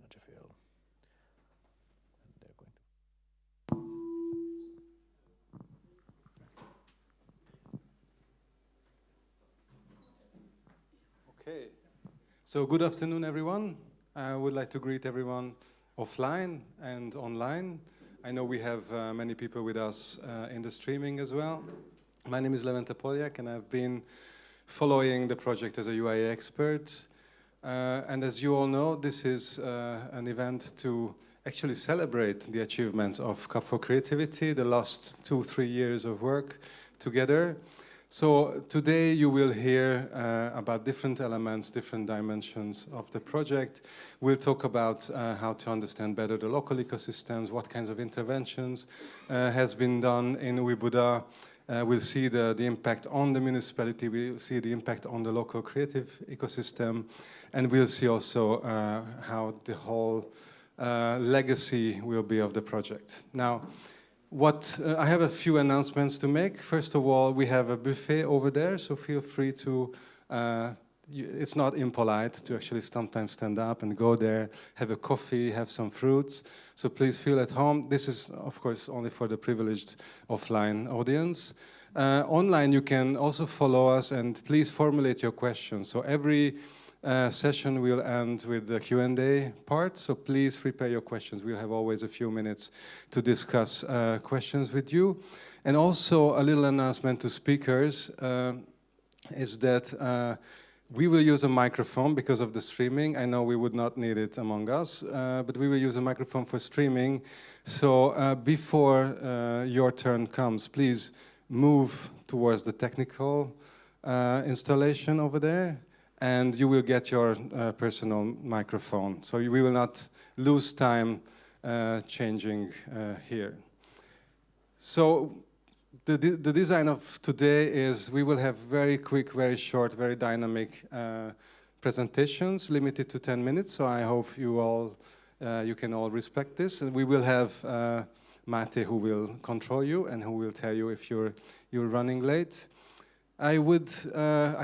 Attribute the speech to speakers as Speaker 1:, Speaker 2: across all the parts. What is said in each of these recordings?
Speaker 1: material. And they're going to.
Speaker 2: Okay, so good afternoon, everyone. I would like to greet everyone offline and online. I know we have many people with us in the streaming as well. My name is Levente Poljak, and I've been following the project as a UIA expert. And as you all know, this is an event to actually celebrate the achievements of Cup for Creativity, the last 2-3 years of work together. So today you will hear about different elements, different dimensions of the project. We'll talk about how to understand better the local ecosystems, what kinds of interventions has been done in UIBuda. We'll see the impact on the municipality, we'll see the impact on the local creative ecosystem, and we'll see also how the whole legacy will be of the project. Now, I have a few announcements to make. First of all, we have a buffet over there, so feel free to, it's not impolite to actually sometimes stand up and go there, have a coffee, have some fruits. So please feel at home. This is, of course, only for the privileged offline audience. Online, you can also follow us, and please formulate your questions. So every session will end with the Q&A part, so please prepare your questions. We'll have always a few minutes to discuss questions with you. And also a little announcement to speakers is that we will use a microphone because of the streaming. I know we would not need it among us, but we will use a microphone for streaming. So before your turn comes, please move towards the technical installation over there, and you will get your personal microphone. So we will not lose time changing here. So the design of today is we will have very quick, very short, very dynamic presentations, limited to 10 minutes. So I hope you can all respect this. And we will have Mate who will control you and who will tell you if you're running late. I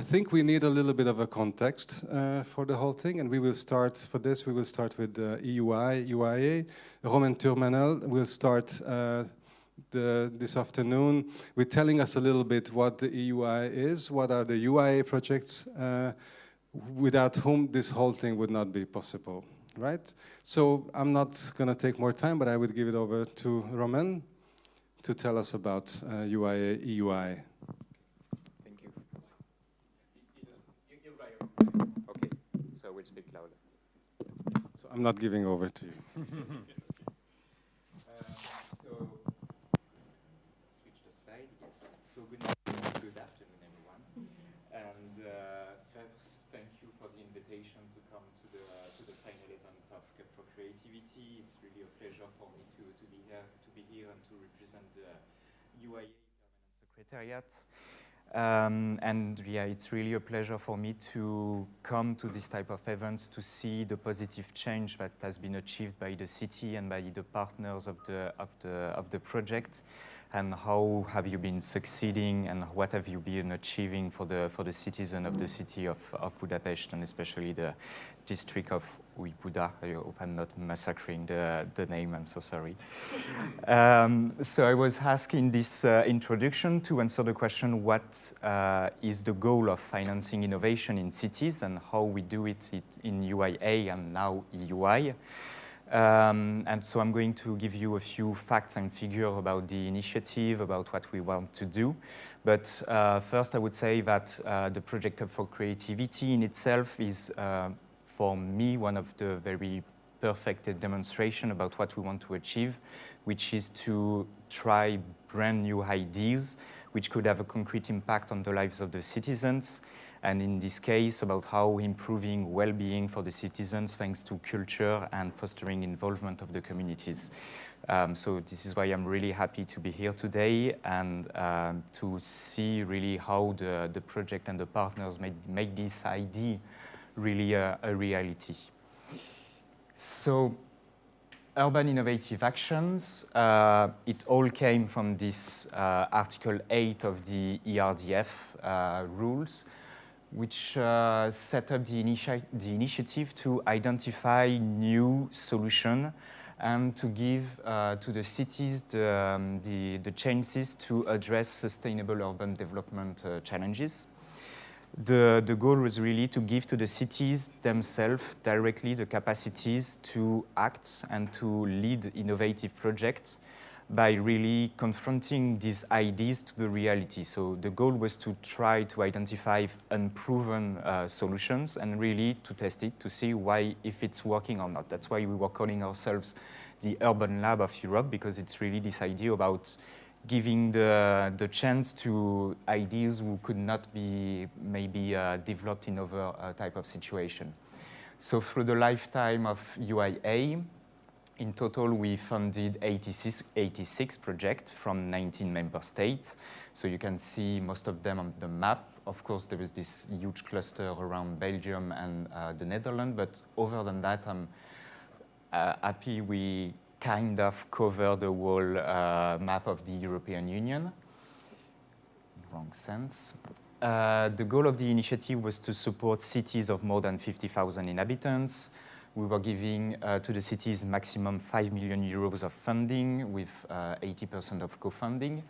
Speaker 2: think we need a little bit of a context for the whole thing, and we will start with UIA. Romain Turmanel will start this afternoon with telling us a little bit what the EUI is, what are the UIA projects, without whom this whole thing would not be possible, right? So I'm not going to take more time, but I would give it over to Romain to tell us about UIA EUI.
Speaker 3: Okay, so we'll speak louder.
Speaker 2: So I'm not giving over to you.
Speaker 3: So, switch the slide, yes. So good afternoon, everyone. And first, thank you for the invitation to come to the final event of Cup for Creativity. It's really a pleasure for me to be here and to represent the UIA Permanent Secretariat. And yeah, it's really a pleasure for me to come to this type of events to see the positive change that has been achieved by the city and by the partners of the project, and how have you been succeeding and what have you been achieving for the citizen of the city of Budapest, and especially the district of UIBuda. I hope I'm not massacring the name, I'm so sorry. So I was asking this introduction to answer the question, what is the goal of financing innovation in cities and how we do it in UIA and now EUI. And so I'm going to give you a few facts and figures about the initiative, about what we want to do. But first I would say that the Project Cup for Creativity in itself is for me one of the very perfect demonstration about what we want to achieve, which is to try brand new ideas which could have a concrete impact on the lives of the citizens, and in this case about how improving well-being for the citizens thanks to culture and fostering involvement of the communities. So this is why I'm really happy to be here today and to see really how the project and the partners make this idea really a reality. So urban innovative actions, it all came from this Article 8 of the ERDF rules,
Speaker 4: which set up the initiative to identify new solutions and to give to the cities the chances to address sustainable urban development challenges. The goal was really to give to the cities themselves directly the capacities to act and to lead innovative projects by really confronting these ideas to the reality. So the goal was to try to identify unproven solutions and really to test it to see if it's working or not. That's why we were calling ourselves the Urban Lab of Europe, because it's really this idea about giving the chance to ideas who could not be maybe developed in other type of situation. So through the lifetime of UIA, in total, we funded 86 projects from 19 member states. So you can see most of them on the map. Of course, there is this huge cluster around Belgium and the Netherlands, but other than that, I'm happy we kind of cover the whole map of the European Union. Wrong sense. The goal of the initiative was to support cities of more than 50,000 inhabitants. We were giving to the cities maximum 5 million euros of funding with 80% of co-funding.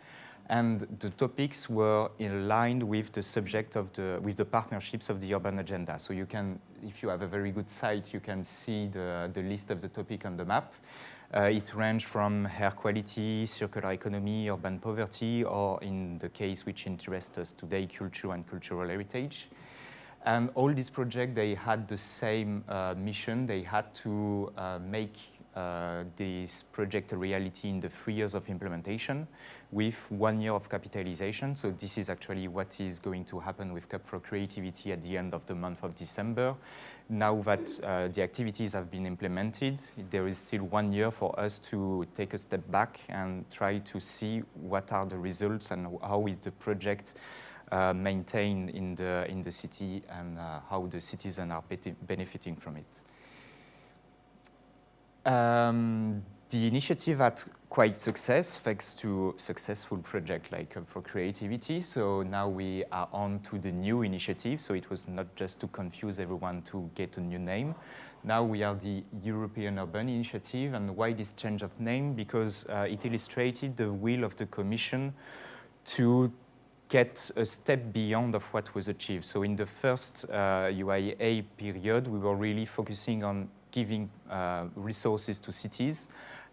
Speaker 4: And the topics were in line with the subject of with the partnerships of the urban agenda. So you can, if you have a very good site, you can see the list of the topic on the map. It ranged from air quality, circular economy, urban poverty, or in the case which interests us today, culture and cultural heritage. And all these projects, they had the same mission. They had to make this project a reality in the 3 years of implementation with 1 year of capitalization. So this is actually what is going to happen with Cup for Creativity at the end of the month of December. Now that the activities have been implemented, there is still 1 year for us to take a step back and try to see what are the results and how is the project maintained in the city and how the citizens are benefiting from it. The initiative had quite success thanks to successful projects like for Creativity. So now we are on to the new initiative. So it was not just to confuse everyone to get a new name. Now we are the European Urban Initiative. And why this change of name? Because it illustrated the will of the Commission to get a step beyond of what was achieved. So in the first UIA period, we were really focusing on giving resources to cities.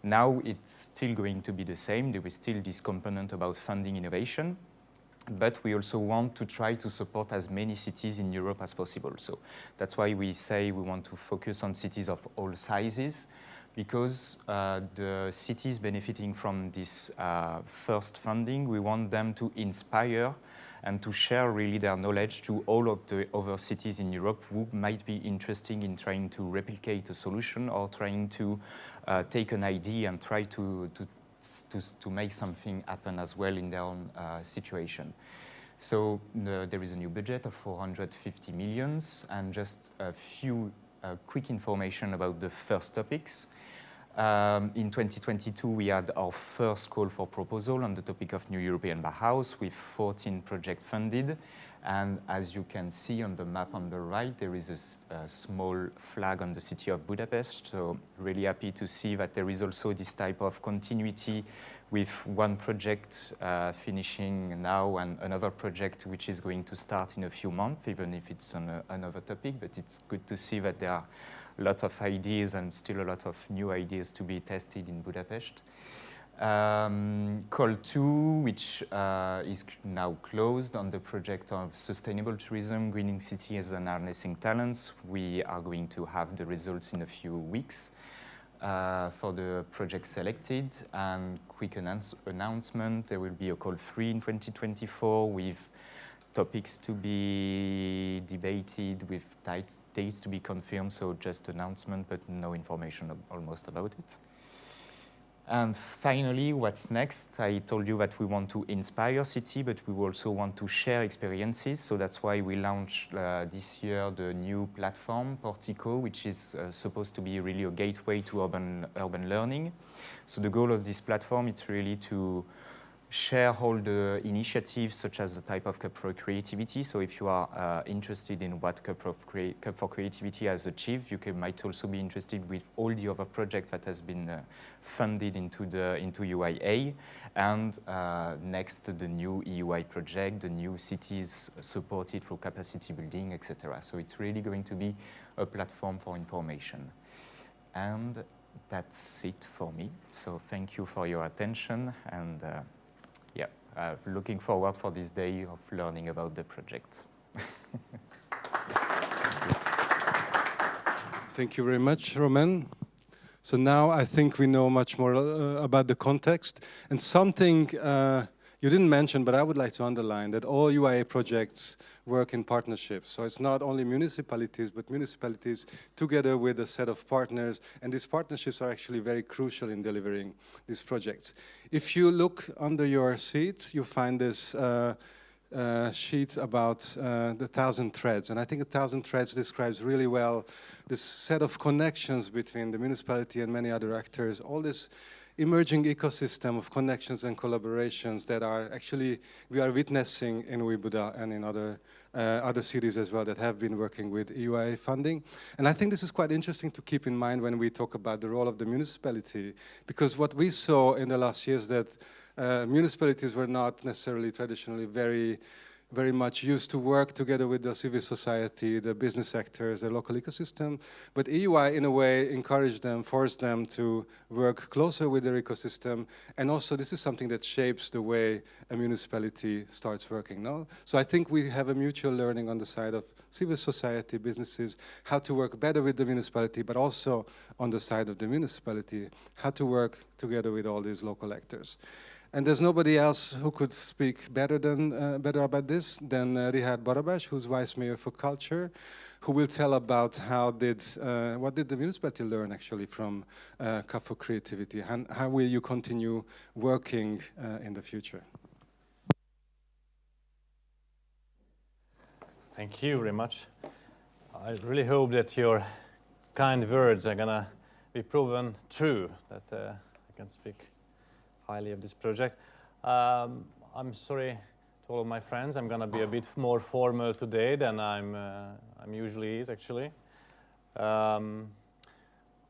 Speaker 4: Now it's still going to be the same. There is still this component about funding innovation, but we also want to try to support as many cities in Europe as possible. So that's why we say we want to focus on cities of all sizes, because the cities benefiting from this first funding, we want them to inspire and to share really their knowledge to all of the other cities in Europe who might be interested in trying to replicate a solution or trying to take an idea and try to make something happen as well in their own situation. So there is a new budget of 450 million, and just a few quick information about the first topics. In 2022, we had our first call for proposal on the topic of New European Bauhaus with 14 projects funded. And as you can see on the map on the right, there is a small flag on the city of Budapest. So really happy to see that there is also this type of continuity with one project finishing now and another project which is going to start in a few months, even if it's on another topic. But it's good to see that there are a lot of ideas and still a lot of new ideas to be tested in Budapest. Call 2, which is now closed on the project of sustainable tourism, greening cities and harnessing talents. We are going to have the results in a few weeks for the project selected. And quick announcement, there will be a call 3 in 2024 with topics to be debated, with dates to be confirmed, so just announcement, but no information almost about it. And finally, what's next? I told you that we want to inspire city, but we also want to share experiences. So that's why we launched this year the new platform, Portico, which is supposed to be really a gateway to urban learning. So the goal of this platform is really to share all the initiatives, such as the type of Cup for Creativity. So if you are interested in what Cup for Creativity has achieved, you might also be interested with all the other projects that has been funded into UIA. And next, the new EUI project, the new cities supported through capacity building, etc. So it's really going to be a platform for information. And that's it for me. So thank you for your attention, and yeah, looking forward for this day of learning about the project.
Speaker 2: Thank you very much, Romain. So now I think we know much more about the context, and something you didn't mention, but I would like to underline that all UIA projects work in partnerships. So it's not only municipalities, but municipalities together with a set of partners, and these partnerships are actually very crucial in delivering these projects. If you look under your seat, you find this sheet about the 1,000 threads, and I think 1,000 threads describes really well this set of connections between the municipality and many other actors, all this emerging ecosystem of connections and collaborations that are actually, we are witnessing in Újbuda and in other cities as well that have been working with EUIA funding. And I think this is quite interesting to keep in mind when we talk about the role of the municipality, because what we saw in the last years that municipalities were not necessarily traditionally very much used to work together with the civil society, the business actors, the local ecosystem. But EUI, in a way, encouraged them, forced them to work closer with their ecosystem. And also, this is something that shapes the way a municipality starts working, no? So I think we have a mutual learning on the side of civil society, businesses, how to work better with the municipality, but also on the side of the municipality, how to work together with all these local actors. And there's nobody else who could speak better about this than Richard Budapest, who's Vice Mayor for Culture, who will tell about what did the municipality learn actually from Cup for Creativity, and how will you continue working in the future?
Speaker 1: Thank you very much. I really hope that your kind words are gonna be proven true, that I can speak highly of this project. I'm sorry to all of my friends. I'm going to be a bit more formal today than I'm usually is, actually. I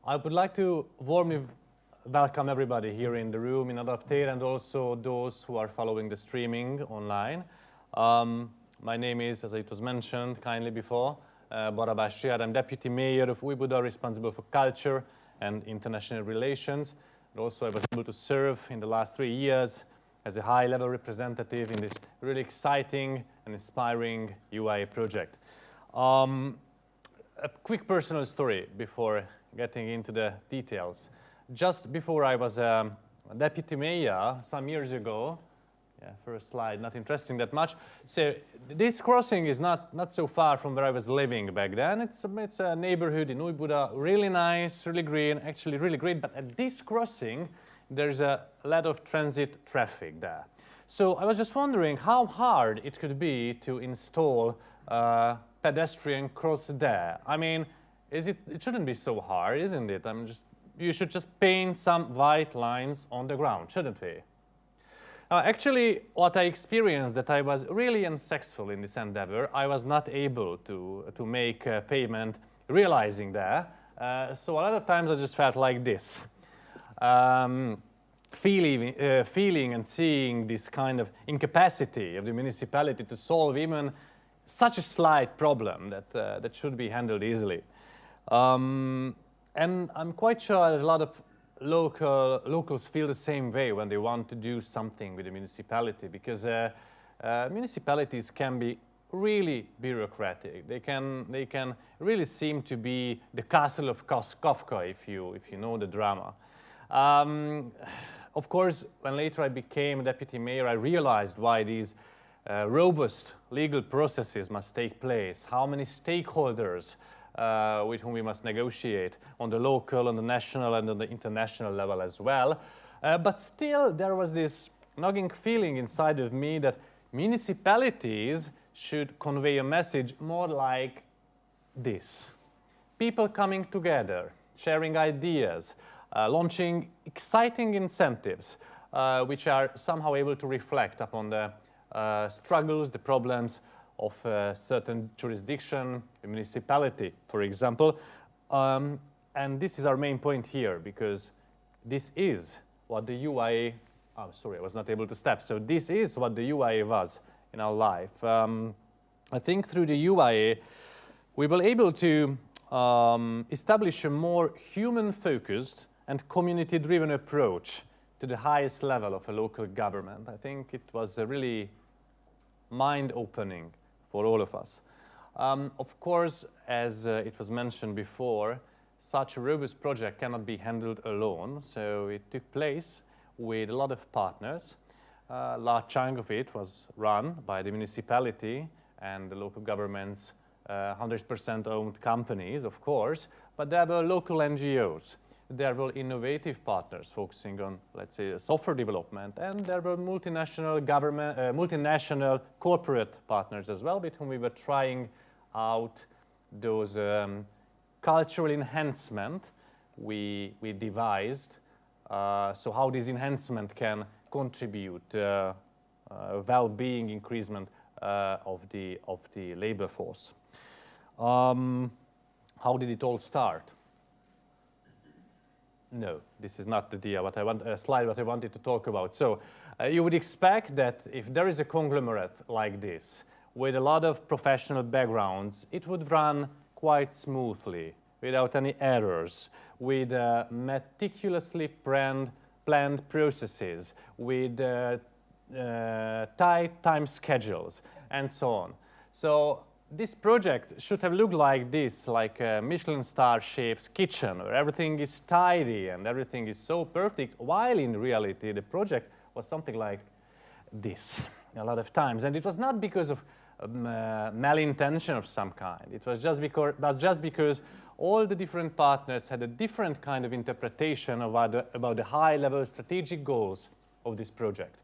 Speaker 1: would like to warmly welcome everybody here in the room in Adapter, and also those who are following the streaming online. My name is, as it was mentioned kindly before, Budapest Richard. I'm Deputy Mayor of Újbuda, responsible for culture and international relations. And also, I was able to serve in the last 3 years as a high-level representative in this really exciting and inspiring UIA project. A quick personal story before getting into the details. Just before I was a deputy mayor some years ago, first slide, not interesting that much. So this crossing is not so far from where I was living back then. It's a neighborhood in Újbuda, really nice, really green, actually really great. But at this crossing, there's a lot of transit traffic there. So I was just wondering how hard it could be to install a pedestrian cross there. I mean, it shouldn't be so hard, isn't it? You should just paint some white lines on the ground, shouldn't we? Actually, what I experienced that I was really unsuccessful in this endeavor. I was not able to make a payment realizing that. So a lot of times I just felt like this. Feeling and seeing this kind of incapacity of the municipality to solve even such a slight problem that should be handled easily. And I'm quite sure that a lot of locals feel the same way when they want to do something with the municipality, because municipalities can be really bureaucratic. They can really seem to be the castle of Kafka, if you know the drama. Of course, when later I became deputy mayor, I realized why these robust legal processes must take place, how many stakeholders with whom we must negotiate on the local, on the national, and on the international level as well. But still, there was this nagging feeling inside of me that municipalities should convey a message more like this. People coming together, sharing ideas, launching exciting incentives, which are somehow able to reflect upon the struggles, the problems of a certain jurisdiction, a municipality, for example. And this is our main point here, because this is what the UIA, oh, sorry, I was not able to step. So this is what the UIA was in our life. I think through the UIA, we were able to establish a more human-focused and community-driven approach to the highest level of a local government. I think it was a really mind-opening for all of us. Of course, as it was mentioned before, such a robust project cannot be handled alone, so it took place with a lot of partners. A large chunk of it was run by the municipality and the local government's 100% owned companies, of course, but there were local NGOs. There were innovative partners focusing on, let's say, software development, and there were multinational government, multinational corporate partners as well, with whom we were trying out those cultural enhancement we devised. So how this enhancement can contribute well-being increasement of the labor force. How did it all start? No, this is not the slide what I wanted to talk about. So you would expect that if there is a conglomerate like this, with a lot of professional backgrounds, it would run quite smoothly, without any errors, with meticulously planned processes, with tight time schedules, and so on. So this project should have looked like this, like a Michelin star chef's kitchen, where everything is tidy and everything is so perfect, while in reality the project was something like this a lot of times. And it was not because of malintention of some kind. It was just because all the different partners had a different kind of interpretation about the high-level strategic goals of this project.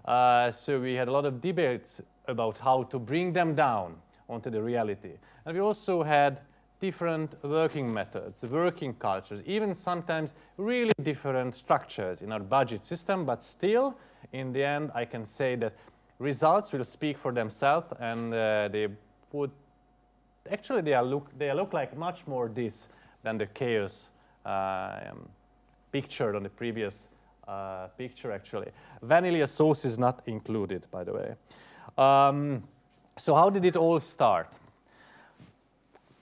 Speaker 1: So we had a lot of debates about how to bring them down onto the reality. And we also had different working methods, working cultures, even sometimes really different structures in our budget system, but still, in the end, I can say that results will speak for themselves, and they look like much more this than the chaos pictured on the previous picture, actually. Vanilla sauce is not included, by the way. So how did it all start?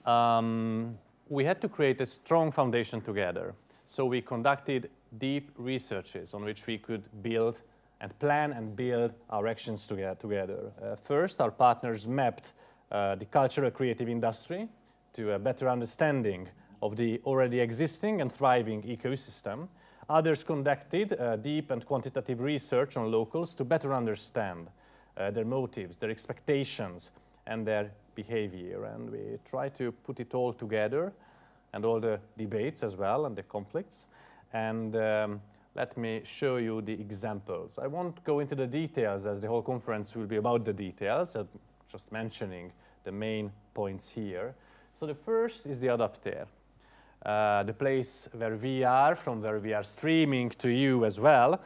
Speaker 1: We had to create a strong foundation together. So we conducted deep researches on which we could build and plan and build our actions together. First, our partners mapped the cultural creative industry to a better understanding of the already existing and thriving ecosystem. Others conducted deep and quantitative research on locals to better understand their motives, their expectations, and their behavior. And we try to put it all together, and all the debates as well, and the conflicts. And let me show you the examples. I won't go into the details, as the whole conference will be about the details, just mentioning the main points here. So the first is the Adapter, the place where we are, from where we are streaming to you as well,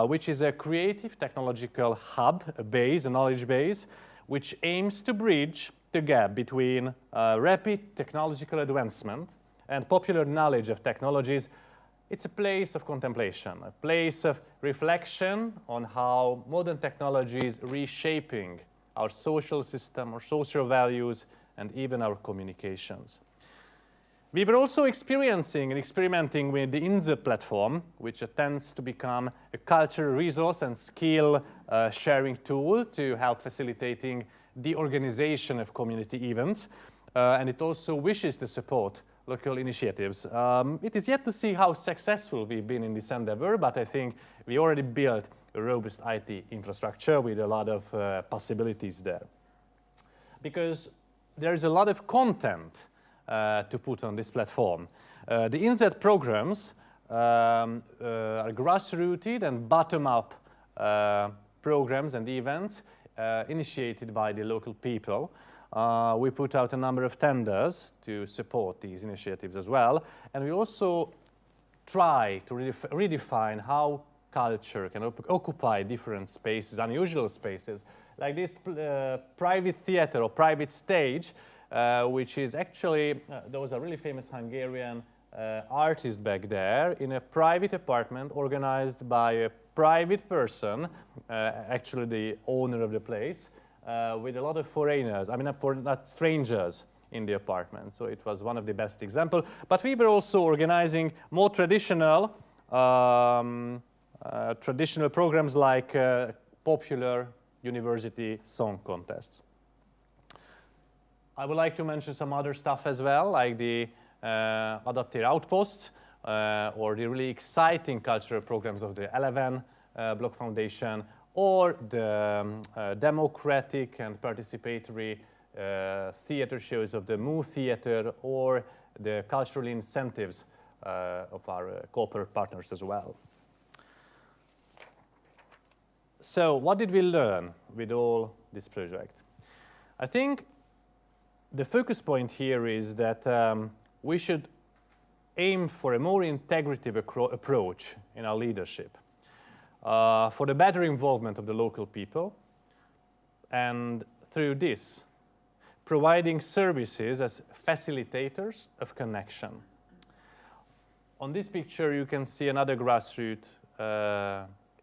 Speaker 1: which is a creative technological hub, a knowledge base, which aims to bridge the gap between rapid technological advancement and popular knowledge of technologies. It's a place of contemplation, a place of reflection on how modern technology is reshaping our social system, our social values, and even our communications. We were also experiencing and experimenting with the Insert platform, which tends to become a cultural resource and skill sharing tool to help facilitating the organization of community events. And it also wishes to support local initiatives. It is yet to see how successful we've been in this endeavor, but I think we already built a robust IT infrastructure with a lot of possibilities there. Because there's a lot of content to put on this platform. The Insert programs are grassrooted and bottom-up programs and events initiated by the local people. We put out a number of tenders to support these initiatives as well. And we also try to redefine how culture can occupy different spaces, unusual spaces, like this private theater or private stage, which is actually, there was a really famous Hungarian artist back there in a private apartment organized by a private person, actually the owner of the place, with a lot of foreigners, I mean not strangers in the apartment. So it was one of the best examples. But we were also organizing more traditional programs like popular university song contests. I would like to mention some other stuff as well, like the Adapter Outpost, or the really exciting cultural programs of the 11 Block Foundation, or the democratic and participatory theater shows of the Mu Theater, or the cultural incentives of our corporate partners as well. So what did we learn with all this project? I think the focus point here is that we should aim for a more integrative approach in our leadership, for the better involvement of the local people, and through this, providing services as facilitators of connection. On this picture, you can see another grassroots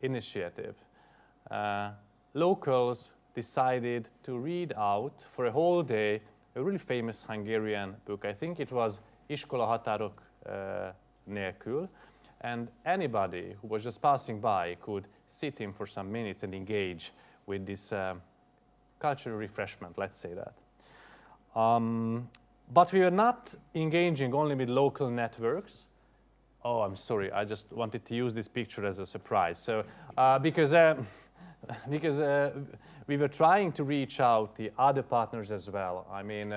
Speaker 1: initiative. Locals decided to read out for a whole day a really famous Hungarian book. I think it was Iskola határok nélkül, and anybody who was just passing by could sit in for some minutes and engage with this cultural refreshment, let's say that. But we were not engaging only with local networks. Oh, I'm sorry, I just wanted to use this picture as a surprise. So, because we were trying to reach out the other partners as well. I mean,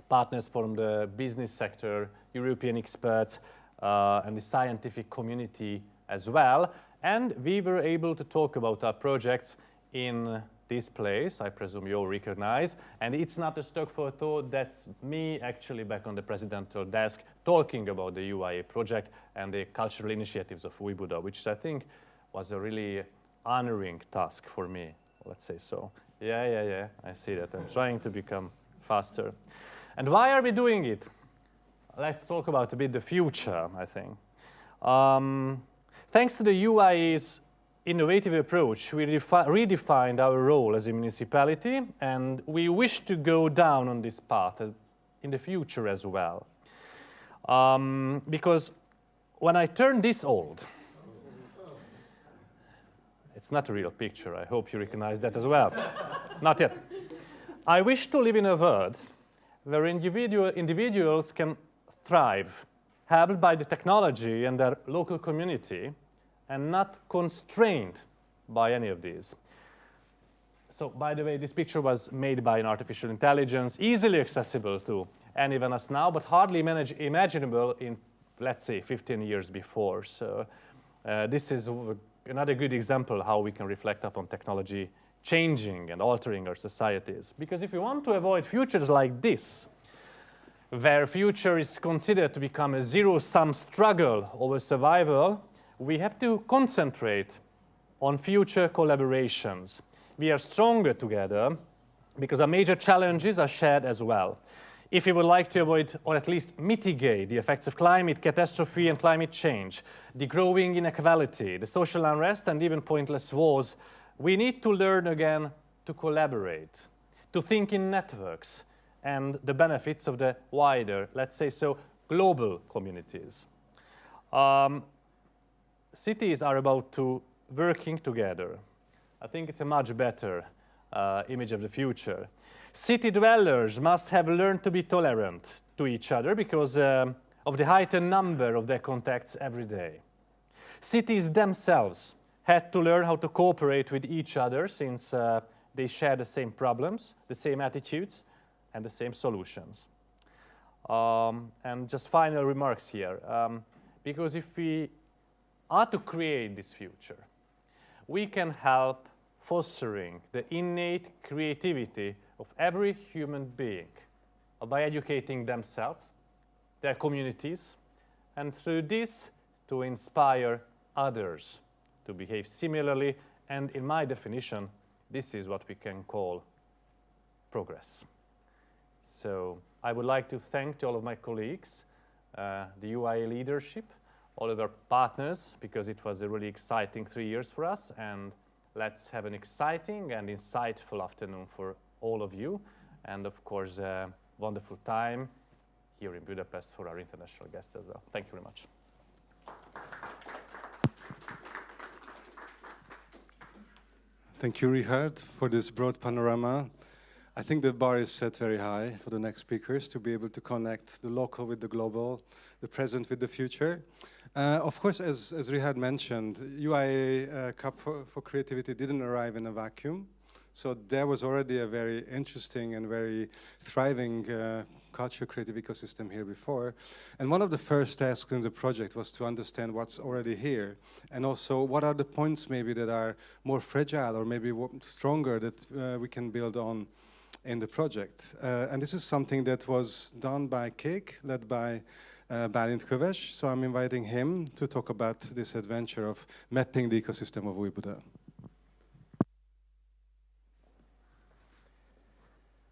Speaker 1: partners from the business sector, European experts, and the scientific community as well. And we were able to talk about our projects in this place, I presume you all recognize. And it's not a stock photo, that's me actually back on the presidential desk talking about the UIA project and the cultural initiatives of UIBuda, which I think was a really honoring task for me, let's say so. Yeah, I see that. I'm trying to become faster. And why are we doing it? Let's talk about a bit the future, I think. Thanks to the UIA's innovative approach, we redefined our role as a municipality, and we wish to go down on this path in the future as well. Because when I turn this old, it's not a real picture, I hope you recognize that as well. Not yet. I wish to live in a world where individuals can thrive, helped by the technology and their local community, and not constrained by any of these. So, by the way, this picture was made by an artificial intelligence, easily accessible to any of us now, but hardly imaginable in, let's say, 15 years before. So, this is another good example how we can reflect upon technology changing and altering our societies. Because if we want to avoid futures like this, where future is considered to become a zero-sum struggle over survival, we have to concentrate on future collaborations. We are stronger together because our major challenges are shared as well. If we would like to avoid or at least mitigate the effects of climate catastrophe and climate change, the growing inequality, the social unrest, and even pointless wars, we need to learn again to collaborate, to think in networks and the benefits of the wider, let's say so, global communities. Cities are about to working together. I think it's a much better image of the future. City dwellers must have learned to be tolerant to each other because of the heightened number of their contacts every day. Cities themselves had to learn how to cooperate with each other since they share the same problems, the same attitudes, and the same solutions. And just final remarks here. Because if we are to create this future, we can help fostering the innate creativity of every human being by educating themselves, their communities, and through this to inspire others to behave similarly. And in my definition, this is what we can call progress. So I would like to thank all of my colleagues, the UIA leadership, all of our partners, because it was a really exciting 3 years for us. And let's have an exciting and insightful afternoon for all of you. And of course, a wonderful time here in Budapest for our international guests as well. Thank you very much.
Speaker 2: Thank you, Richard, for this broad panorama. I think the bar is set very high for the next speakers to be able to connect the local with the global, the present with the future. Of course, as Richard mentioned, UIA CUP for Creativity didn't arrive in a vacuum. So there was already a very interesting and very thriving culture creative ecosystem here before. And one of the first tasks in the project was to understand what's already here. And also, what are the points maybe that are more fragile or maybe stronger that we can build on in the project. And this is something that was done by Kék, led by Bálint Köves. So I'm inviting him to talk about this adventure of mapping the ecosystem of Újbuda.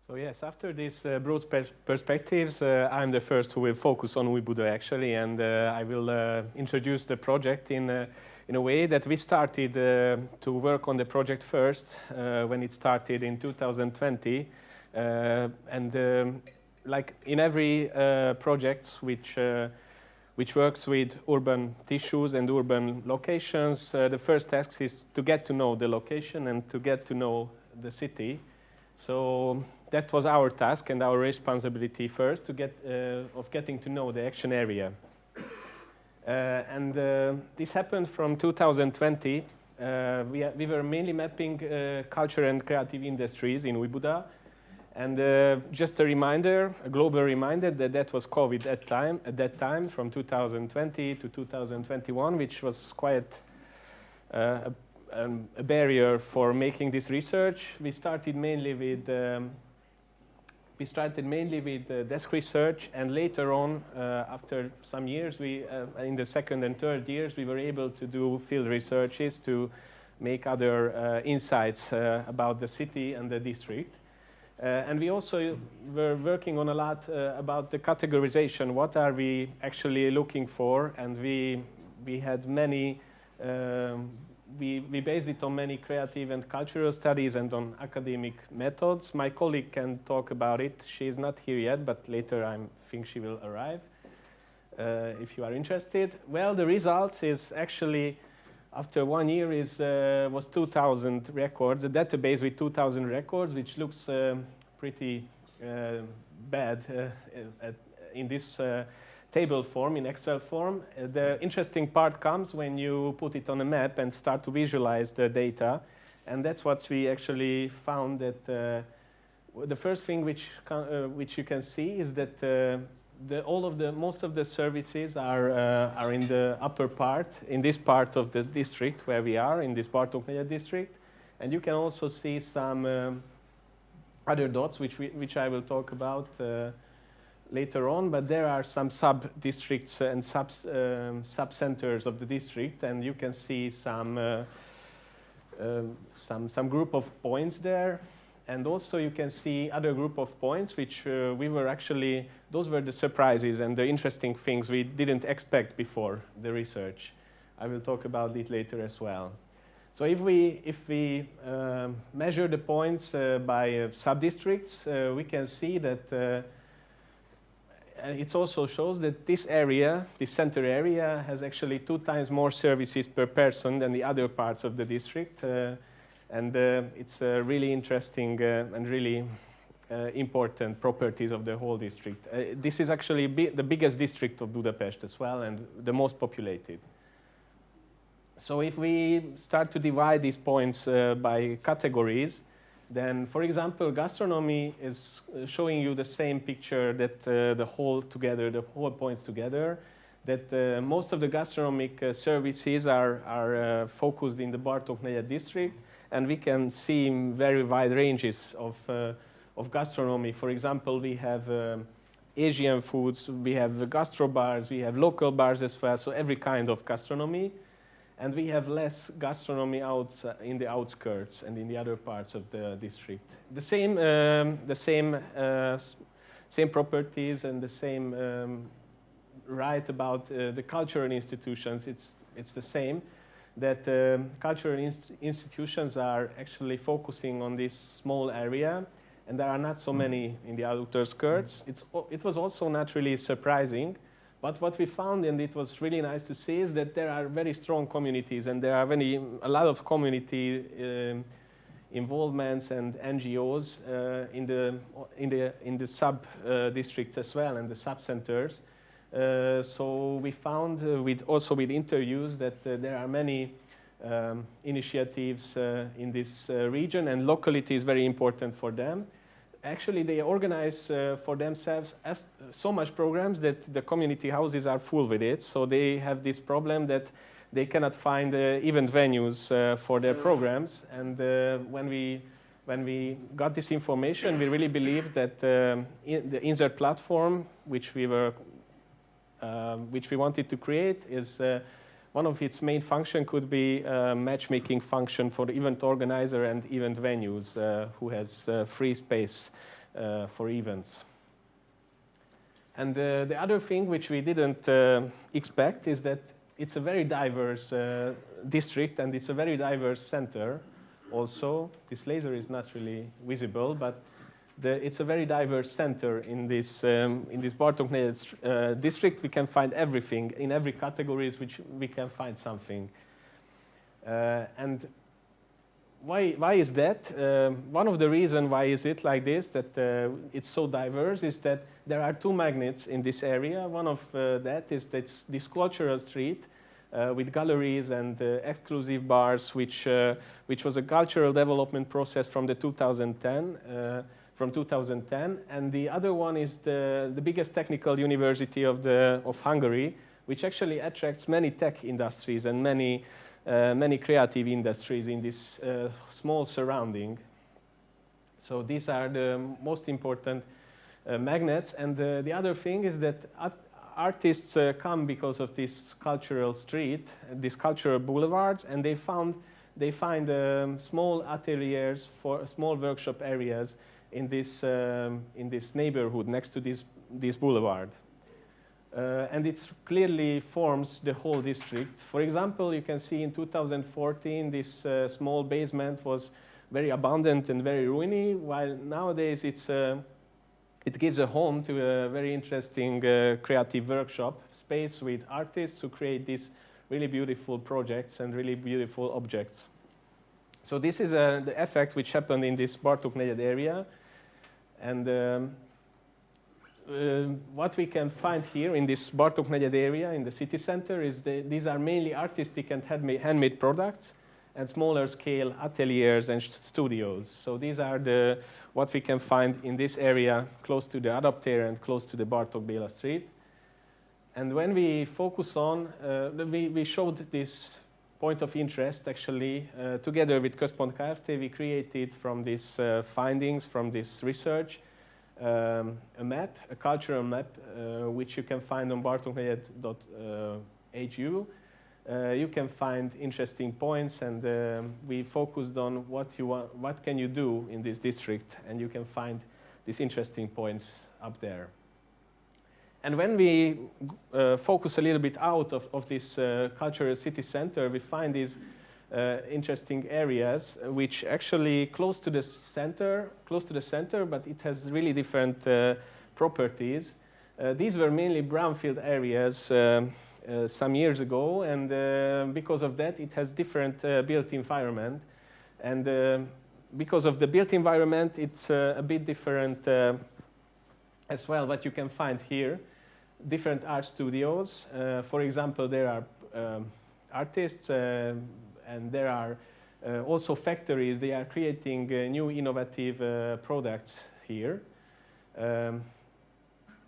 Speaker 5: So yes, after these broad perspectives, I'm the first who will focus on Újbuda actually, and I will introduce the project in a way that we started to work on the project first when it started in 2020, like in every project which works with urban tissues and urban locations, the first task is to get to know the location and to get to know the city. So that was our task and our responsibility first to getting to know the action area. This happened from 2020. We were mainly mapping culture and creative industries in Újbuda. And just a reminder, a global reminder that was COVID at that time from 2020 to 2021, which was quite a barrier for making this research. We started mainly with desk research, and later on, after some years, in the second and third years, we were able to do field researches to make other insights about the city and the district. And we also were working on a lot about the categorization. What are we actually looking for? And we had many. We based it on many creative and cultural studies and on academic methods. My colleague can talk about it. She is not here yet, but later I think she will arrive if you are interested. Well, the result is actually, after 1 year, was 2,000 records, a database with 2,000 records, which looks pretty bad in this table form, in Excel form. The interesting part comes when you put it on a map and start to visualize the data. And that's what we actually found, that the first thing which you can see is that most of the services are in the upper part, in this part of the district where we are, in this Bartók Negyed district. And you can also see some other dots, which I will talk about later on, but there are some sub-districts and sub-centers of the district, and you can see some group of points there. And also you can see other group of points, which those were the surprises and the interesting things we didn't expect before the research. I will talk about it later as well. So if we measure the points by sub-districts, we can see that it also shows that this area, this center area, has actually 2 times more services per person than the other parts of the district. And it's really interesting and really important properties of the whole district. This is actually the biggest district of Budapest as well, and the most populated. So if we start to divide these points by categories, then, for example, gastronomy is showing you the same picture that the whole points together, that most of the gastronomic services are focused in the Bartók Negyed district, and we can see very wide ranges of gastronomy. For example, we have Asian foods, we have gastro bars, we have local bars as well, so every kind of gastronomy. and we have less gastronomy in the outskirts and in the other parts of the district. The same properties and the same right about the cultural institutions. It's the same, that cultural institutions are actually focusing on this small area, and there are not so many in the outer skirts. It was also not really surprising, but what we found, and it was really nice to see, is that there are very strong communities, and there are a lot of community involvements and NGOs in the sub districts as well, and the sub centers. So we found also with interviews that there are many initiatives in this region, and locality is very important for them. Actually, they organize for themselves so much programs that the community houses are full with it. So they have this problem that they cannot find event venues for their programs. And when we got this information, we really believed that the Insert platform, which we wanted to create, is one of its main function could be a matchmaking function for the event organizer and event venues who has free space for events. And the other thing which we didn't expect is that it's a very diverse district, and it's a very diverse center also. This laser is not really visible, but it's a very diverse center in this Bartók-Negyed district. We can find everything in every categories, which we can find something. And why is that? One of the reasons why is it like this, that it's so diverse, is that there are two magnets in this area. One of that is this cultural street with galleries and exclusive bars, which was a cultural development process from 2010. And the other one is the biggest technical university of Hungary, which actually attracts many tech industries and many creative industries in this small surrounding. So these are the most important magnets. And the other thing is that artists come because of this cultural street, these cultural boulevards, and they find small ateliers for small workshop areas in this neighborhood next to this boulevard. And it clearly forms the whole district. For example, you can see in 2014 this small basement was very abundant and very ruiny, while nowadays it gives a home to a very interesting creative workshop space with artists who create these really beautiful projects and really beautiful objects. So this is the effect which happened in this Bartók-Negyed area. And what we can find here in this Bartók-Negyed area in the city center is these are mainly artistic and handmade products and smaller scale ateliers and studios. So these are what we can find in this area close to the Adaptér and close to the Bartók Béla Street. And when we focus on, we showed this point of interest actually together with Központ Kft. We created from these findings, from this research, a map, a cultural map, which you can find on bartoknegyed.hu. You can find interesting points, and we focused on what can you do in this district, and you can find these interesting points up there. And when we focus a little bit out of this cultural city center, we find these interesting areas which actually close to the center, but it has really different properties. These were mainly brownfield areas some years ago, and because of that, it has different built environment. And because of the built environment, it's a bit different as well. What you can find here, different art studios. For example, there are artists, and there are also factories. They are creating new innovative products here.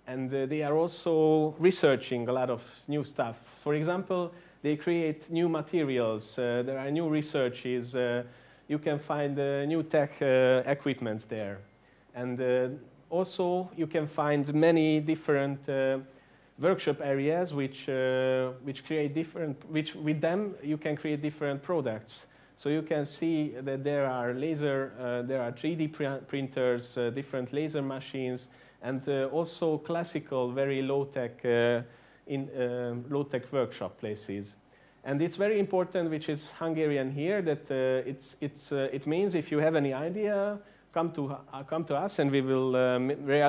Speaker 5: And they are also researching a lot of new stuff. For example, they create new materials. There are new researches. You can find new tech equipments there. And also, you can find many different workshop areas which create different, which with them you can create different products. So you can see that there are there are 3D printers, different laser machines, and also classical, very low-tech low-tech workshop places. And it's very important, which is Hungarian here, that it means if you have any idea, come to us and we will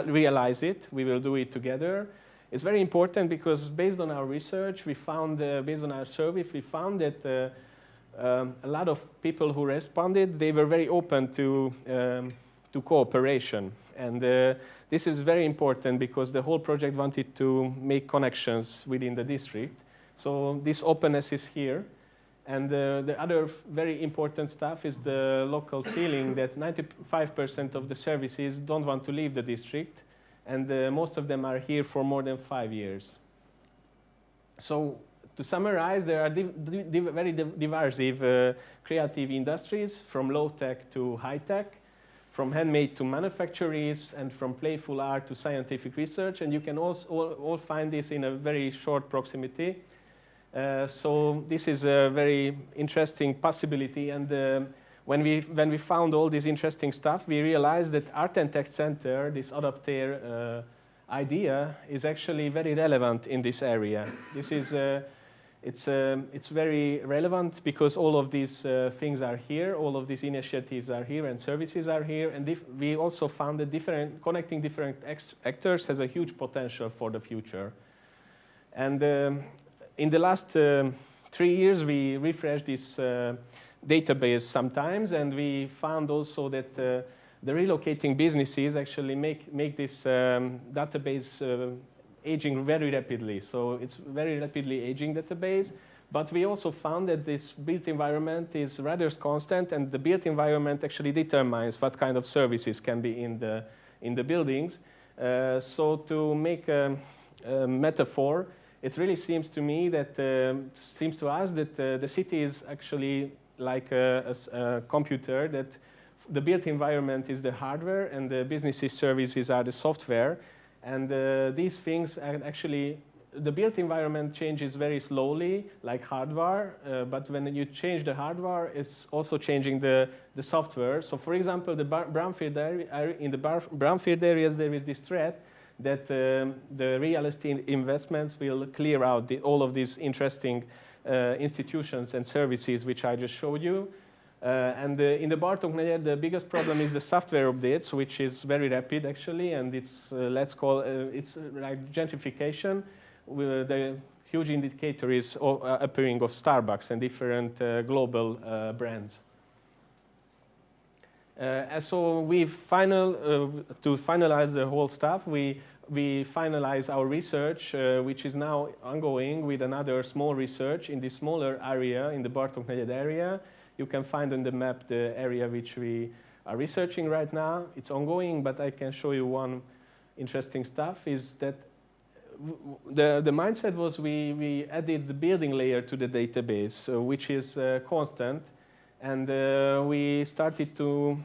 Speaker 5: realize it. We will do it together. It's very important because based on our research, we found, based on our survey, we found that a lot of people who responded, they were very open to cooperation. And this is very important because the whole project wanted to make connections within the district. So this openness is here. And the other very important stuff is the local feeling that 95% of the services don't want to leave the district. And most of them are here for more than 5 years. So to summarize, there are very diverse creative industries, from low-tech to high-tech, from handmade to manufacturers, and from playful art to scientific research. And you can also all find this in a very short proximity. So this is a very interesting possibility. And when we found all this interesting stuff, we realized that Art and Tech Center, this Adapter idea, is actually very relevant in this area. This is it's very relevant because all of these things are here, all of these initiatives are here, and services are here. And we also found that connecting different actors has a huge potential for the future. And in the last 3 years, we refreshed this database sometimes, and we found also that the relocating businesses actually make this database aging very rapidly. So it's very rapidly aging database. But we also found that this built environment is rather constant, and the built environment actually determines what kind of services can be in the buildings. So to make a metaphor, it really seems to me that seems to us that the city is actually like a computer, that the built environment is the hardware and the business services are the software. And these things are actually, the built environment changes very slowly, like hardware, but when you change the hardware, it's also changing the software. So for example, in the brownfield areas, there is this threat that the real estate investments will clear out all of these interesting institutions and services which I just showed you. And in the Bartók negyed, the biggest problem is the software updates, which is very rapid actually, and it's let's call it's like gentrification. The huge indicator is appearing of Starbucks and different global brands. And so to finalize the whole stuff, we finalize our research, which is now ongoing with another small research in this smaller area, in the Bartók negyed area. You can find on the map the area which we are researching right now. It's ongoing, but I can show you one interesting stuff, is that the mindset was we added the building layer to the database, which is constant. And we started to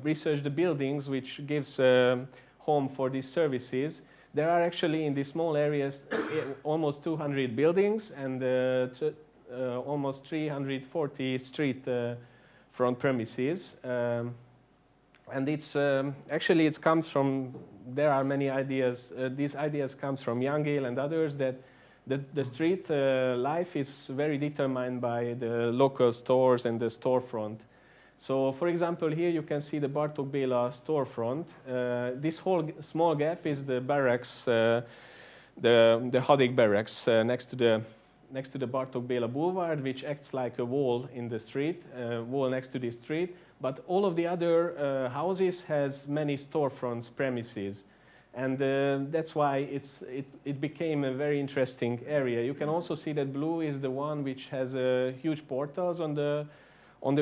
Speaker 5: research the buildings, which gives home for these services. There are actually in these small areas almost 200 buildings and almost 340 street front premises. And it's actually it comes from, there are many ideas. These ideas comes from Yangel and others, that the street life is very determined by the local stores and the storefront. So, for example, here you can see the Bartók Béla storefront. This whole small gap is the barracks, the Hadik barracks next to the Bartók Béla Boulevard, which acts like a wall in the street, wall next to the street. But all of the other houses has many storefronts, premises. And that's why it became a very interesting area. You can also see that blue is the one which has huge portals on the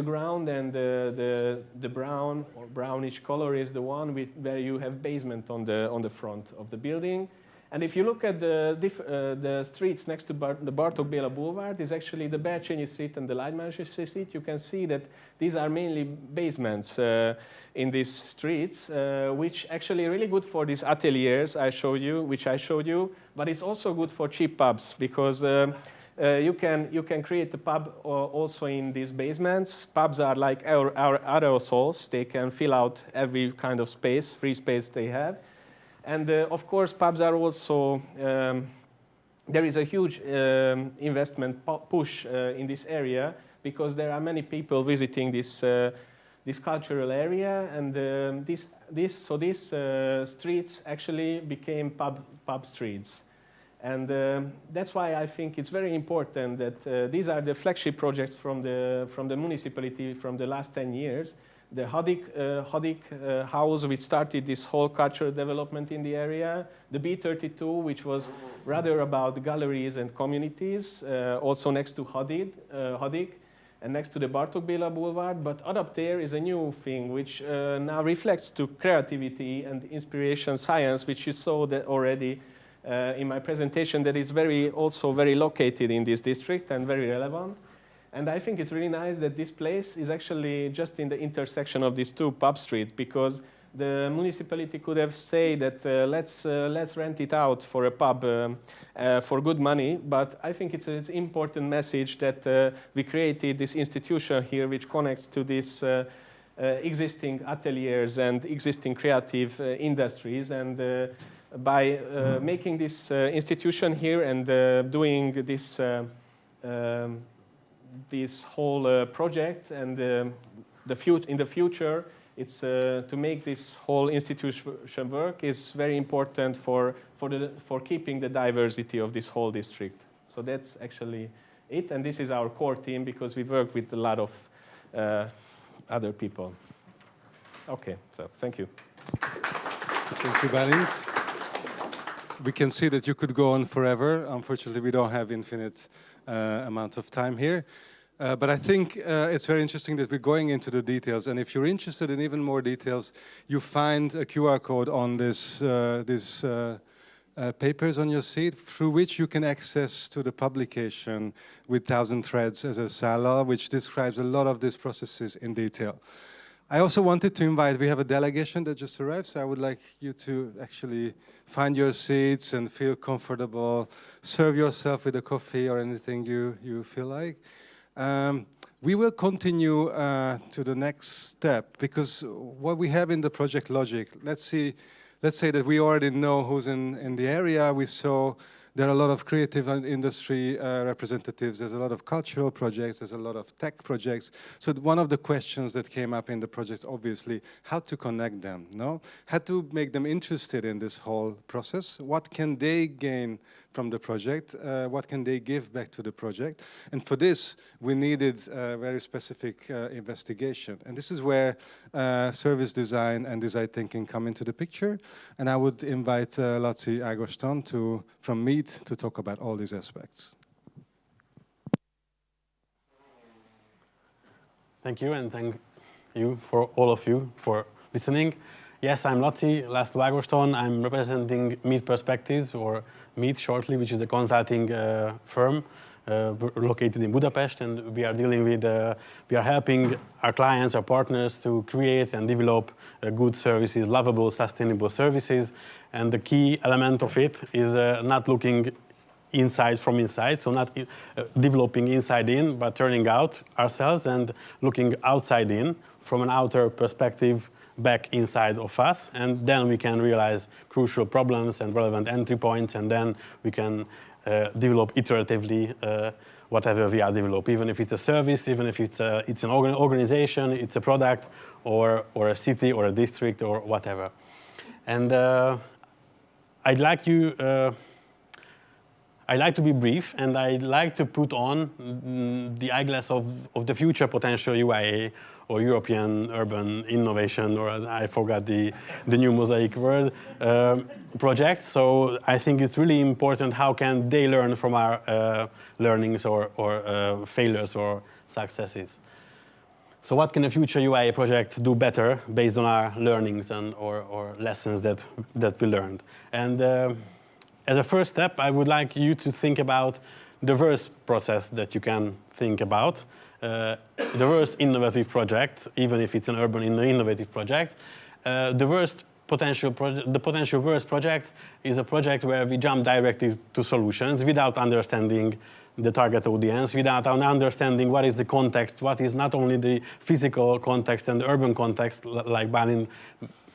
Speaker 5: ground, and the brown or brownish color is the one where you have basement on the front of the building. And if you look at the streets next to the Bartók Béla Boulevard, is actually the Bercsényi Street and the Lágymárosi Street. You can see that these are mainly basements in these streets, which actually really good for these ateliers I showed you, but it's also good for cheap pubs because you can create a pub also in these basements. Pubs are like our aerosols. They can fill out every kind of space, free space they have. And of course, pubs are also, there is a huge investment push in this area because there are many people visiting this cultural area, and these streets actually became pub streets. And that's why I think it's very important that these are the flagship projects from the municipality from the last 10 years. The Hadik house, which started this whole cultural development in the area. The B32, which was rather about galleries and communities, also next to Hadik, and next to the Bartók Béla Boulevard. But Adapter is a new thing, which now reflects to creativity and inspiration science, which you saw that already in my presentation, that is also very located in this district and very relevant. And I think it's really nice that this place is actually just in the intersection of these two pub streets, because the municipality could have said that let's rent it out for a pub for good money. But I think it's an important message that we created this institution here, which connects to this existing ateliers and existing creative industries. And by making this institution here and doing this whole project, and in the future, it's to make this whole institution work is very important for keeping the diversity of this whole district. So that's actually it, and this is our core team because we work with a lot of other people. Okay, so thank you.
Speaker 2: Thank you, Balint. We can see that you could go on forever. Unfortunately, we don't have infinite amount of time here. But I think it's very interesting that we're going into the details. And if you're interested in even more details, you find a QR code on these papers on your seat, through which you can access to the publication with 1,000 Threads as a Sala, which describes a lot of these processes in detail. I also wanted to invite, we have a delegation that just arrived, so I would like you to actually find your seats and feel comfortable, serve yourself with a coffee or anything you feel like. We will continue to the next step, because what we have in the project logic, let's say that we already know who's in the area. We saw there are a lot of creative industry representatives, there's a lot of cultural projects, there's a lot of tech projects. So one of the questions that came up in the project, obviously, how to connect them, no? How to make them interested in this whole process. What can they gain from the project? What can they give back to the project? And for this, we needed very specific investigation. And this is where service design and design thinking come into the picture. And I would invite Laci Ágoston from Meet to talk about all these aspects.
Speaker 6: Thank you, and thank you for all of you for listening. Yes, I'm Laci Ágoston. I'm representing Meet Perspectives, or Meet shortly, which is a consulting firm located in Budapest, and we are dealing with, we are helping our clients, our partners to create and develop good services, lovable, sustainable services. And the key element of it is not looking inside from inside, so not developing inside in, but turning out ourselves and looking outside in from an outer perspective back inside of us, and then we can realize crucial problems and relevant entry points, and then we can develop iteratively whatever we are developing, even if it's a service, even if it's an organization, it's a product, or a city, or a district, or whatever. And I'd like to be brief, and I'd like to put on the eyeglass of the future potential UIA, or European Urban Innovation, or I forgot the new Mosaic word, project. So I think it's really important how can they learn from our learnings or failures or successes. So what can a future UIA project do better based on our learnings and or lessons that we learned? And as a first step, I would like you to think about the worst process that you can think about. The worst innovative project, even if it's an urban innovative project. The potential worst project is a project where we jump directly to solutions without understanding the target audience, without understanding what is the context, what is not only the physical context and the urban context, like Balin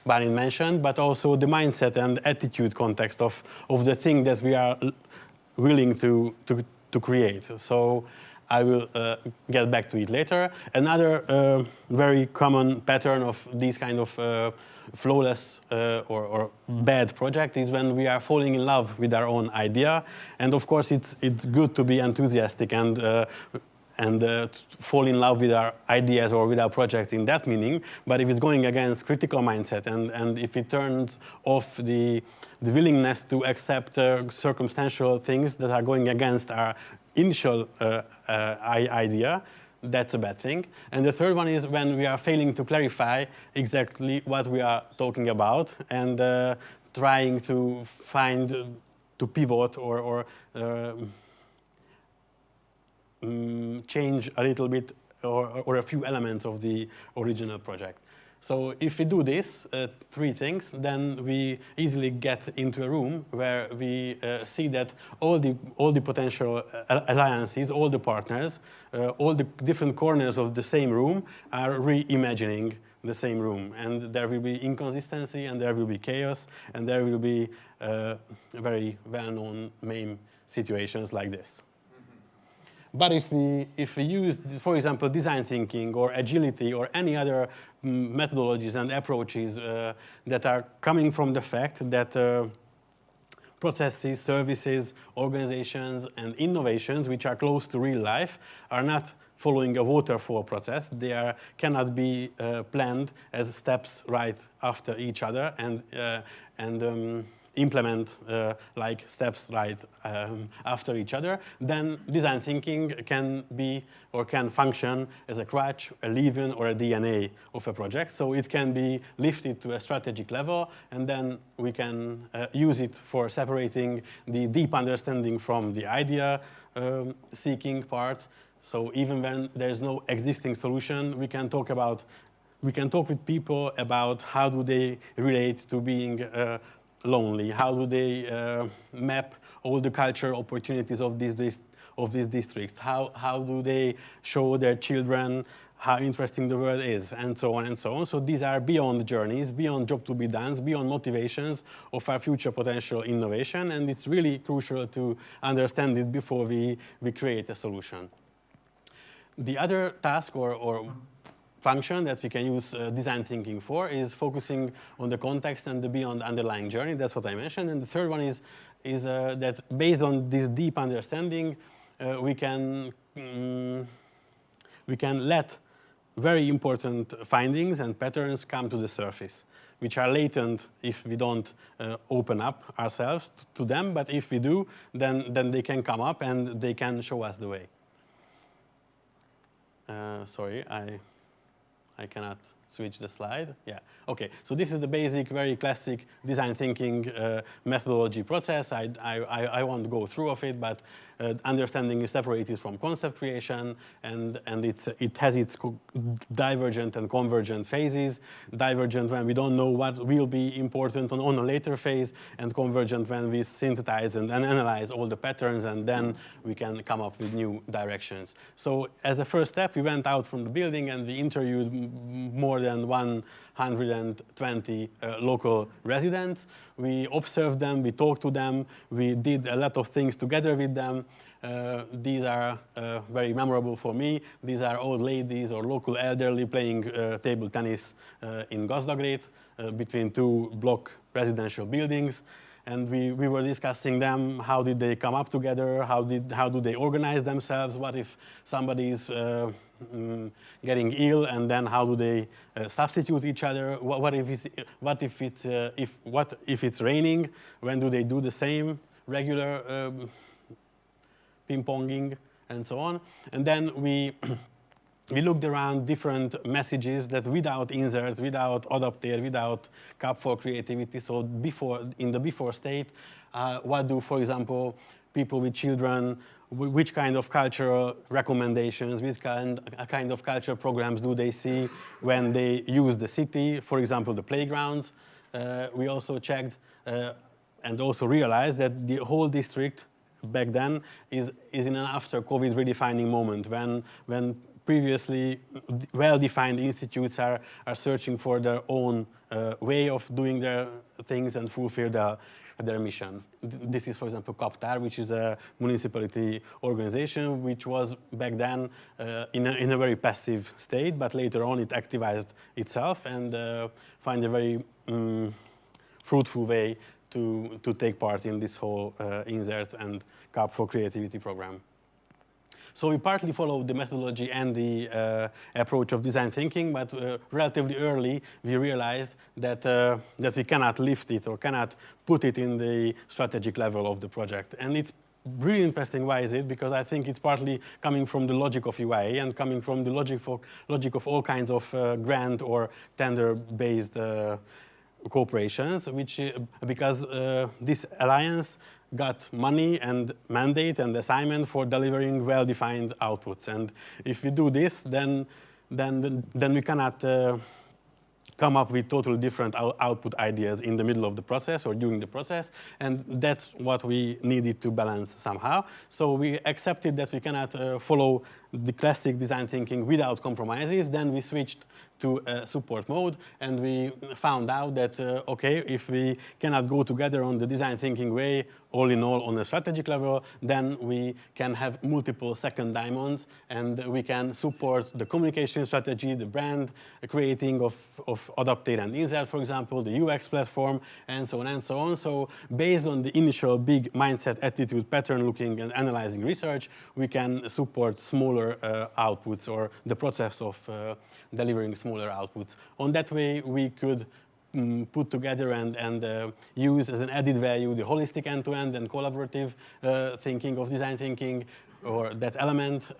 Speaker 6: mentioned, but also the mindset and attitude context of the thing that we are willing to create. So I will get back to it later. Another very common pattern of these kind of flawless or bad project is when we are falling in love with our own idea. And of course, it's good to be enthusiastic and fall in love with our ideas or with our project in that meaning. But if it's going against critical mindset and if it turns off the willingness to accept circumstantial things that are going against our initial idea, that's a bad thing. And the third one is when we are failing to clarify exactly what we are talking about and trying to to pivot or change a little bit or a few elements of the original project. So if we do this, three things, then we easily get into a room where we see that all the potential alliances, all the partners, all the different corners of the same room are reimagining the same room. And there will be inconsistency, and there will be chaos, and there will be very well-known meme situations like this. But if we use, for example, design thinking or agility or any other methodologies and approaches that are coming from the fact that processes, services, organizations, and innovations which are close to real life are not following a waterfall process. They cannot be planned as steps right after each other and implement like steps right after each other, then design thinking can be or can function as a crutch, a leaven, or a DNA of a project. So it can be lifted to a strategic level, and then we can use it for separating the deep understanding from the idea seeking part. So even when there's no existing solution, we can talk with people about how do they relate to being lonely, how do they map all the cultural opportunities of these districts, how do they show their children how interesting the world is, and so on and so on. So these are beyond journeys, beyond job to be done, beyond motivations of our future potential innovation, and it's really crucial to understand it before we create a solution. The other task or function that we can use design thinking for is focusing on the context and the beyond underlying journey. That's what I mentioned. And the third one is that based on this deep understanding, we can let very important findings and patterns come to the surface, which are latent if we don't open up ourselves to them. But if we do, then they can come up and they can show us the way. Sorry, I cannot switch the slide. Yeah, okay. So this is the basic, very classic design thinking methodology process. I won't go through of it, but understanding is separated from concept creation, and it has its divergent and convergent phases. Divergent when we don't know what will be important on a later phase, and convergent when we synthesize and analyze all the patterns, and then we can come up with new directions. So as a first step, we went out from the building and we interviewed more than 120 local residents. We observed them, we talked to them, we did a lot of things together with them. These are very memorable for me. These are old ladies or local elderly playing table tennis in Gazdagret between two block residential buildings. And we were discussing them. How did they come up together? How do they organize themselves? What if somebody is getting ill, and then how do they substitute each other? What if it's raining? When do they do the same regular ping-ponging and so on? And then we we looked around different messages that without insert, without adapter, without cup for creativity, so in the before state, what do, for example, people with children, which kind of cultural recommendations, which kind of cultural programs do they see when they use the city, for example, the playgrounds. We also checked and also realized that the whole district back then is in an after COVID redefining moment when previously well-defined institutes are searching for their own way of doing their things and fulfill their mission. This is, for example, Kaptár, which is a municipality organization, which was back then in a very passive state, but later on it activized itself and find a very fruitful way to take part in this whole Insert and Cup for Creativity program. So we partly followed the methodology and the approach of design thinking, but relatively early we realized that we cannot lift it or cannot put it in the strategic level of the project. And it's really interesting. Why is it? Because I think it's partly coming from the logic of UIA and coming from the logic of all kinds of grant or tender-based corporations, because this alliance got money and mandate and assignment for delivering well-defined outputs. And if we do this, then we cannot come up with totally different output ideas in the middle of the process or during the process. And that's what we needed to balance somehow. So we accepted that we cannot follow the classic design thinking without compromises. Then we switched to support mode, and we found out that, okay, if we cannot go together on the design thinking way, all in all on a strategic level, then we can have multiple second diamonds, and we can support the communication strategy, the brand, creating of Adapter and Insert, for example, the UX platform, and so on and so on. So based on the initial big mindset, attitude, pattern looking, and analyzing research, we can support smaller outputs or the process of delivering smaller outputs. On that way, we could put together and use as an added value the holistic end-to-end and collaborative thinking of design thinking, or that element.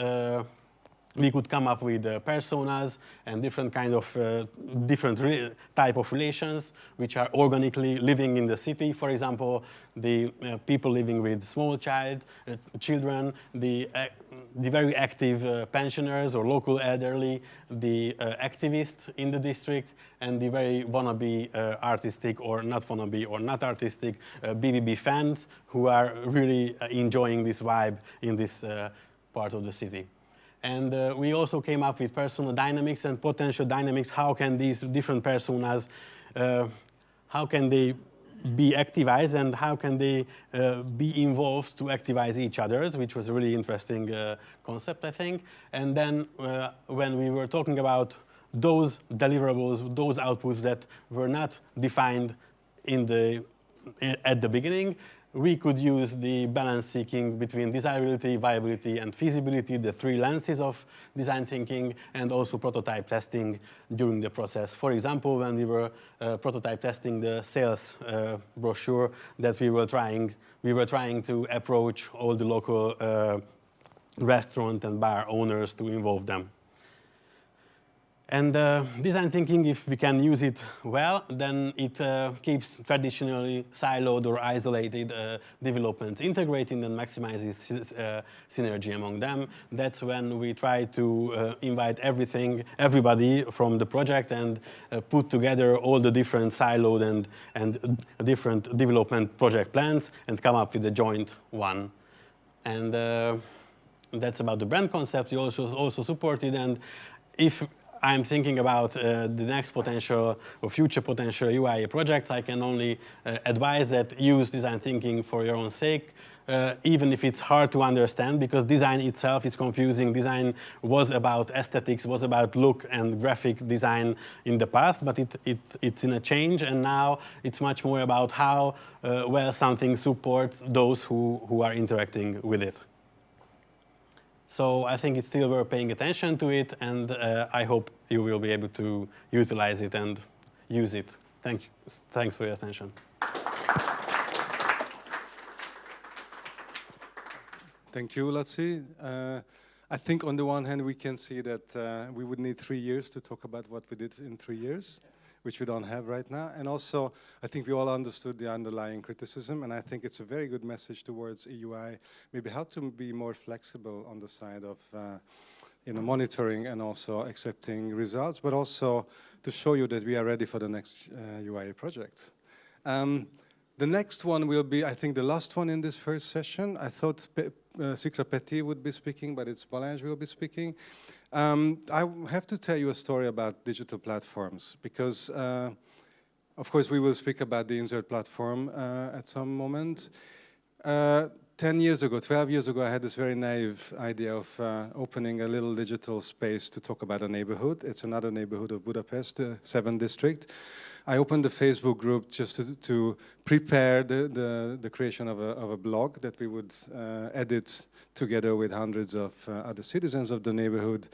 Speaker 6: We could come up with personas and different kind of type of relations which are organically living in the city. For example, the people living with small children, the very active pensioners or local elderly, the activists in the district, and the very wannabe artistic or not wannabe or not artistic BBB fans who are really enjoying this vibe in this part of the city. And we also came up with persona dynamics and potential dynamics. How can these different personas, how can they be activized and how can they be involved to activize each other, which was a really interesting concept, I think. And then when we were talking about those deliverables, those outputs that were not defined at the beginning, we could use the balance seeking between desirability, viability, and feasibility, the three lenses of design thinking, and also prototype testing during the process. For example, when we were prototype testing the sales brochure that we were trying to approach all the local restaurant and bar owners to involve them. And design thinking, if we can use it well, then it keeps traditionally siloed or isolated developments integrating and maximizes synergy among them. That's when we try to invite everybody from the project and put together all the different siloed and different development project plans and come up with a joint one. And that's about the brand concept. We also supported, and if I'm thinking about the next potential or future potential UIA projects, I can only advise that use design thinking for your own sake, even if it's hard to understand, because design itself is confusing. Design was about aesthetics, was about look and graphic design in the past, but it's in a change, and now it's much more about how well something supports those who are interacting with it. So I think it's still worth paying attention to it, and I hope you will be able to utilize it and use it. Thanks for your attention.
Speaker 2: Thank you, Laci. I think on the one hand, we can see that we would need 3 years to talk about what we did in 3 years, which we don't have right now. And also, I think we all understood the underlying criticism, and I think it's a very good message towards EUI, maybe how to be more flexible on the side of monitoring and also accepting results, but also to show you that we are ready for the next UIA project. The next one will be, I think, the last one in this first session. I thought Sikra Peti would be speaking, but it's Balázs will be speaking. I have to tell you a story about digital platforms because, of course, we will speak about the Insert platform at some moment. 10 years ago, 12 years ago, I had this very naive idea of opening a little digital space to talk about a neighborhood. It's another neighborhood of Budapest, the 7th district. I opened a Facebook group just to prepare the creation of a blog that we would edit together with hundreds of other citizens of the neighborhood.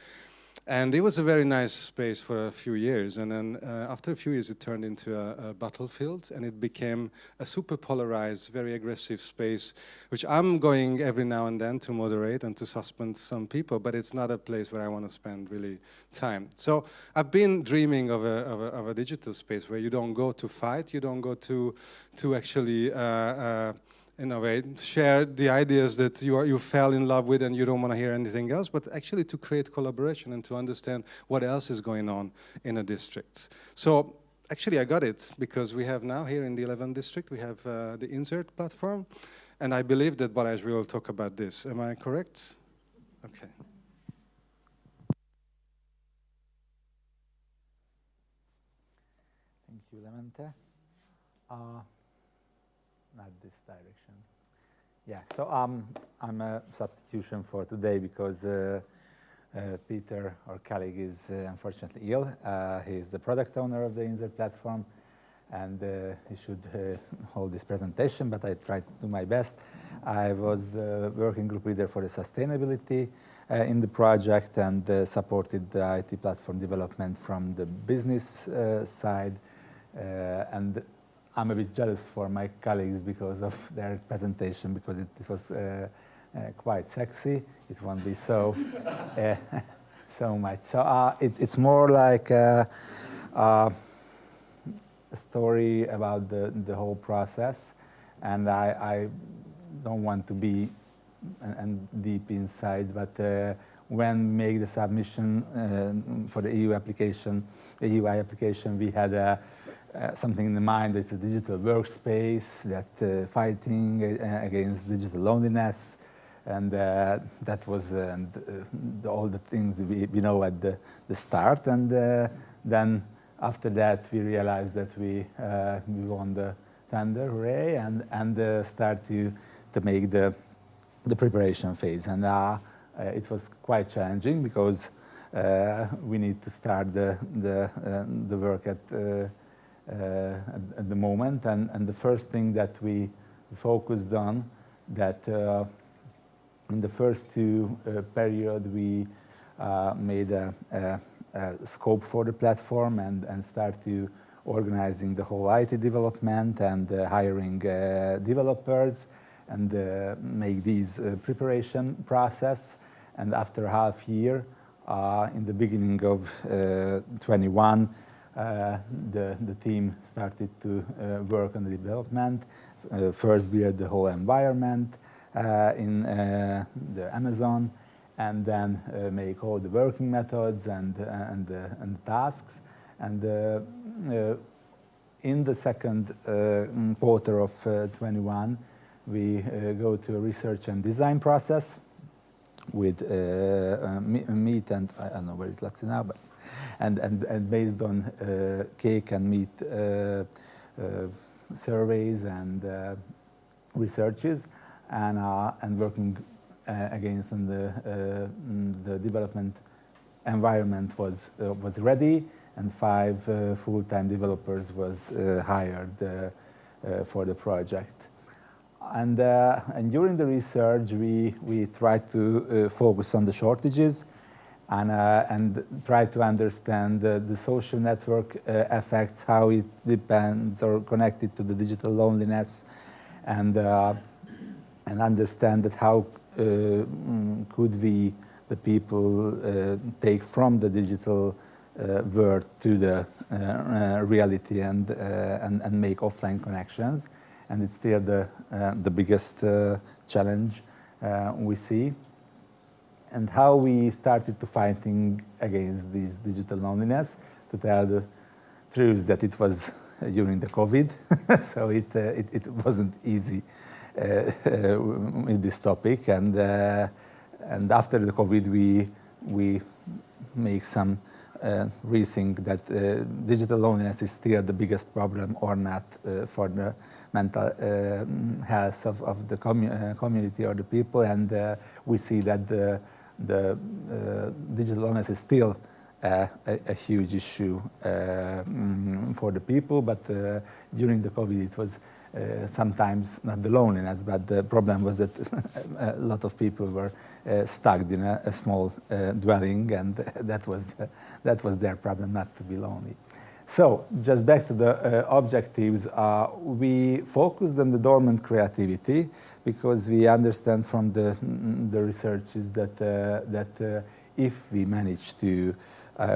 Speaker 2: And it was a very nice space for a few years. And then after a few years, it turned into a battlefield, and it became a super polarized, very aggressive space, which I'm going every now and then to moderate and to suspend some people, but it's not a place where I want to spend really time. So I've been dreaming of a digital space where you don't go to fight, you don't go to actually in a way, share the ideas that you fell in love with and you don't want to hear anything else, but actually to create collaboration and to understand what else is going on in a district. So actually I got it, because we have now here in the 11th district, we have the Insert platform, and I believe that Balázs will talk about this. Am I correct? Okay.
Speaker 7: Thank you, Levente. Not this direction. Yeah, so I'm a substitution for today because Peter, our colleague, is unfortunately ill. He is the product owner of the Insert platform, and he should hold this presentation, but I tried to do my best. I was the working group leader for the sustainability in the project and supported the IT platform development from the business side. And I'm a bit jealous for my colleagues because of their presentation, because it was quite sexy. It won't be so so much. So it's more like a story about the whole process, and I don't want to be and deep inside, but when we made the submission for the EU application, the UI application, we had something in the mind. It's a digital workspace that fighting against digital loneliness, and that was all the things we know at the start. And then after that, we realized that we won the tender, hooray, and start to make the preparation phase. And it was quite challenging because we need to start the work at the moment, and the first thing that we focused on, that in the first two period we made a scope for the platform and start to organizing the whole IT development and hiring developers and make these preparation process. And after half year, in the beginning of 21, the team started to work on the development. First, we had the whole environment in the Amazon, and then make all the working methods and the tasks. And in the second quarter of 21, we go to a research and design process with meat and I don't know where is Latsi now, but and based on cake and meat surveys and researches, and working against the development environment was ready, and 5 full-time developers was hired for the project. And during the research, we tried to focus on the shortages and try to understand the social network effects, how it depends or connected to the digital loneliness, and understand that how could we the people take from the digital world to the reality and make offline connections. And it's still the biggest challenge we see. And how we started to fighting against this digital loneliness, to tell the truth that it was during the COVID, so it wasn't easy with this topic. And after the COVID, we make some rethink that digital loneliness is still the biggest problem or not for the mental health of the community or the people. And we see that the digital loneliness is still a huge issue for the people, but during the COVID it was sometimes not the loneliness, but the problem was that a lot of people were stuck in a small dwelling, and that was their problem, not to be lonely. So just back to the objectives, we focused on the dormant creativity because we understand from the researches that if we manage to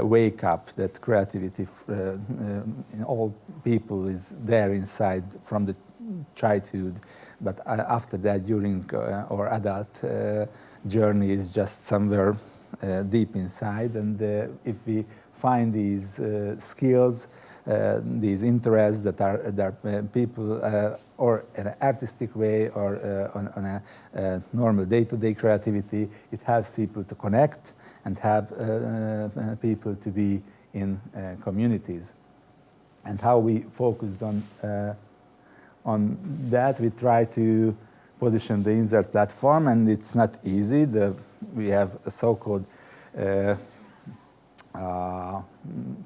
Speaker 7: wake up that creativity in all people is there inside from the childhood, but after that, during our adult journey, is just somewhere deep inside. And if we find these skills, these interests that are people or in an artistic way or on a normal day-to-day creativity, it helps people to connect and have people to be in communities. And how we focused on that, we try to position the Insert platform, and it's not easy. We have a so-called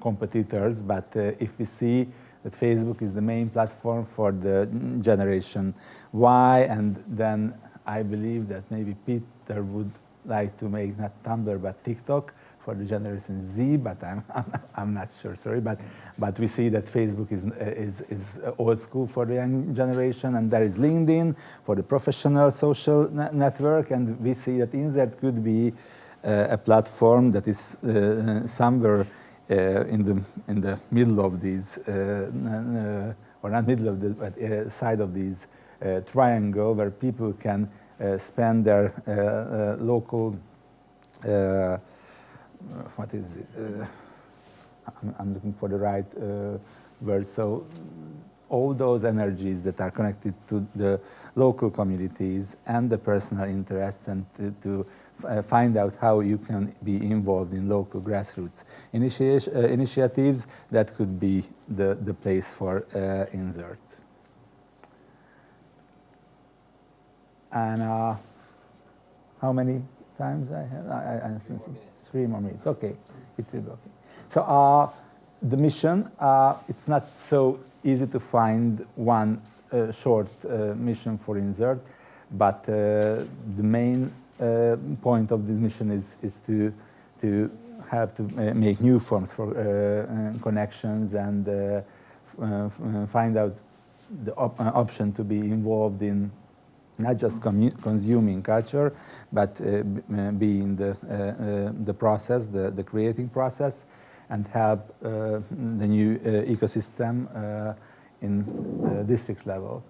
Speaker 7: competitors, but if we see that Facebook is the main platform for the generation Y, and then I believe that maybe Peter would like to make not Tumblr but TikTok for the generation Z, but I'm not sure, sorry. But we see that Facebook is old school for the young generation, and there is LinkedIn for the professional social network, and we see that Insert could be a platform that is somewhere in the middle of these, or not middle of the, but side of these triangle, where people can spend their local, what is it? I'm looking for the right word. So all those energies that are connected to the local communities and the personal interests, and to find out how you can be involved in local grassroots initiatives, that could be the place for Insert. And how many times I have? I think 3 more minutes. Okay, it will be okay. So the mission, it's not so easy to find one short mission for Insert, but the main point of this mission is to have to make new forms for connections, and find out the option to be involved in not just consuming culture, but be in the process, the creating process, and help the new ecosystem in district level.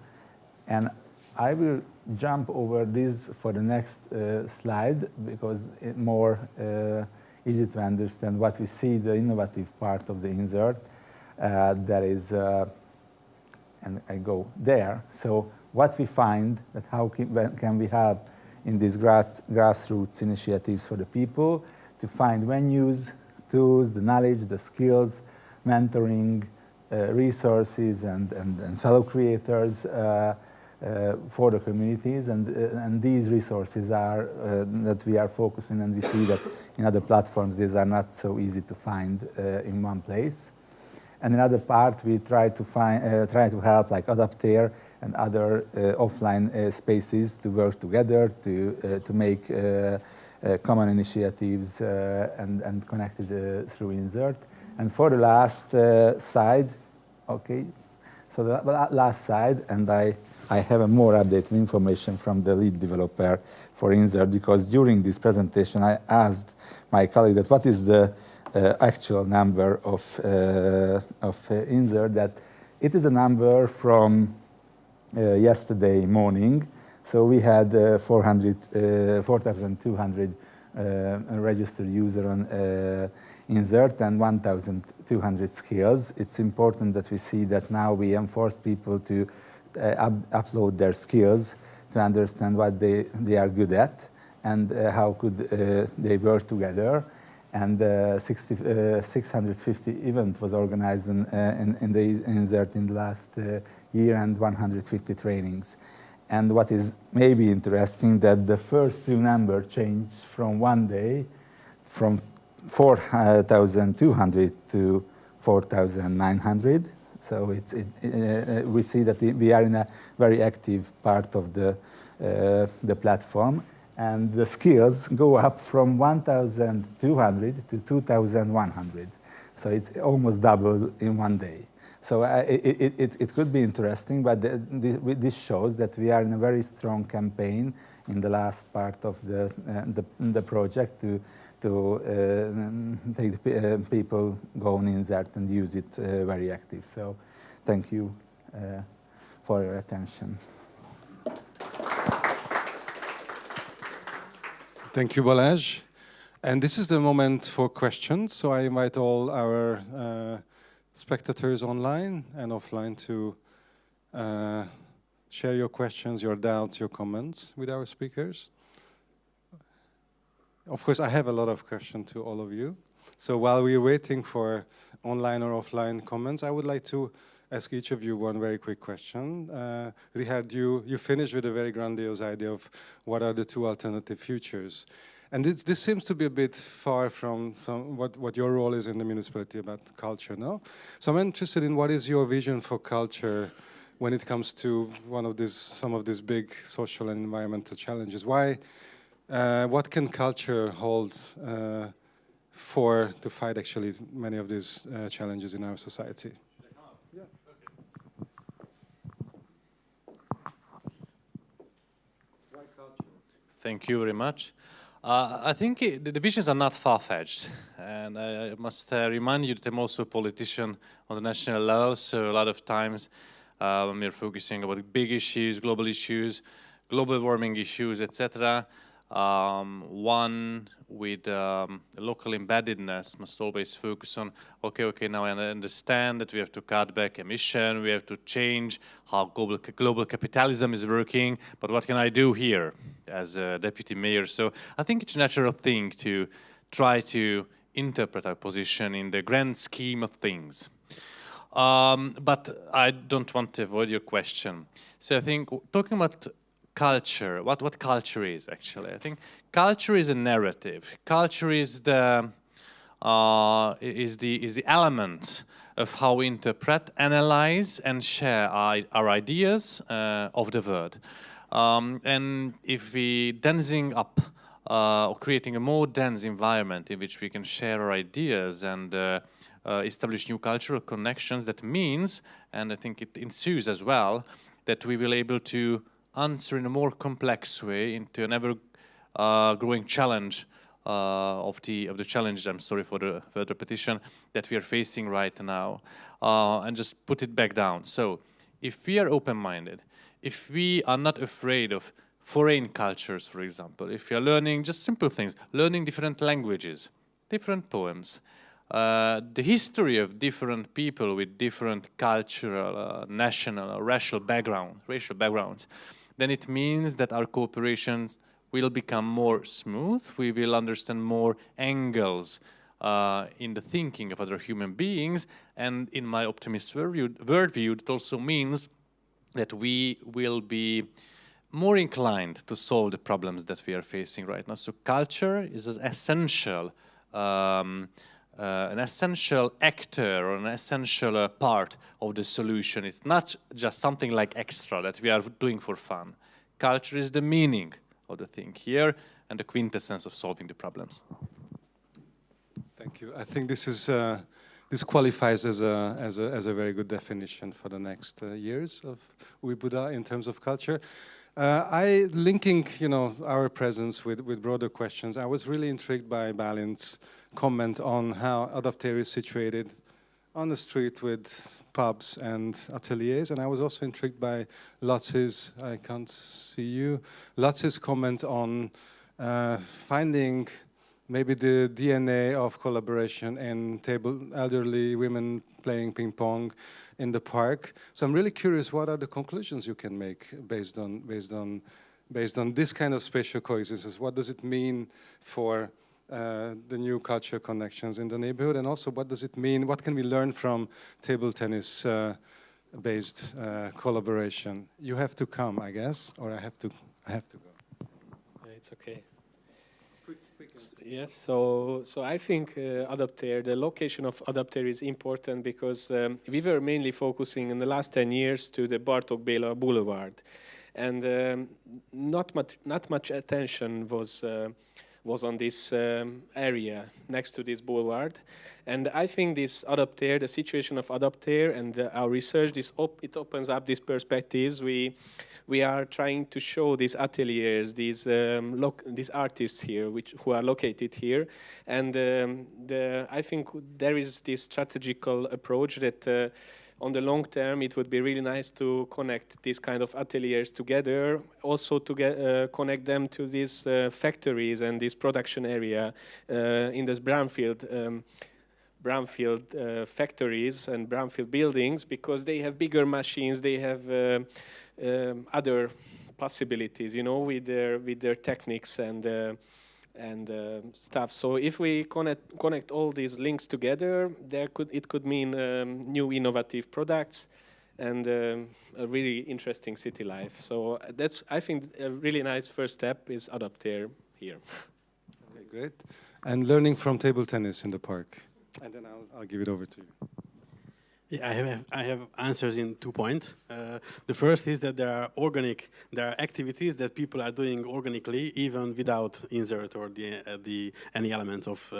Speaker 7: And I will jump over this for the next slide, because it's more easy to understand what we see, the innovative part of the Insert. That is, and I go there. So what we find, that how can we help in these grassroots initiatives for the people to find venues, tools, the knowledge, the skills, mentoring, resources, and fellow creators for the communities. And these resources are that we are focusing, and we see that in other platforms these are not so easy to find in one place. And another part, we try to help like Adapter and other offline spaces to work together to make common initiatives and connected through Insert. And for the last slide, okay, so the last slide, and I I have a more updated information from the lead developer for Insert, because during this presentation I asked my colleague that what is the actual number of Insert, that it is a number from yesterday morning. So we had 4,200 registered users on Insert and 1,200 skills. It's important that we see that now we enforce people to upload their skills to understand what they are good at and how could they work together. And 650 event was organized in the Insert in the last year, and 150 trainings. And what is maybe interesting, that the first two numbers changed from one day, from 4,200 to 4,900. So we see that we are in a very active part of the platform. And the skills go up from 1,200 to 2,100. So it's almost double in one day. So it could be interesting, but this shows that we are in a very strong campaign in the last part of the project to take the people go on Insert and use it very active. So thank you for your attention.
Speaker 2: Thank you, Balázs. And this is the moment for questions. So I invite all our spectators online and offline to share your questions, your doubts, your comments with our speakers. Of course, I have a lot of questions to all of you. So while we're waiting for online or offline comments, I would like to ask each of you one very quick question. Richard, you finished with a very grandiose idea of what are the two alternative futures. And this seems to be a bit far from what your role is in the municipality about culture, no? So I'm interested in what is your vision for culture when it comes to some of these big social and environmental challenges. What can culture hold to fight actually many of these challenges in our society?
Speaker 1: Thank you very much. I think the visions are not far-fetched, and I must remind you that I'm also a politician on the national level, so a lot of times when we're focusing about big issues, global warming issues, etc., one with local embeddedness must always focus on, okay, now I understand that we have to cut back emission, we have to change how global capitalism is working, but what can I do here as a deputy mayor? So I think it's a natural thing to try to interpret our position in the grand scheme of things. But I don't want to avoid your question. So I think talking about culture, what culture is actually. I think culture is a narrative. Culture is the element of how we interpret, analyze, and share our ideas of the world. And if we densing up or creating a more dense environment in which we can share our ideas and establish new cultural connections, that means, and I think it ensues as well, that we will be able to answer in a more complex way into an ever-growing challenge of the challenges, I'm sorry for the repetition, that we are facing right now, and just put it back down. So if we are open-minded, if we are not afraid of foreign cultures, for example, if we are learning just simple things, learning different languages, different poems, the history of different people with different cultural, national, or racial backgrounds, then it means that our cooperations will become more smooth. We will understand more angles in the thinking of other human beings. And in my optimist worldview, it also means that we will be more inclined to solve the problems that we are facing right now. So culture is an essential actor or an essential part of the solution. It's not just something like extra that we are doing for fun. Culture is the meaning of the thing here and the quintessence of solving the problems.
Speaker 2: Thank you. I think this is this qualifies as a very good definition for the next years of UiBuda in terms of culture. Linking, our presence with broader questions, I was really intrigued by Balin's comment on how Adapter is situated on the street with pubs and ateliers, and I was also intrigued by Lats's, I can't see you, Lats's comment on finding maybe the DNA of collaboration in elderly women playing ping pong in the park. So I'm really curious, what are the conclusions you can make based on this kind of spatial coexistence? What does it mean for the new culture connections in the neighborhood, and also what does it mean? What can we learn from table tennis based collaboration? You have to come, I guess, or I have to go.
Speaker 5: It's okay. Yes, so I think Adapter, the location of Adapter is important because we were mainly focusing in the last 10 years to the Bartók Béla Boulevard, and not much attention was on this area next to this boulevard. And I think this Adapter, the situation of Adapter and our research, it opens up these perspectives. We are trying to show these ateliers, these artists here, who are located here. And I think there is this strategical approach that on the long term, it would be really nice to connect these kind of ateliers together, also to connect them to these factories and this production area in this brownfield factories and brownfield buildings, because they have bigger machines, they have other possibilities, with their techniques and stuff. So if we connect all these links together, it could mean new innovative products and a really interesting city life. So that's, I think, a really nice first step is Adapter here.
Speaker 2: Okay, great. And learning from table tennis in the park. And then I'll give it over to you.
Speaker 6: Yeah, I have answers in 2 points. The first is that there are activities that people are doing organically, even without insert or any elements of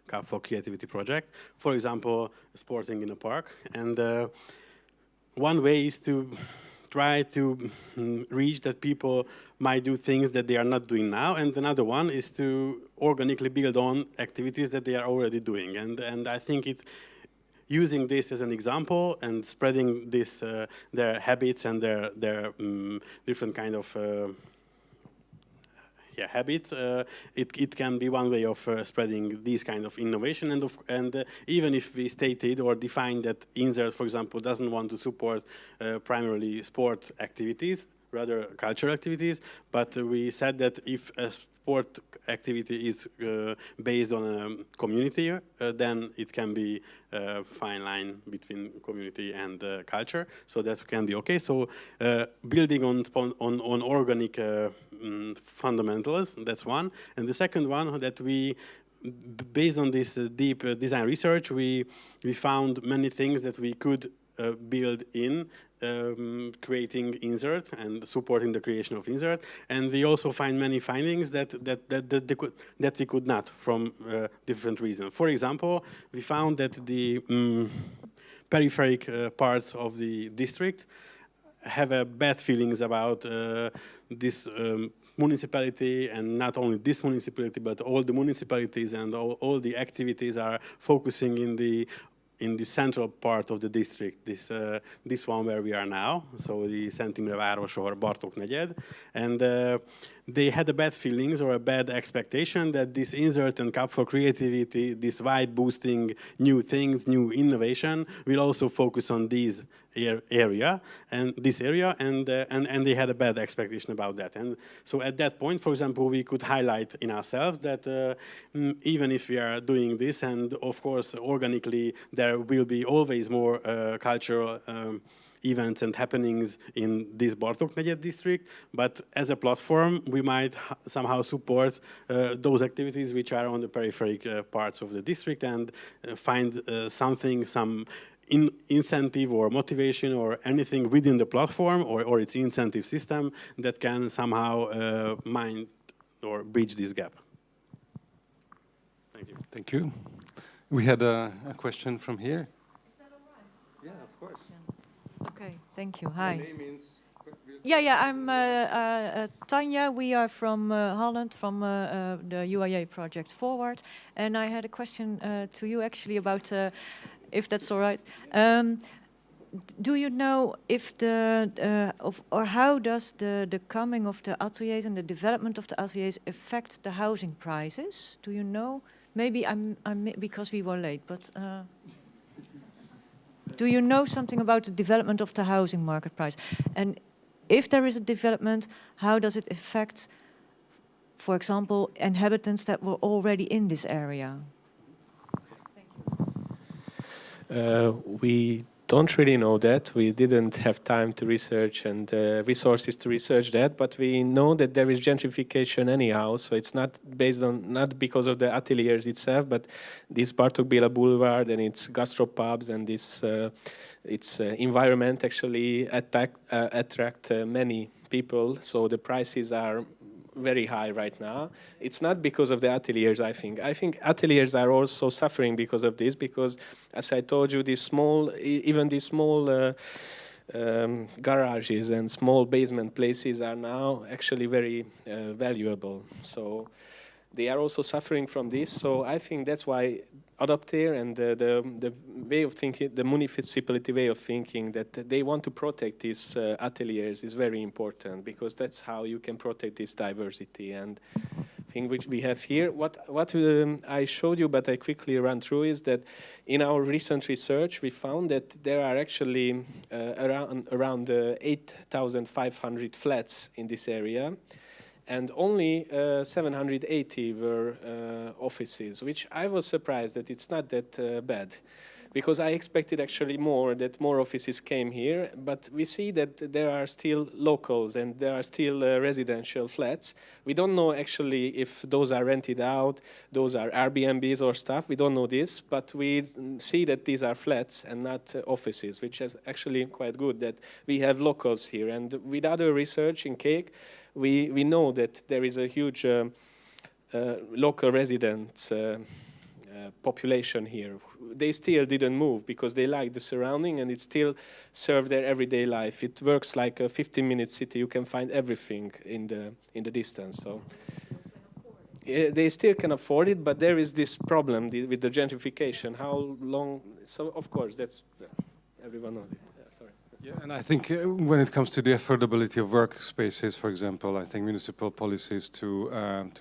Speaker 6: Cup for Creativity project. For example, sporting in a park. And one way is to try to reach that people might do things that they are not doing now, and another one is to organically build on activities that they are already doing. And I think using this as an example and spreading this their habits and their different kind of habits, it can be one way of spreading this kind of innovation. And even if we stated or defined that Insert, for example, doesn't want to support primarily sport activities, rather cultural activities, but we said that if a sport activity is based on a community, then it can be a fine line between community and culture, so that can be okay. So building on organic fundamentals, that's one. And the second one, that we, based on this deep design research, we found many things that we could build in creating Insert and supporting the creation of Insert, and we also find many findings that we could not, from different reasons. For example, we found that the peripheric parts of the district have bad feelings about this municipality, and not only this municipality, but all the municipalities, and all the activities are focusing in the central part of the district, this one where we are now, so the Szent Imre város or Bartók negyed, and they had a bad feelings or a bad expectation that this Insert and Cup for Creativity, this vibe boosting new things, new innovation, will also focus on these area, and they had a bad expectation about that. And so at that point, for example, we could highlight in ourselves that even if we are doing this, and of course organically there will be always more cultural events and happenings in this Bartók negyed district, but as a platform we might somehow support those activities which are on the peripheric parts of the district, and find some incentive or motivation or anything within the platform or its incentive system that can somehow mind or bridge this gap. Thank you.
Speaker 2: Thank you. We had a question from here.
Speaker 8: Is that all right?
Speaker 2: Yeah, of course.
Speaker 8: Okay, thank you. Hi.
Speaker 2: Your name is...
Speaker 8: Yeah, I'm Tanya. We are from Holland, from the UIA project Forward. And I had a question to you actually about, if that's all right. Do you know if or how does the coming of the ateliers and the development of the ateliers affect the housing prices? Do you know? Maybe because we were late, but do you know something about the development of the housing market price? And if there is a development, how does it affect, for example, inhabitants that were already in this area?
Speaker 5: We don't really know that. We didn't have time to research and resources to research that, but we know that there is gentrification anyhow, so it's not based on, not because of the ateliers itself, but this Bartók Béla Boulevard and its gastropubs and this its environment actually attract many people, so the prices are very high right now. It's not because of the ateliers, I think. I think ateliers are also suffering because of this, because, as I told you, even these small garages and small basement places are now actually very valuable. So they are also suffering from this. So I think that's why Adapter and the way of thinking, the municipality way of thinking, that they want to protect these ateliers is very important, because that's how you can protect this diversity and thing which we have here. What I showed you, but I quickly ran through, is that in our recent research we found that there are actually around 8,500 flats in this area, and only 780 were offices, which I was surprised that it's not that bad, because I expected actually that more offices came here, but we see that there are still locals and there are still residential flats. We don't know actually if those are rented out, those are Airbnbs or stuff, we don't know this, but we see that these are flats and not offices, which is actually quite good that we have locals here. And with other research in Cake, we know that there is a huge local resident population here. They still didn't move because they like the surrounding and it still serves their everyday life. It works like a 15-minute city. You can find everything in the distance. So they still can afford it, but there is this problem with the gentrification. How long? So of course that's everyone knows it. Sorry.
Speaker 2: Yeah, and I think when it comes to the affordability of workspaces, for example, I think municipal policies to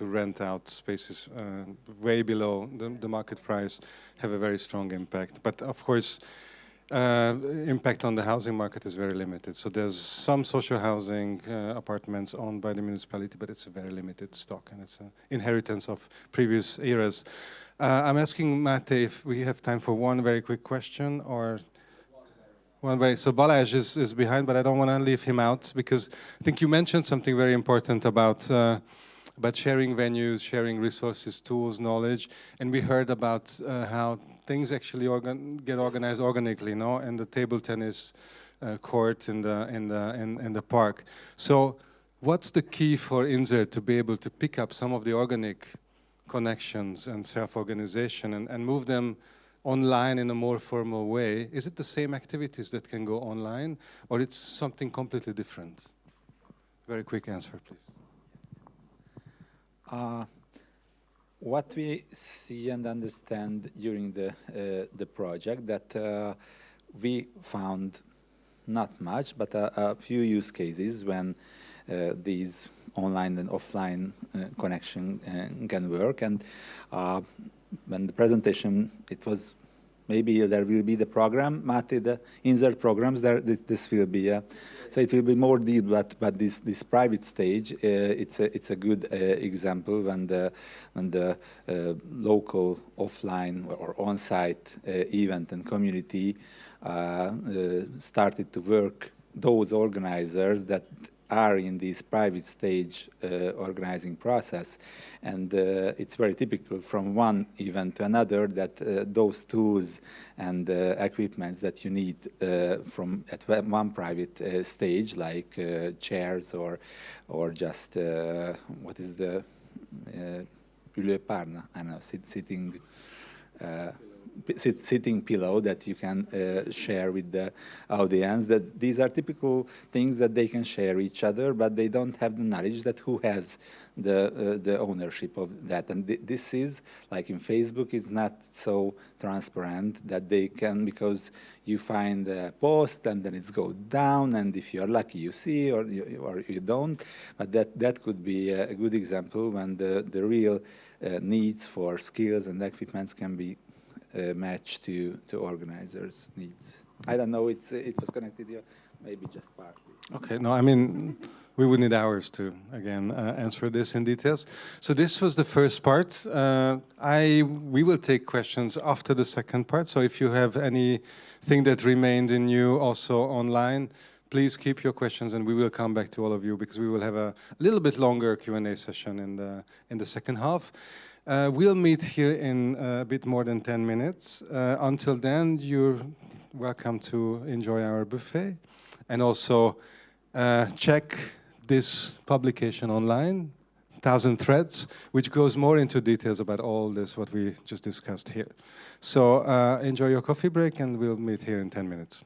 Speaker 2: rent out spaces way below the market price have a very strong impact. But of course, impact on the housing market is very limited. So there's some social housing apartments owned by the municipality, but it's a very limited stock, and it's an inheritance of previous eras. I'm asking Mate if we have time for one very quick question, or... So Balázs is behind, but I don't want to leave him out, because I think you mentioned something very important about sharing venues, sharing resources, tools, knowledge, and we heard about how things actually get organized organically, no? And the table tennis court in the park. So, what's the key for Insert to be able to pick up some of the organic connections and self-organization and move them online in a more formal way? Is it the same activities that can go online, or it's something completely different? Very quick answer, please.
Speaker 7: What we see and understand during the project, that we found not much, but a few use cases when these online and offline connection can work. And when the presentation, it was maybe there will be the program, Mate, the insert programs, this will be so it will be more deep, but this private stage, it's a good example when the local offline or on-site event and community started to work, those organizers that are in this private stage organizing process, and it's very typical from one event to another that those tools and equipments that you need from at one private stage, like chairs or just what is the ülőpárna? I don't know, sitting sitting pillow that you can share with the audience. That these are typical things that they can share each other, but they don't have the knowledge that who has the ownership of that. And this is, like in Facebook, is not so transparent that they can, because you find a post and then it's go down, and if you're lucky you see, or you don't. But that could be a good example when the real needs for skills and equipments can be matched to organizers' needs. I don't know, it was connected here, maybe just partly.
Speaker 2: Okay, no, I mean, we would need hours to, again, answer this in details. So this was the first part. We will take questions after the second part. So if you have anything that remained in you also online, please keep your questions and we will come back to all of you, because we will have a little bit longer Q&A session in the second half. We'll meet here in a bit more than 10 minutes. Until then, you're welcome to enjoy our buffet, and also check this publication online, 1,000 Threads, which goes more into details about all this, what we just discussed here. So enjoy your coffee break, and we'll meet here in 10 minutes.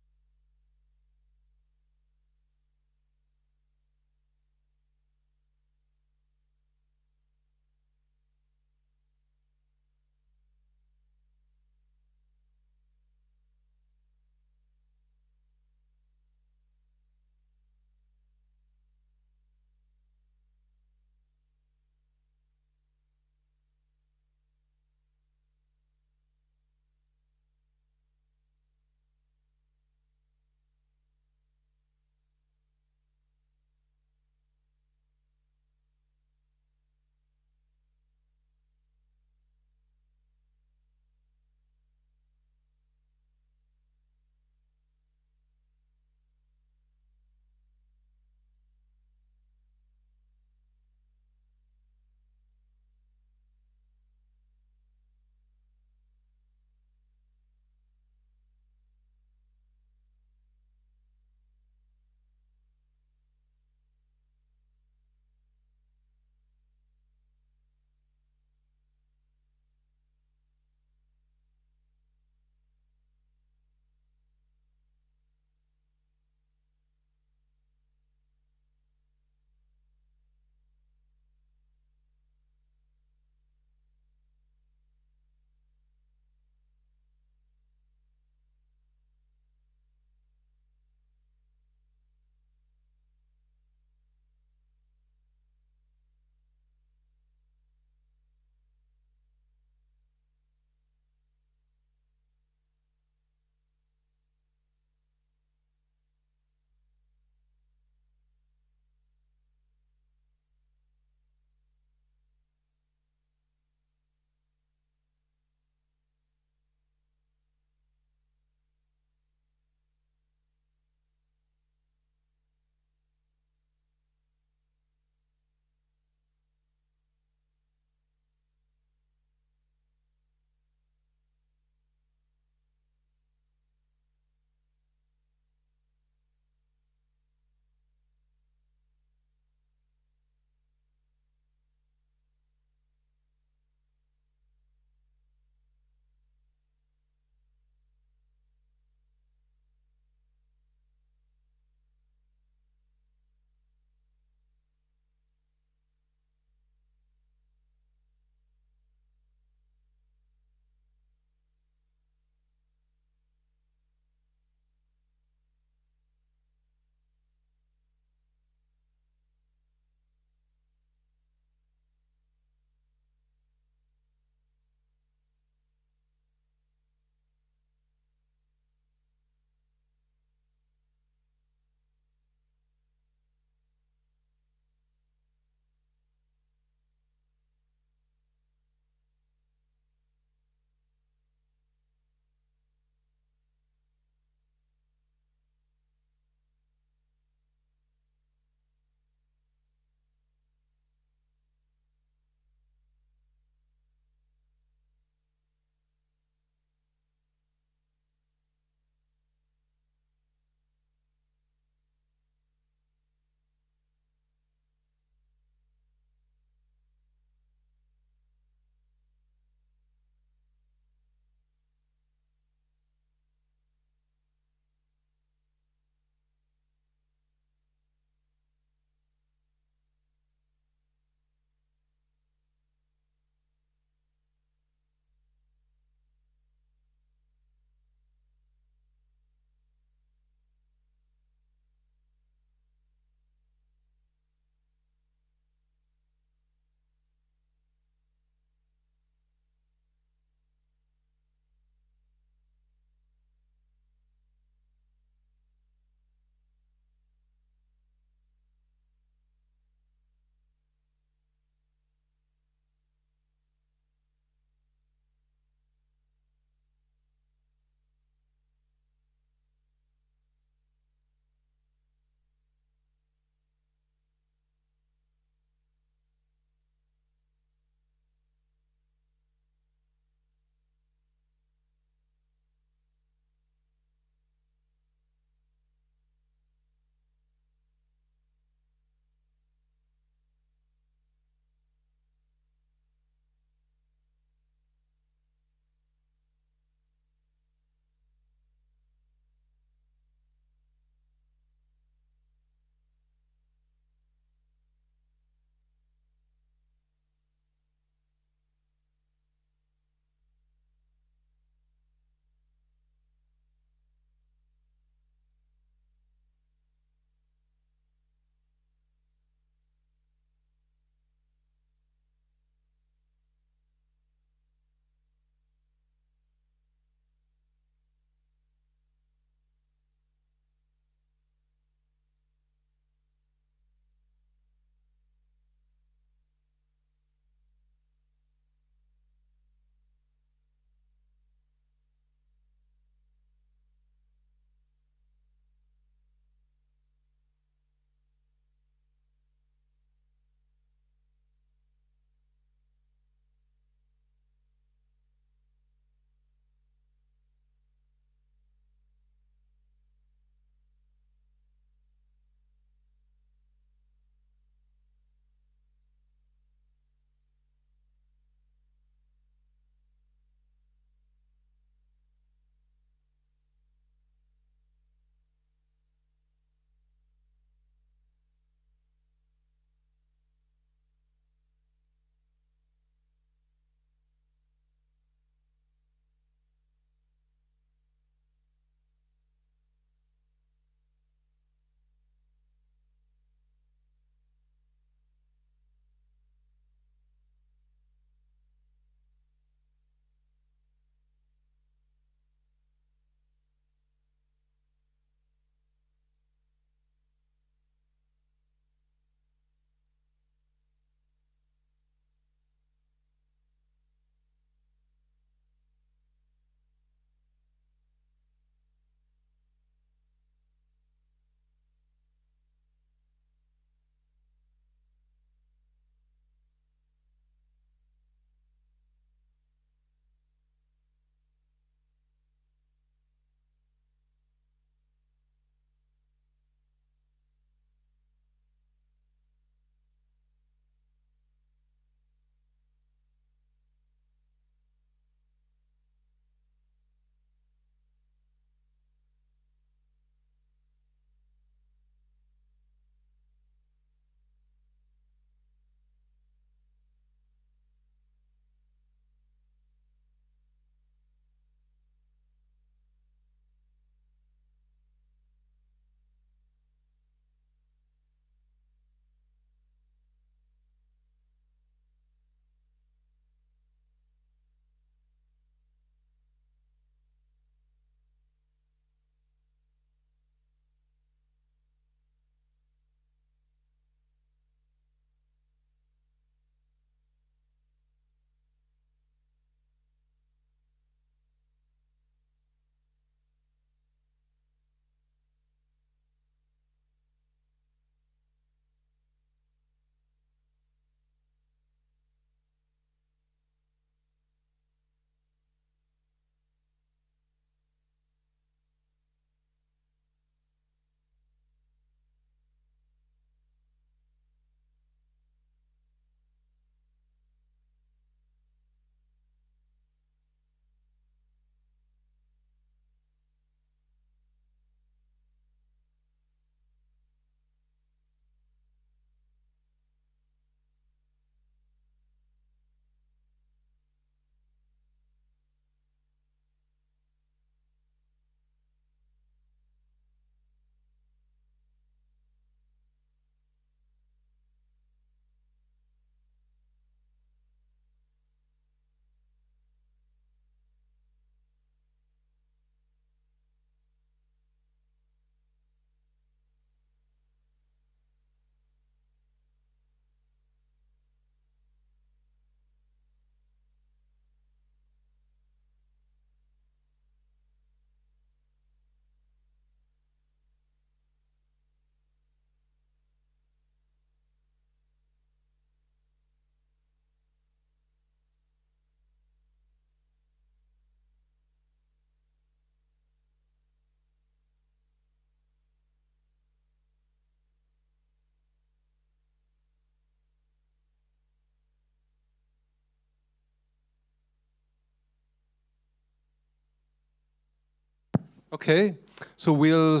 Speaker 2: Okay, so we'll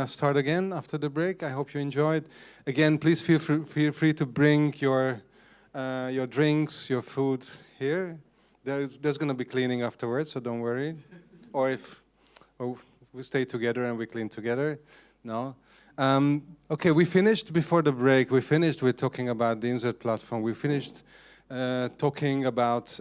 Speaker 2: start again after the break. I hope you enjoyed. Again, please feel free to bring your drinks, your food here. There's going to be cleaning afterwards, so don't worry. Or we stay together and we clean together. No. Okay, we finished before the break. We finished with talking about the Insert platform. We finished talking about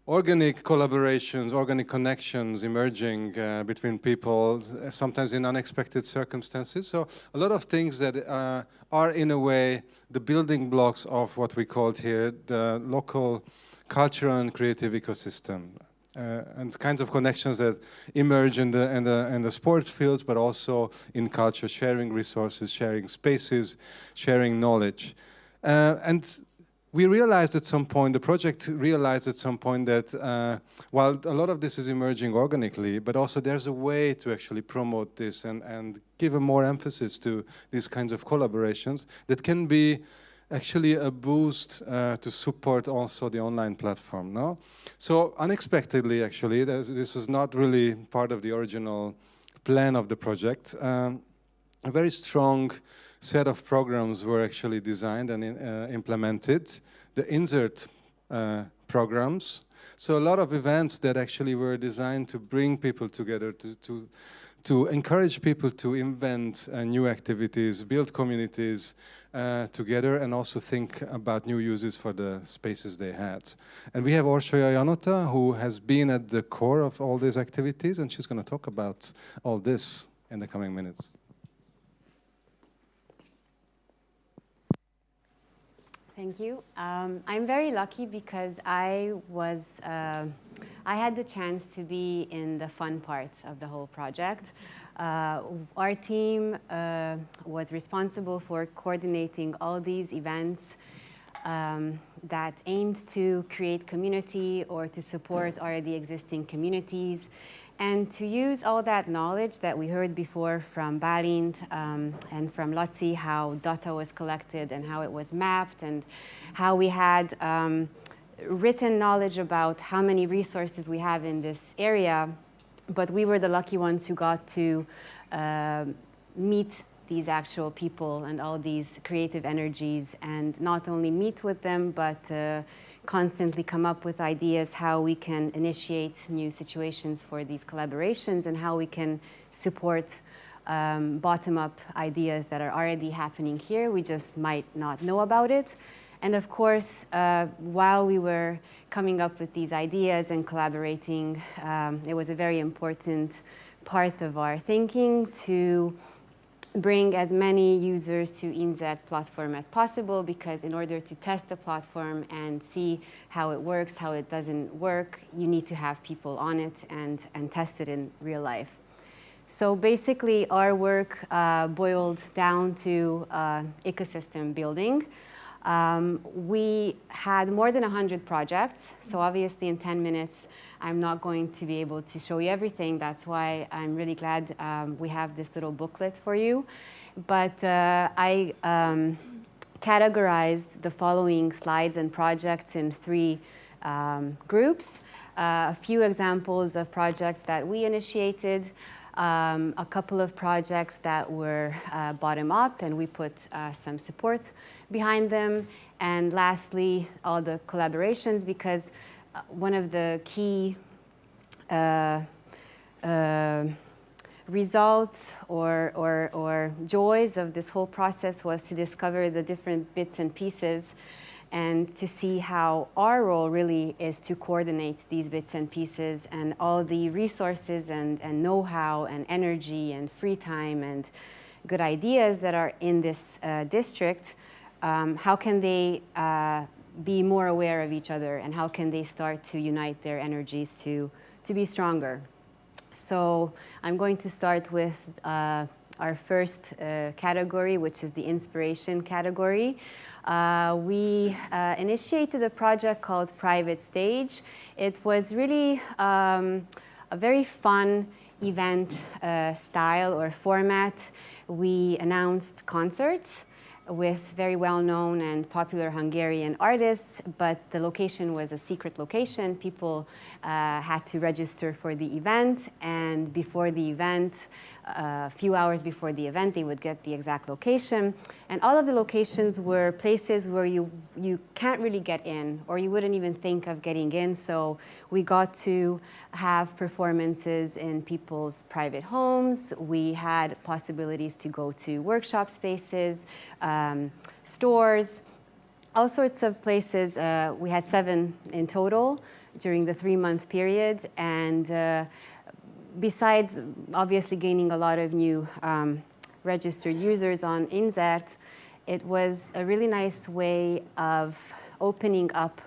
Speaker 2: organic collaborations, organic connections emerging between people, sometimes in unexpected circumstances. So a lot of things that are in a way the building blocks of what we called here the local cultural and creative ecosystem. And kinds of connections that emerge in the sports fields, but also in culture, sharing resources, sharing spaces, sharing knowledge. And we realized at some point, the project realized at some point that while a lot of this is emerging organically, but also there's a way to actually promote this and give a more emphasis to these kinds of collaborations that can be actually a boost to support also the online platform, no? So unexpectedly, actually, this was not really part of the original plan of the project. A very strong set of programs were actually designed and implemented, the Insert programs. So a lot of events that actually were designed to bring people together, to encourage people to invent new activities, build communities together, and also think about new uses for the spaces they had. And we have Orsolya Janota, who has been at the core of all these activities, and she's going to talk about all this in the coming minutes.
Speaker 9: Thank you. I'm very lucky because I had the chance to be in the fun part of the whole project. Our team was responsible for coordinating all these events that aimed to create community or to support already existing communities, and to use all that knowledge that we heard before from Balint and from Lotzi, how data was collected and how it was mapped, and how we had written knowledge about how many resources we have in this area. But we were the lucky ones who got to meet these actual people and all these creative energies, and not only meet with them, but constantly come up with ideas how we can initiate new situations for these collaborations and how we can support bottom-up ideas that are already happening here. We just might not know about it. And of course, while we were coming up with these ideas and collaborating, it was a very important part of our thinking to bring as many users to INZET platform as possible, because in order to test the platform and see how it works, how it doesn't work, you need to have people on it and test it in real life. So basically, our work boiled down to ecosystem building. We had more than 100 projects, so obviously in 10 minutes, I'm not going to be able to show you everything. That's why I'm really glad we have this little booklet for you. But I categorized the following slides and projects in 3 groups. A few examples of projects that we initiated, a couple of projects that were bottom up and we put some support behind them, and lastly, all the collaborations, because one of the key results or joys of this whole process was to discover the different bits and pieces and to see how our role really is to coordinate these bits and pieces and all the resources and know-how and energy and free time and good ideas that are in this district. How can they be more aware of each other, and how can they start to unite their energies to be stronger? So I'm going to start with our first category, which is the inspiration category. We initiated a project called Private Stage. It was really a very fun event style or format. We announced concerts. with very well-known and popular Hungarian artists, but the location was a secret location. People had to register for the event, and before the event, a few hours before the event, they would get the exact location. And all of the locations were places where you can't really get in, or you wouldn't even think of getting in. So we got to have performances in people's private homes. We had possibilities to go to workshop spaces, stores, all sorts of places. We had 7 in total during the 3-month period. And besides obviously gaining a lot of new registered users on Insert, it was a really nice way of opening up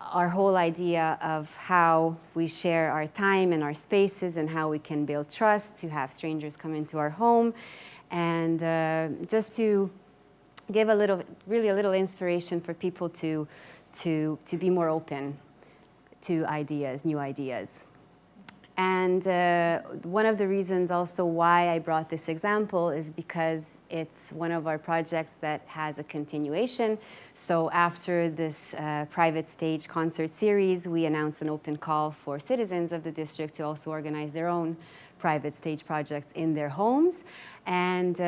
Speaker 9: our whole idea of how we share our time and our spaces and how we can build trust to have strangers come into our home. And just to give a little inspiration for people to be more open to ideas, new ideas. And one of the reasons also why I brought this example is because it's one of our projects that has a continuation. So after this private stage concert series, we announced an open call for citizens of the district to also organize their own private stage projects in their homes. And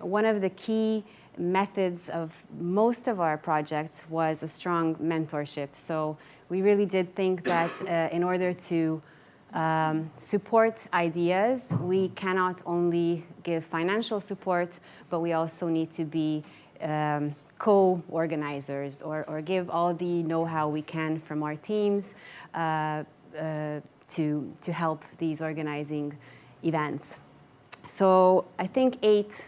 Speaker 9: one of the key methods of most of our projects was a strong mentorship. So we really did think that in order to support ideas, we cannot only give financial support, but we also need to be co-organizers or give all the know-how we can from our teams to help these organizing events. So I think 8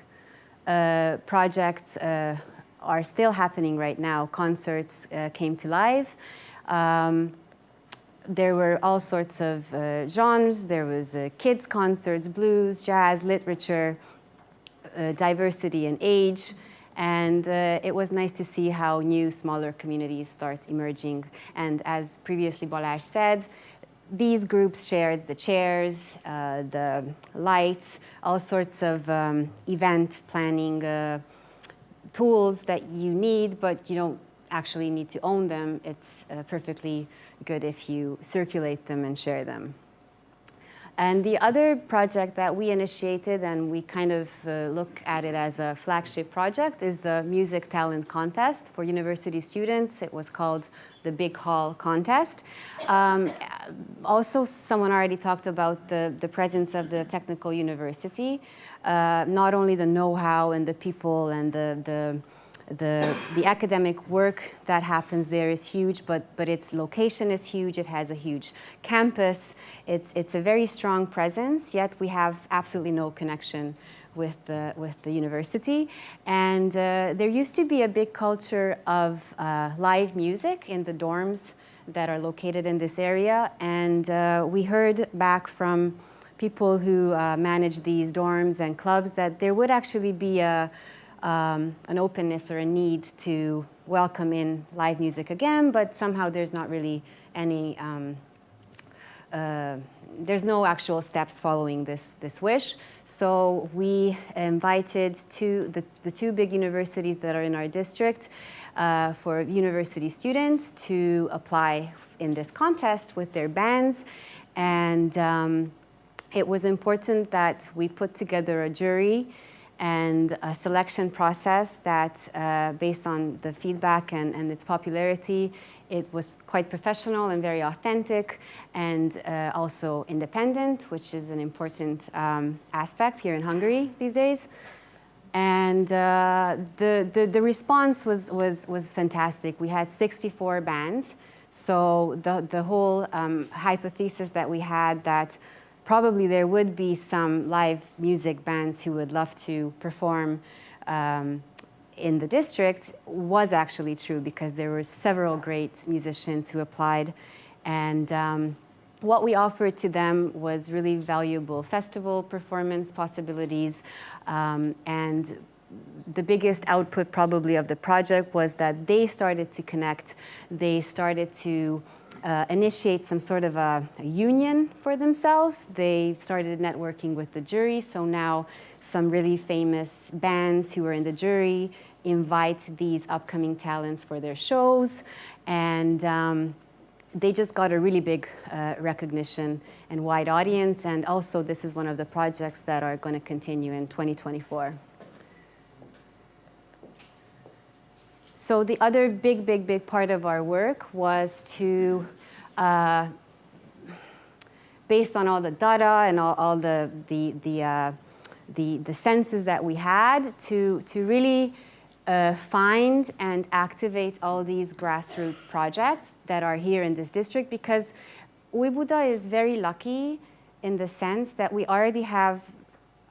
Speaker 9: projects are still happening right now. Concerts came to life. There were all sorts of genres. There was kids concerts, blues, jazz, literature, diversity and age. And it was nice to see how new, smaller communities start emerging. And as previously Balázs said, these groups shared the chairs, the lights, all sorts of event planning tools that you need, but you don't actually need to own them. It's perfectly good if you circulate them and share them. And the other project that we initiated, and we kind of look at it as a flagship project, is the Music Talent Contest for university students. It was called the Big Hall Contest. Also, someone already talked about the presence of the Technical University. Not only the know-how and the people and the academic work that happens there is huge, but its location is huge. It has a huge campus. It's a very strong presence, yet we have absolutely no connection with the university. And there used to be a big culture of live music in the dorms that are located in this area. And we heard back from people who manage these dorms and clubs that there would actually be an openness or a need to welcome in live music again, but somehow there's not really any, there's no actual steps following this wish. So we invited the 2 big universities that are in our district for university students to apply in this contest with their bands. And it was important that we put together a jury and a selection process that, based on the feedback and its popularity, it was quite professional and very authentic, and also independent, which is an important aspect here in Hungary these days. And the response was fantastic. We had 64 bands, so the whole hypothesis that we had that probably there would be some live music bands who would love to perform in the district was actually true, because there were several great musicians who applied. And what we offered to them was really valuable festival performance possibilities. And the biggest output probably of the project was that they started to connect. They started to initiate some sort of a union for themselves. They started networking with the jury, so now some really famous bands who are in the jury invite these upcoming talents for their shows, and they just got a really big recognition and wide audience, and also this is one of the projects that are going to continue in 2024. So the other big part of our work was to, based on all the data and all the senses that we had, to really find and activate all these grassroots projects that are here in this district, because UIBuda is very lucky in the sense that we already have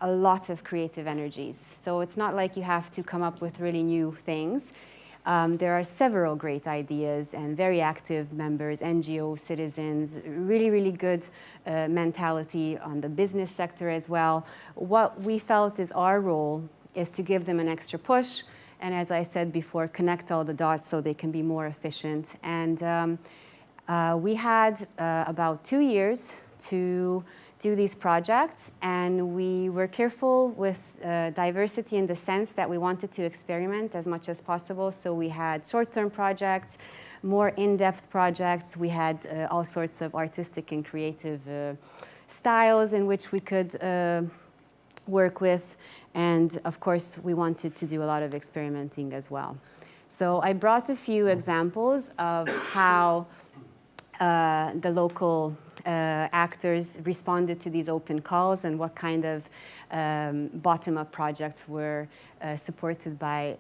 Speaker 9: a lot of creative energies. So it's not like you have to come up with really new things. There are several great ideas and very active members, NGO, citizens, really good mentality on the business sector as well. What we felt is our role is to give them an extra push, and as I said before, connect all the dots so they can be more efficient. And we had about 2 years to do these projects, and we were careful with diversity in the sense that we wanted to experiment as much as possible. So we had short-term projects, more in-depth projects. We had all sorts of artistic and creative styles in which we could work with. And of course, we wanted to do a lot of experimenting as well. So I brought a few examples of how the local actors responded to these open calls and what kind of bottom-up projects were supported by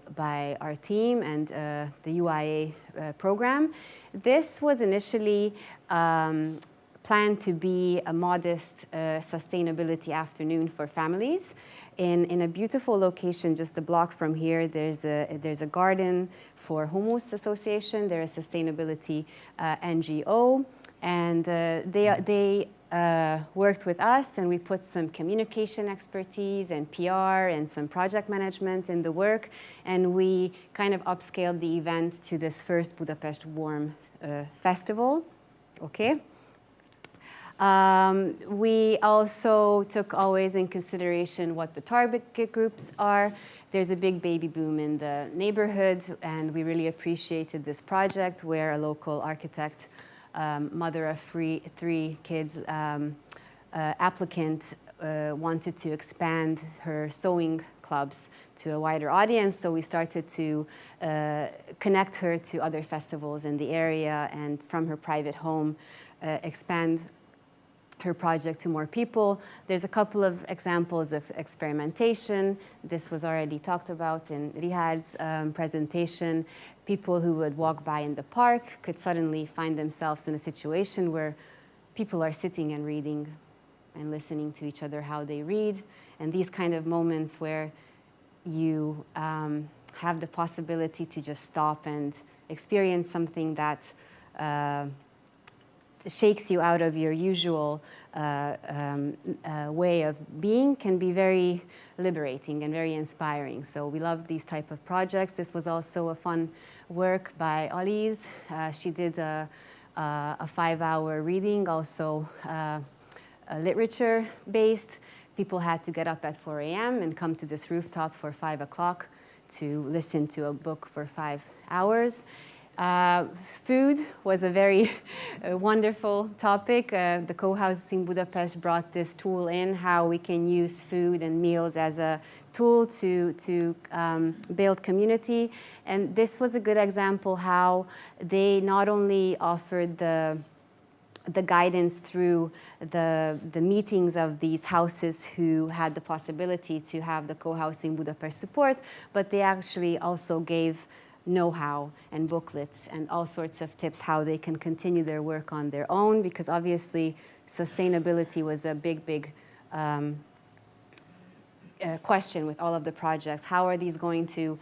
Speaker 9: our team and the UIA program. This was initially planned to be a modest sustainability afternoon for families. In a beautiful location just a block from here, there's a garden for Humus Association. They're a sustainability NGO, and they worked with us, and we put some communication expertise and PR and some project management in the work, and we kind of upscaled the event to this first Budapest Warm Festival. Okay. We also took always in consideration what the target groups are. There's a big baby boom in the neighborhood, and we really appreciated this project where a local architect, mother of three kids, applicant wanted to expand her sewing clubs to a wider audience. So we started to connect her to other festivals in the area, and from her private home, expand her project to more people. There's a couple of examples of experimentation. This was already talked about in Rihard's presentation. People who would walk by in the park could suddenly find themselves in a situation where people are sitting and reading and listening to each other how they read. And these kind of moments where you have the possibility to just stop and experience something that shakes you out of your usual way of being can be very liberating and very inspiring. So we love these type of projects. This was also a fun work by Alize. She did a 5-hour reading, also literature-based. People had to get up at 4 a.m. and come to this rooftop for 5 o'clock to listen to a book for 5 hours. Food was a very wonderful topic. The Co-Housing Budapest brought this tool in, how we can use food and meals as a tool to build community. And this was a good example how they not only offered the guidance through the meetings of these houses who had the possibility to have the Co-Housing Budapest support, but they actually also gave know-how and booklets and all sorts of tips how they can continue their work on their own, because obviously sustainability was a big question with all of the projects. How are these going to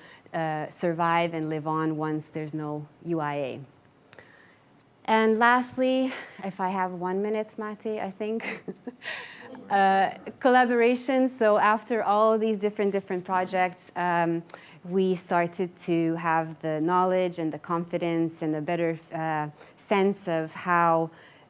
Speaker 9: survive and live on once there's no UIA? And lastly, if I have 1 minute, Matti, I think, Collaboration. So after all these different projects, we started to have the knowledge and the confidence and a better sense of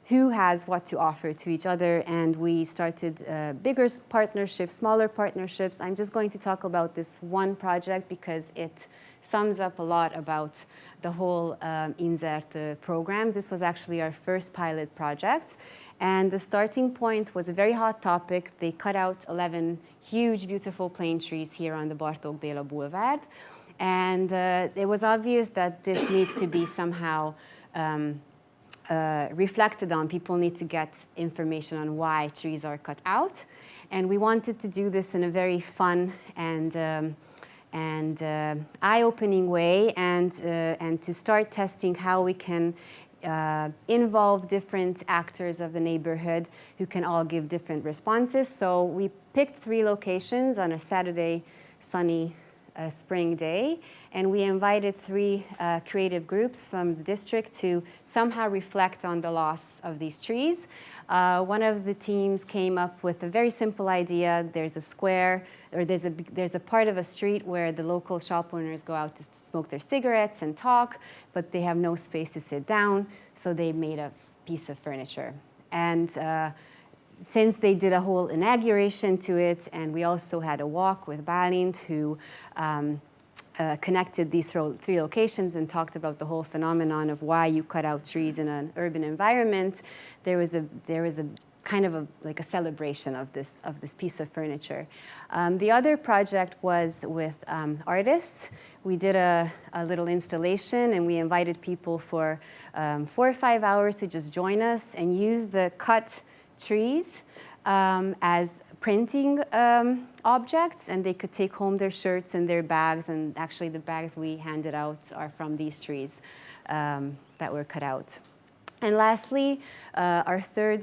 Speaker 9: who has what to offer to each other, and we started bigger partnerships, smaller partnerships. I'm just going to talk about this one project because it sums up a lot about the whole Insert programs. This was actually our first pilot project, and the starting point was a very hot topic. They cut out 11 huge, beautiful plane trees here on the Bartók Béla Boulevard, and it was obvious that this needs to be somehow reflected on. People need to get information on why trees are cut out, and we wanted to do this in a very fun and eye-opening way, and to start testing how we can involve different actors of the neighborhood who can all give different responses. So we picked 3 locations on a Saturday, sunny spring day, and we invited 3 creative groups from the district to somehow reflect on the loss of these trees. One of the teams came up with a very simple idea. There's a square, or there's a part of a street where the local shop owners go out to smoke their cigarettes and talk, but they have no space to sit down, so they made a piece of furniture. And since they did a whole inauguration to it, and we also had a walk with Bálint, who connected these 3 locations and talked about the whole phenomenon of why you cut out trees in an urban environment, there was a kind of like a celebration of this piece of furniture. The other project was with artists. We did a little installation, and we invited people for 4 or 5 hours to just join us and use the cut trees as printing objects, and they could take home their shirts and their bags, and actually the bags we handed out are from these trees that were cut out. And lastly, our third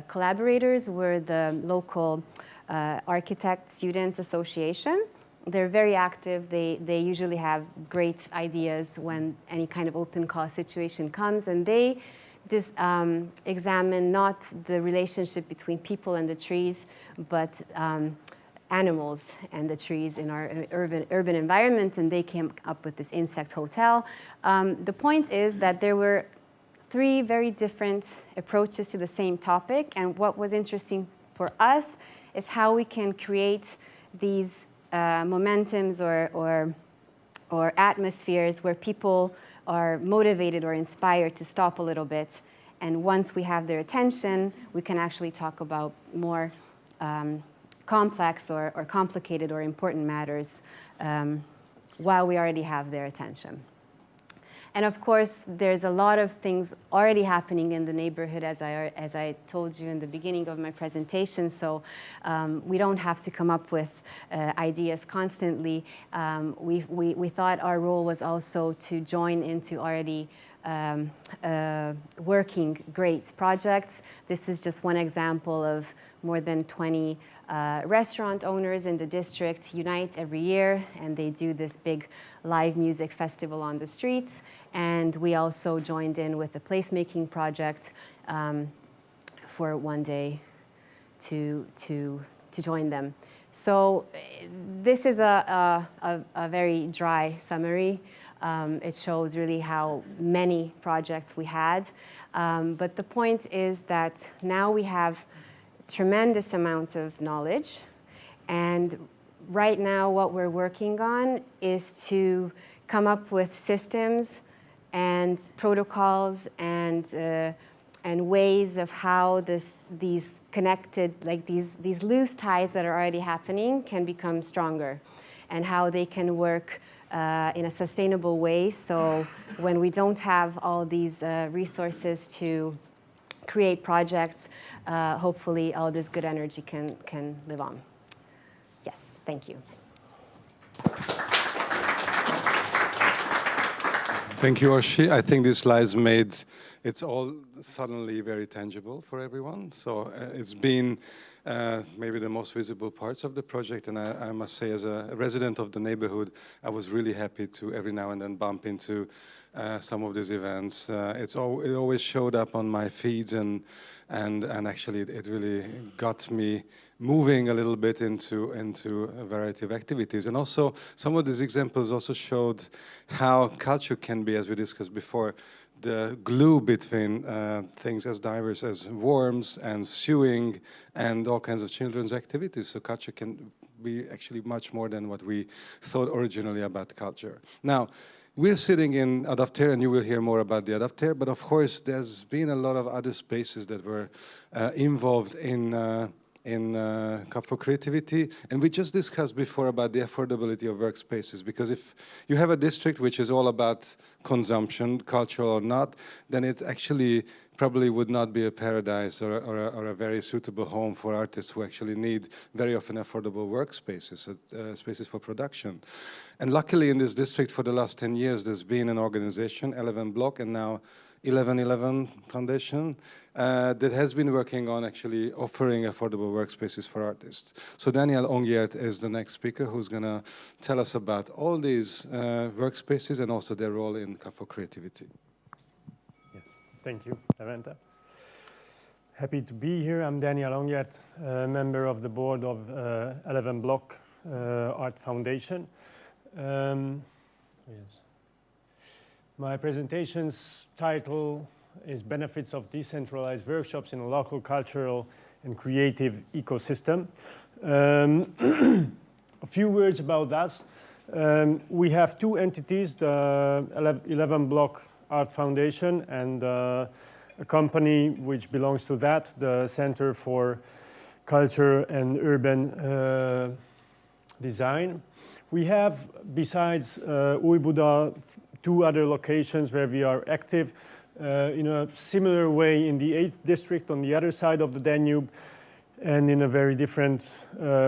Speaker 9: collaborators were the local Architect Students Association. They're very active. They usually have great ideas when any kind of open call situation comes, and they examine not the relationship between people and the trees, but animals and the trees in our urban environment, and they came up with this insect hotel. The point is that there were 3 very different approaches to the same topic, and what was interesting for us is how we can create these momentums or atmospheres where people are motivated or inspired to stop a little bit, and once we have their attention, we can actually talk about more complex or complicated or important matters while we already have their attention. And of course, there's a lot of things already happening in the neighborhood, as I told you in the beginning of my presentation, so we don't have to come up with ideas constantly. We thought our role was also to join into already working great projects. This is just one example of more than 20 restaurant owners in the district unite every year, and they do this big live music festival on the streets. And we also joined in with a placemaking project for one day to join them. So this is a very dry summary. It shows really how many projects we had. But the point is that now we have tremendous amount of knowledge, and right now what we're working on is to come up with systems and protocols and ways of how these connected, like these loose ties that are already happening can become stronger, and how they can work in a sustainable way. So when we don't have all these resources to create projects, hopefully all this good energy can live on. Yes, thank you.
Speaker 2: Thank you, Orsi. I think these slides made it's all suddenly very tangible for everyone. So it's been maybe the most visible parts of the project, and I must say, as a resident of the neighborhood, I was really happy to every now and then bump into some of these events. It always showed up on my feeds, and actually it really got me moving a little bit into a variety of activities. And also some of these examples also showed how culture can be, as we discussed before, the glue between things as diverse as worms and sewing and all kinds of children's activities. So culture can be actually much more than what we thought originally about culture. Now, we're sitting in Adapter, and you will hear more about the Adapter, but of course there's been a lot of other spaces that were involved in Cup for Creativity, and we just discussed before about the affordability of workspaces, because if you have a district which is all about consumption, cultural or not, then it actually probably would not be a paradise or a very suitable home for artists who actually need very often affordable workspaces, spaces for production. And luckily in this district for the last 10 years, there's been an organization, 11 Block, and now 1111 Foundation, that has been working on actually offering affordable workspaces for artists. So Daniel Ongiert is the next speaker who's going to tell us about all these workspaces and also their role in Cup for Creativity.
Speaker 10: Yes, thank you, Levente. Happy to be here. I'm Daniel Ongiert, member of the board of 11 Block Art Foundation. Yes. My presentation's title is Benefits of Decentralized Workshops in a Local Cultural and Creative Ecosystem. A few words about us. We have two entities, the 11 Block Art Foundation and a company which belongs to that, the Center for Culture and Urban Design. We have, besides Újbuda, two other locations where we are active in a similar way in the 8th district on the other side of the Danube, and in a very different,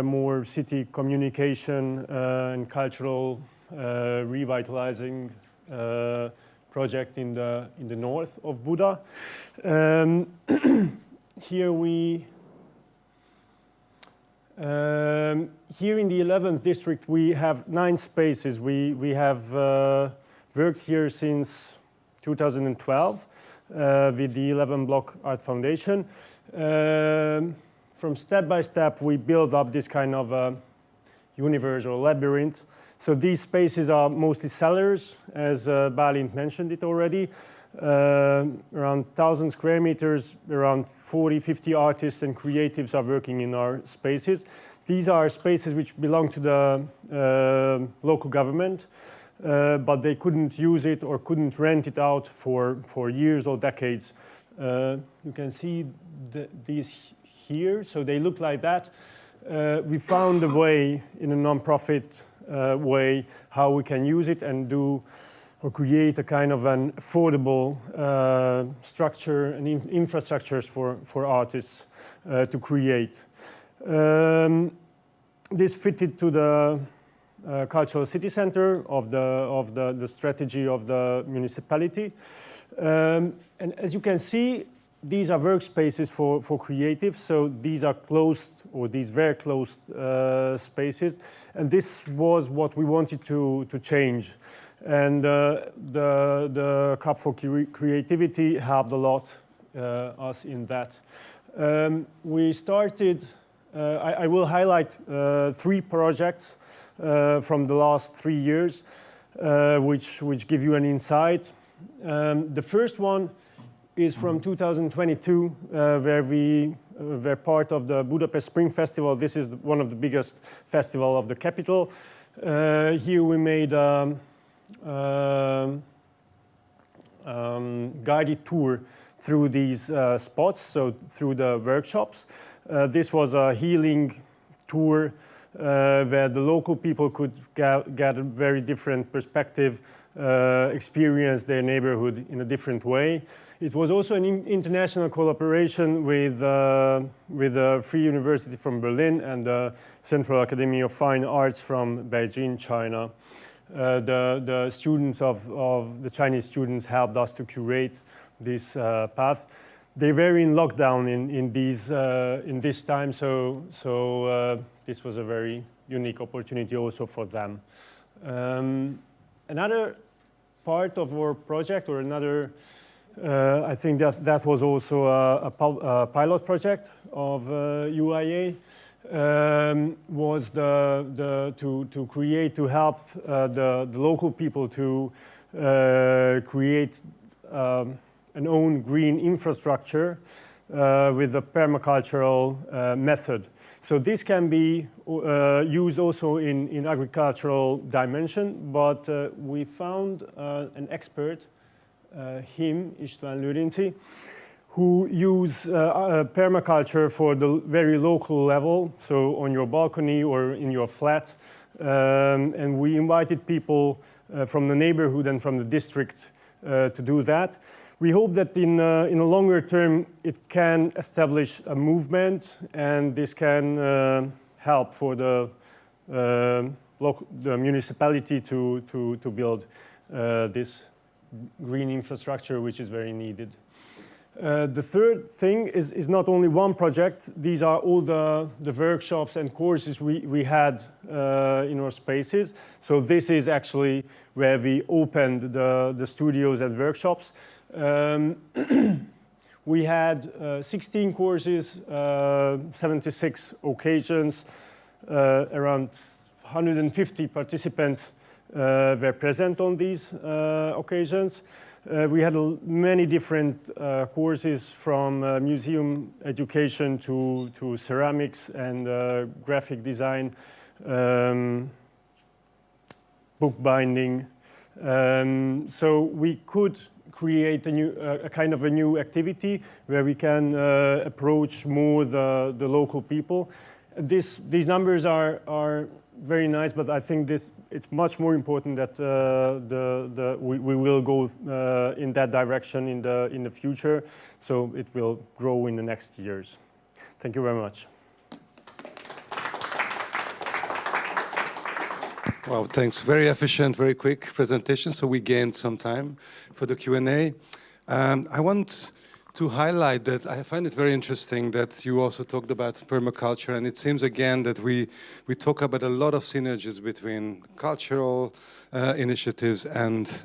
Speaker 10: more city communication and cultural revitalizing project in the north of Buda. Here in the 11th district, we have 9 spaces. We have worked here since 2012 with the 11 Block Art Foundation. From step by step, we build up this kind of universe or labyrinth. So these spaces are mostly cellars, as Balint mentioned it already. Around 1,000 square meters, around 40, 50 artists and creatives are working in our spaces. These are spaces which belong to the local government, but they couldn't use it or couldn't rent it out for years or decades. You can see these here, so they look like that. We found a way, in a non-profit way, how we can use it and do or create a kind of an affordable structure and infrastructures for artists to create. This fitted to the cultural city center of the strategy of the municipality. And as you can see, these are workspaces for creatives. So these are closed, or these were closed spaces. And this was what we wanted to change. And the Cup for Creativity helped a lot us in that. We started, I will highlight 3 projects from the last 3 years, which give you an insight. The first one is from 2022, where we were part of the Budapest Spring Festival. This is one of the biggest festivals of the capital. Here we made guided tour through these spots, so through the workshops. This was a healing tour where the local people could get a very different perspective, experience their neighborhood in a different way. It was also an international collaboration with the Free University from Berlin and the Central Academy of Fine Arts from Beijing, China. The students of the Chinese students helped us to curate this path. They were in lockdown in this time, so this was a very unique opportunity also for them. Another part of our project, or another, I think that was also a pilot project of UIA, was to create, to help the local people to create an own green infrastructure with a permacultural method. So this can be used also in agricultural dimension, but we found an expert, him, István Lőrinci, who use permaculture for the very local level, so on your balcony or in your flat. And we invited people from the neighborhood and from the district to do that. We hope that in a longer term it can establish a movement, and this can help for the municipality to build this green infrastructure, which is very needed. The third thing is not only one project. These are all the workshops and courses we had in our spaces. So this is actually where we opened the studios and workshops. We had 16 courses, 76 occasions, around 150 participants were present on these occasions. We had many different courses, from museum education to ceramics and graphic design, bookbinding. So we could create a kind of a new activity where we can approach more the local people. These numbers are very nice, but I think it's much more important that we will go in that direction in the future, so it will grow in the next years. Thank you very much.
Speaker 2: Well, thanks. Very efficient, very quick presentation, so we gained some time for the Q&A. I want to highlight that I find it very interesting that you also talked about permaculture, and it seems again that we talk about a lot of synergies between cultural initiatives and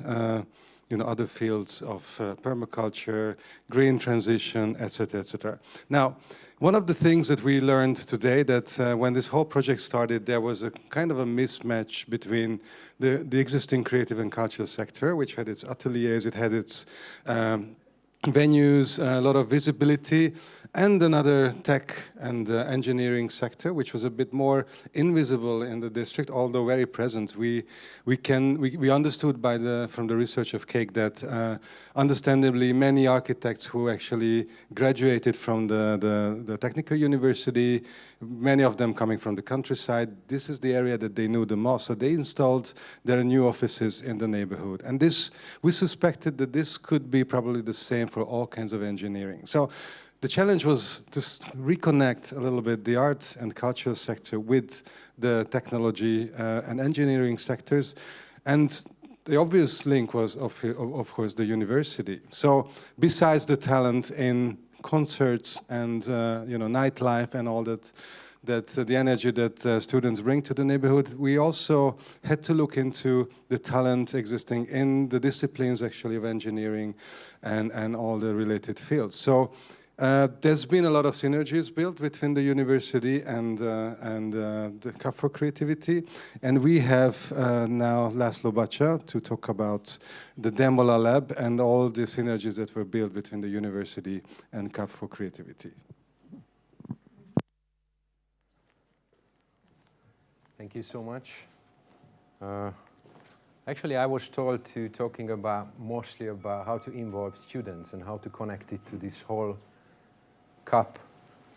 Speaker 2: other fields of permaculture, green transition, etc., etc. Now, one of the things that we learned today, that when this whole project started, there was a kind of a mismatch between the existing creative and cultural sector, which had its ateliers, it had its venues, a lot of visibility, and another tech and engineering sector, which was a bit more invisible in the district, although very present. We understood from the research of CAKE that understandably many architects who actually graduated from the technical university, many of them coming from the countryside, this is the area that they knew the most. So they installed their new offices in the neighborhood. And we suspected that this could be probably the same for all kinds of engineering. So the challenge was to reconnect a little bit the arts and cultural sector with the technology and engineering sectors. And the obvious link was, of course, the university. So besides the talent in concerts and nightlife and all that the energy that students bring to the neighborhood, we also had to look into the talent existing in the disciplines actually of engineering and all the related fields. So there's been a lot of synergies built between the university and the Cup for Creativity. And we have now László Bacsa to talk about the Demola Lab and all the synergies that were built between the university and Cup for Creativity.
Speaker 11: Thank you so much. Actually, I was told to talking mostly about how to involve students and how to connect it to this whole CUP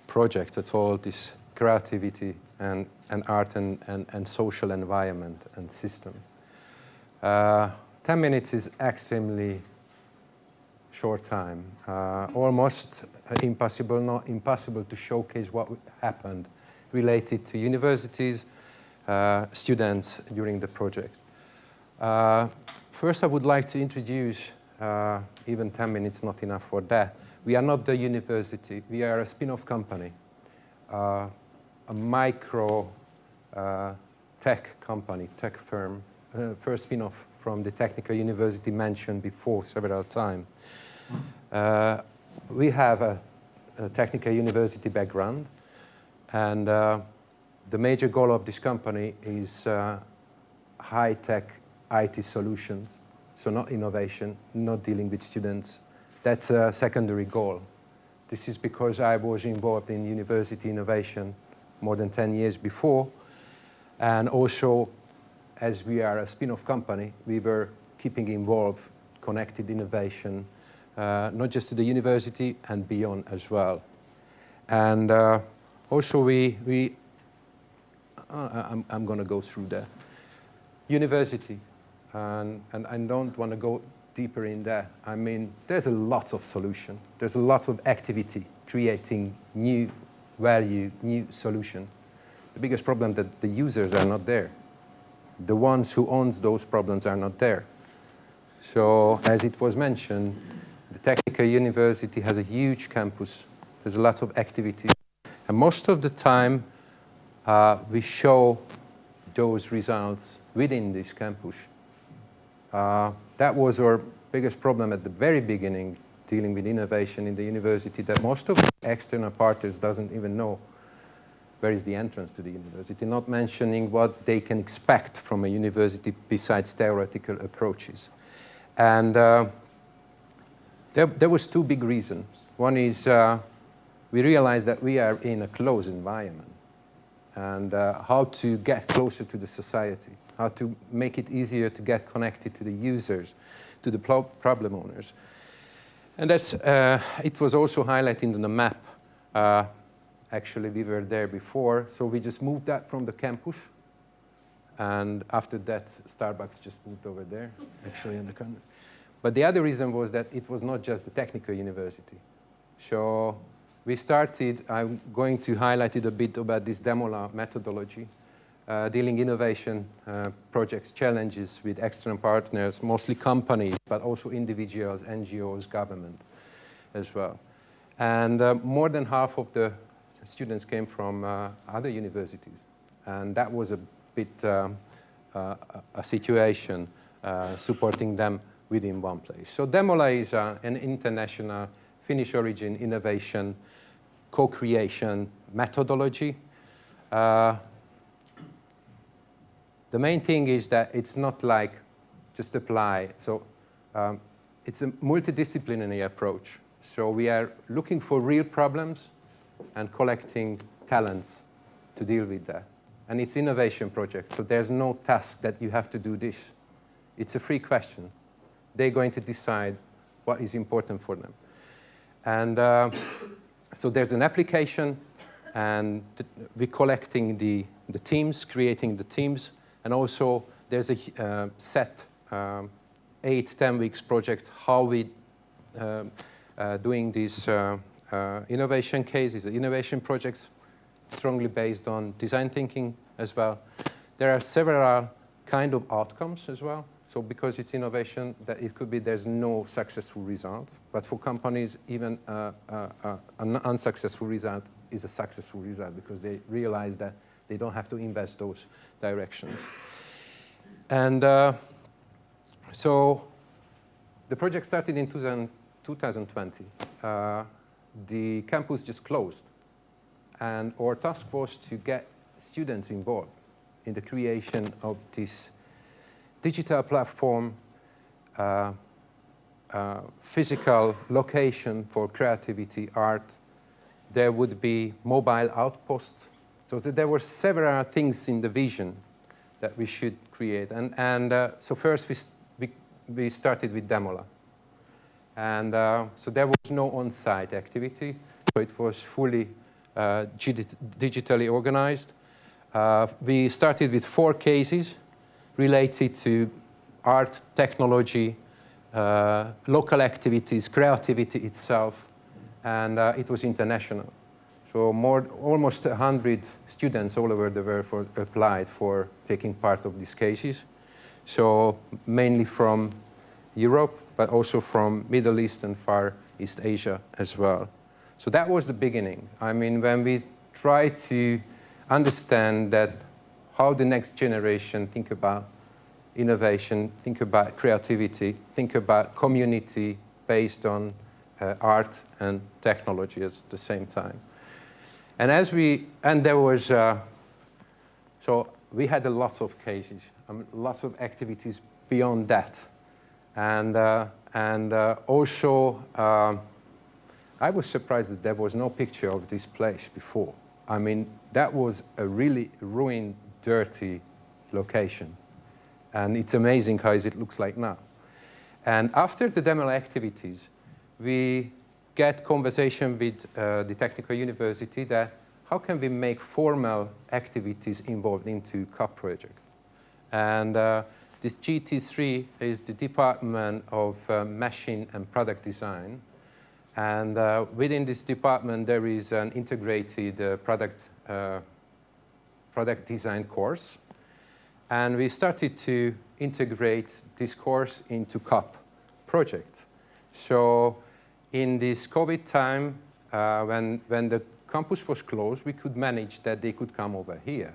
Speaker 11: project at all, this creativity and art and social environment and system. 10 minutes is extremely short time, almost impossible, not impossible to showcase what happened related to universities, students during the project. First, I would like to introduce even 10 minutes not enough for that. We are not the university. We are a spin-off company, a micro tech company, tech firm, first spin-off from the technical university mentioned before several times. We have a technical university background, and the major goal of this company is high-tech IT solutions, so not innovation, not dealing with students. That's a secondary goal. This is because I was involved in university innovation more than 10 years before, and also, as we are a spin-off company, we were keeping involved, connected innovation, not just to the university and beyond as well. And also I'm going to go through the university, and I don't want to go deeper in that. I mean, there's a lot of solution. There's a lot of activity creating new value, new solution. The biggest problem that the users are not there. The ones who owns those problems are not there. So, as it was mentioned, the Technical University has a huge campus. There's a lot of activities. And most of the time, we show those results within this campus. That was our biggest problem at the very beginning, dealing with innovation in the university, that most of the external partners doesn't even know where is the entrance to the university, not mentioning what they can expect from a university besides theoretical approaches. And there was two big reasons. One is we realized that we are in a closed environment, and how to get closer to the society, how to make it easier to get connected to the users, to the problem owners. And that's, it was also highlighted on the map. Actually, we were there before, so we just moved that from the campus. And after that, Starbucks just moved over there, actually in the country. But the other reason was that it was not just the technical university. So we started, I'm going to highlight it a bit about this Demola methodology, dealing innovation projects, challenges with external partners, mostly companies, but also individuals, NGOs, government as well. And more than half of the students came from other universities. And that was a bit a situation supporting them within one place. So Demola is an international Finnish origin innovation co-creation methodology. The main thing is that it's not like just apply. So it's a multidisciplinary approach. So we are looking for real problems and collecting talents to deal with that. And it's innovation project, so there's no task that you have to do this. It's a free question. They're going to decide what is important for them. And so there's an application, and we're collecting the teams, creating the teams, and also there's a set 8-10 weeks project, how we doing these innovation cases, innovation projects, strongly based on design thinking as well. There are several kind of outcomes as well. So because it's innovation, that it could be there's no successful results. But for companies, even an unsuccessful result is a successful result because they realize that they don't have to invest those directions. And so the project started in 2020. The campus just closed. And our task was to get students involved in the creation of this digital platform, physical location for creativity, art. There would be mobile outposts. So there were several things in the vision that we should create. And so first we started with Demola. And so there was no on-site activity. So it was fully digitally organized. We started with 4 cases related to art, technology, local activities, creativity itself, and it was international. So almost 100 students all over the world applied for taking part of these cases. So mainly from Europe, but also from Middle East and Far East Asia as well. So that was the beginning. I mean, when we try to understand that how the next generation think about innovation, think about creativity, think about community based on art and technology at the same time. And there was, so we had a lot of cases, lots of activities beyond that. And also, I was surprised that there was no picture of this place before. I mean, that was a really ruined, dirty location. And it's amazing how it looks like now. And after the demo activities, we get conversation with the technical university that how can we make formal activities involved into CUP project. And this GT3 is the Department of Machine and Product Design. And within this department, there is an integrated product design course. And we started to integrate this course into CUP project. So in this COVID time, when the campus was closed, we could manage that they could come over here.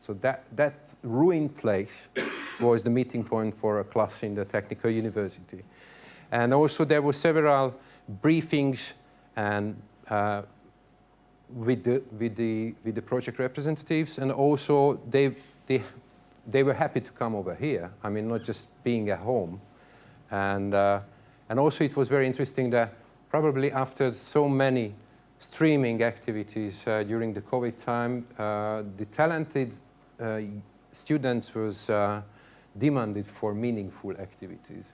Speaker 11: So that ruined place was the meeting point for a class in the technical university. And also there were several briefings and with the project representatives, and also they were happy to come over here. I mean, not just being at home. And also it was very interesting that probably after so many streaming activities during the COVID time, the talented students was demanded for meaningful activities.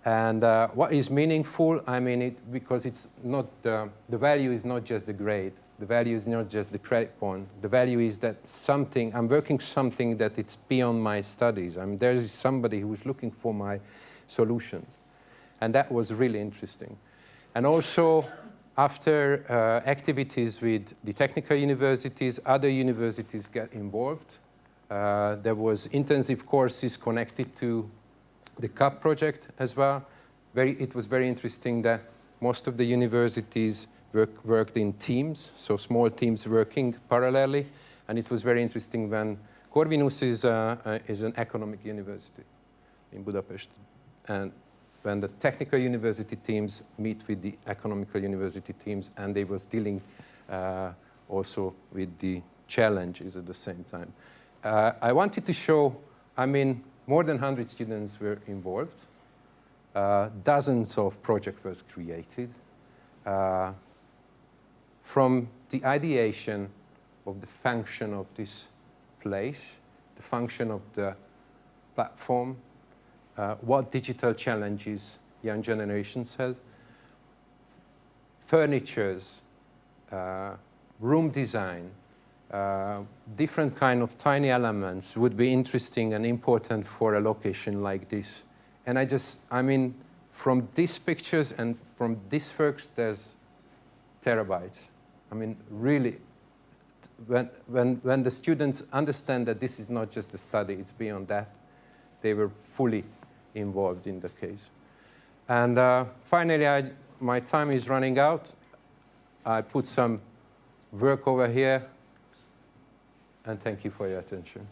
Speaker 11: And what is meaningful? I mean, because it's not the value is not just the grade. The value is not just the credit point. The value is that I'm working something that it's beyond my studies. I mean, there is somebody who's looking for my solutions. And that was really interesting. And also, after activities with the technical universities, other universities get involved. There was intensive courses connected to the CUP project as well. It was very interesting that most of the universities worked in teams, so small teams working parallelly. And it was very interesting when Corvinus is an economic university in Budapest. And when the technical university teams meet with the economical university teams, and they was dealing also with the challenges at the same time. I wanted to show, I mean, more than 100 students were involved. Dozens of projects were created. From the ideation of the function of this place, the function of the platform, what digital challenges young generations have, furnitures, room design, different kind of tiny elements would be interesting and important for a location like this. And I mean, from these pictures and from these works, there's terabytes. I mean, really, when the students understand that this is not just a study, it's beyond that, they were fully involved in the case. And finally, my time is running out. I put some work over here, and thank you for your attention.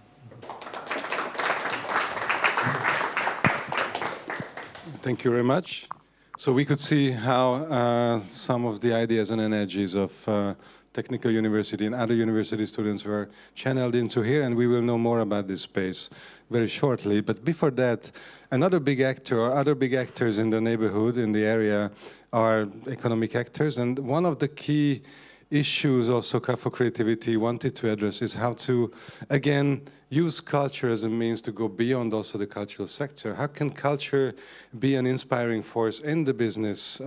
Speaker 2: Thank you very much. So we could see how some of the ideas and energies of technical university and other university students were channeled into here, and we will know more about this space very shortly. But before that, another big actor, or other big actors in the neighborhood, in the area, are economic actors. And one of the key issues also CUP for Creativity wanted to address is how to, again, use culture as a means to go beyond also the cultural sector. How can culture be an inspiring force in the business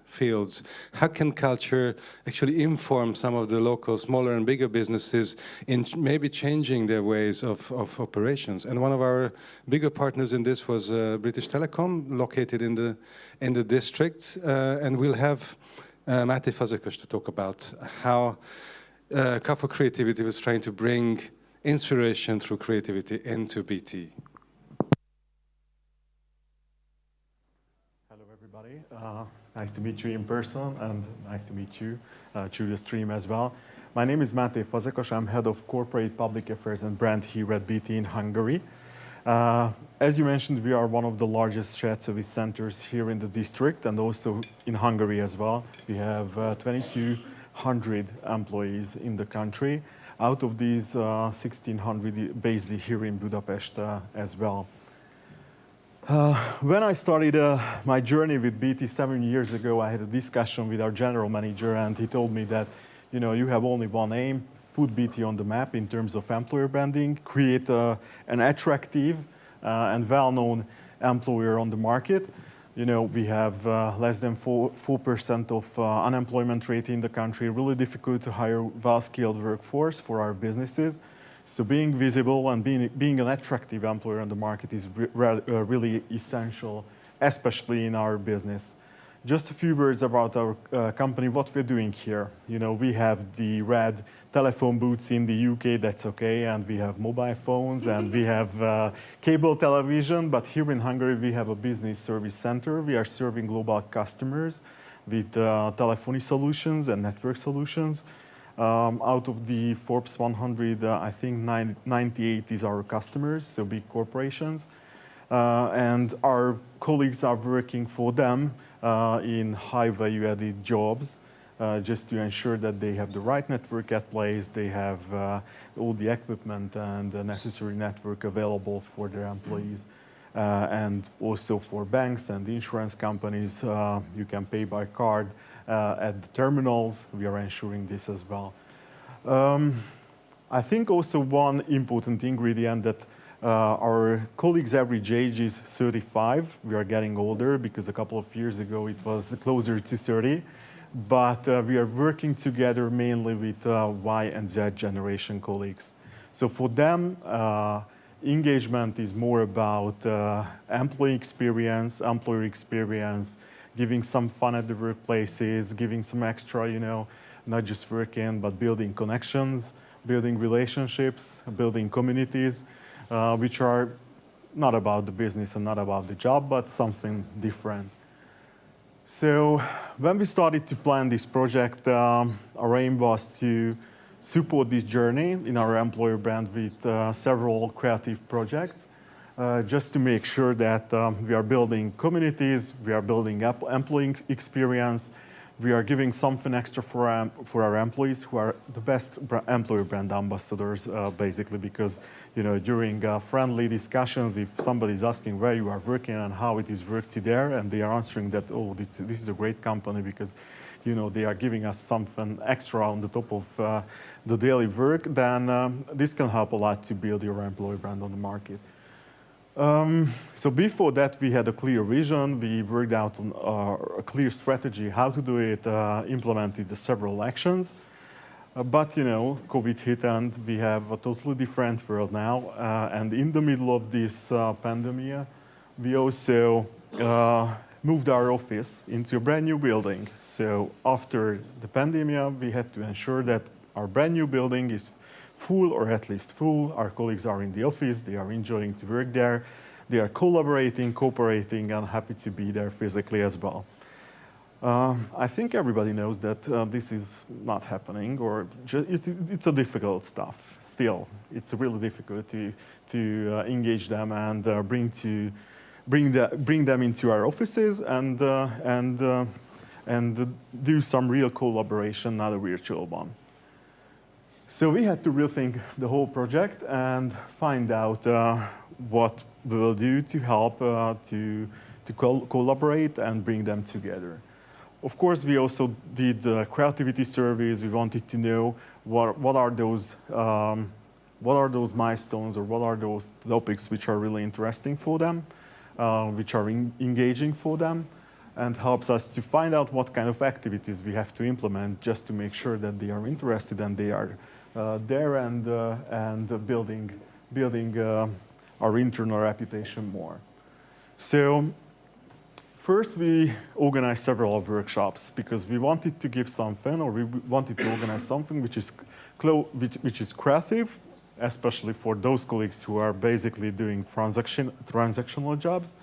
Speaker 2: fields? How can culture actually inform some of the local, smaller and bigger businesses in maybe changing their ways of operations? And one of our bigger partners in this was British Telecom, located in the district, and we'll have Máté Fazekas to talk about how CUP for Creativity was trying to bring inspiration through creativity into BT.
Speaker 12: Nice to meet you in person, and nice to meet you through the stream as well. My name is Máté Fazekas. I'm head of corporate public affairs and brand here at BT in Hungary. As you mentioned, we are one of the largest shared service centers here in the district and also in Hungary as well. We have 2,200 employees in the country. Out of these, 1,600 based here in Budapest as well. When I started my journey with BT 7 years ago, I had a discussion with our general manager, and he told me that, you know, you have only one aim: put BT on the map in terms of employer branding, create an attractive and well-known employer on the market. You know, we have less than 4% of unemployment rate in the country. Really difficult to hire well-skilled workforce for our businesses. So being visible and being an attractive employer on the market is really essential, especially in our business. Just a few words about our company, what we're doing here. You know, we have the red telephone booths in the UK, that's okay, and we have mobile phones and we have cable television, but here in Hungary we have a business service center. We are serving global customers with telephony solutions and network solutions. Out of the Forbes 100, I think 98 is our customers, so big corporations. And our colleagues are working for them in high value-added jobs, just to ensure that they have the right network at place, they have all the equipment and the necessary network available for their employees. And also for banks and insurance companies, you can pay by card at the terminals. We are ensuring this as well. I think also one important ingredient that our colleagues' average age is 35. We are getting older because a couple of years ago it was closer to 30. But we are working together mainly with Y and Z generation colleagues. So for them, engagement is more about employee experience, employer experience, giving some fun at the workplaces, giving some extra, you know, not just working, but building connections, building relationships, building communities, which are not about the business and not about the job, but something different. So when we started to plan this project, our aim was to support this journey in our employer brand with several creative projects, just to make sure that we are building communities, we are building employee experience, we are giving something extra for our employees who are the best employer brand ambassadors, basically, because, you know, during friendly discussions, if somebody is asking where you are working and how it is worked there, and they are answering that, oh, this is a great company because, you know, they are giving us something extra on the top of the daily work, then this can help a lot to build your employer brand on the market. So before that, we had a clear vision. We worked out on a clear strategy how to do it, implemented the several actions. But, you know, COVID hit and we have a totally different world now. And in the middle of this pandemic, we also moved our office into a brand new building. So after the pandemic, we had to ensure that our brand new building is full, or at least full. Our colleagues are in the office, they are enjoying to work there, they are collaborating, cooperating, and happy to be there physically as well. I think everybody knows that this is not happening, or it's a difficult stuff still. It's really difficult to engage them and bring them into our offices and do some real collaboration, not a virtual one. So we had to rethink the whole project and find out what we will do to help to collaborate and bring them together. Of course, we also did creativity surveys. We wanted to know what are those milestones or what are those topics which are really interesting for them, which are engaging for them, and helps us to find out what kind of activities we have to implement just to make sure that they are interested and they are there and building our internal reputation more. So first we organized several workshops because we wanted to give something, or we wanted to organize something which is creative, especially for those colleagues who are basically doing transactional jobs,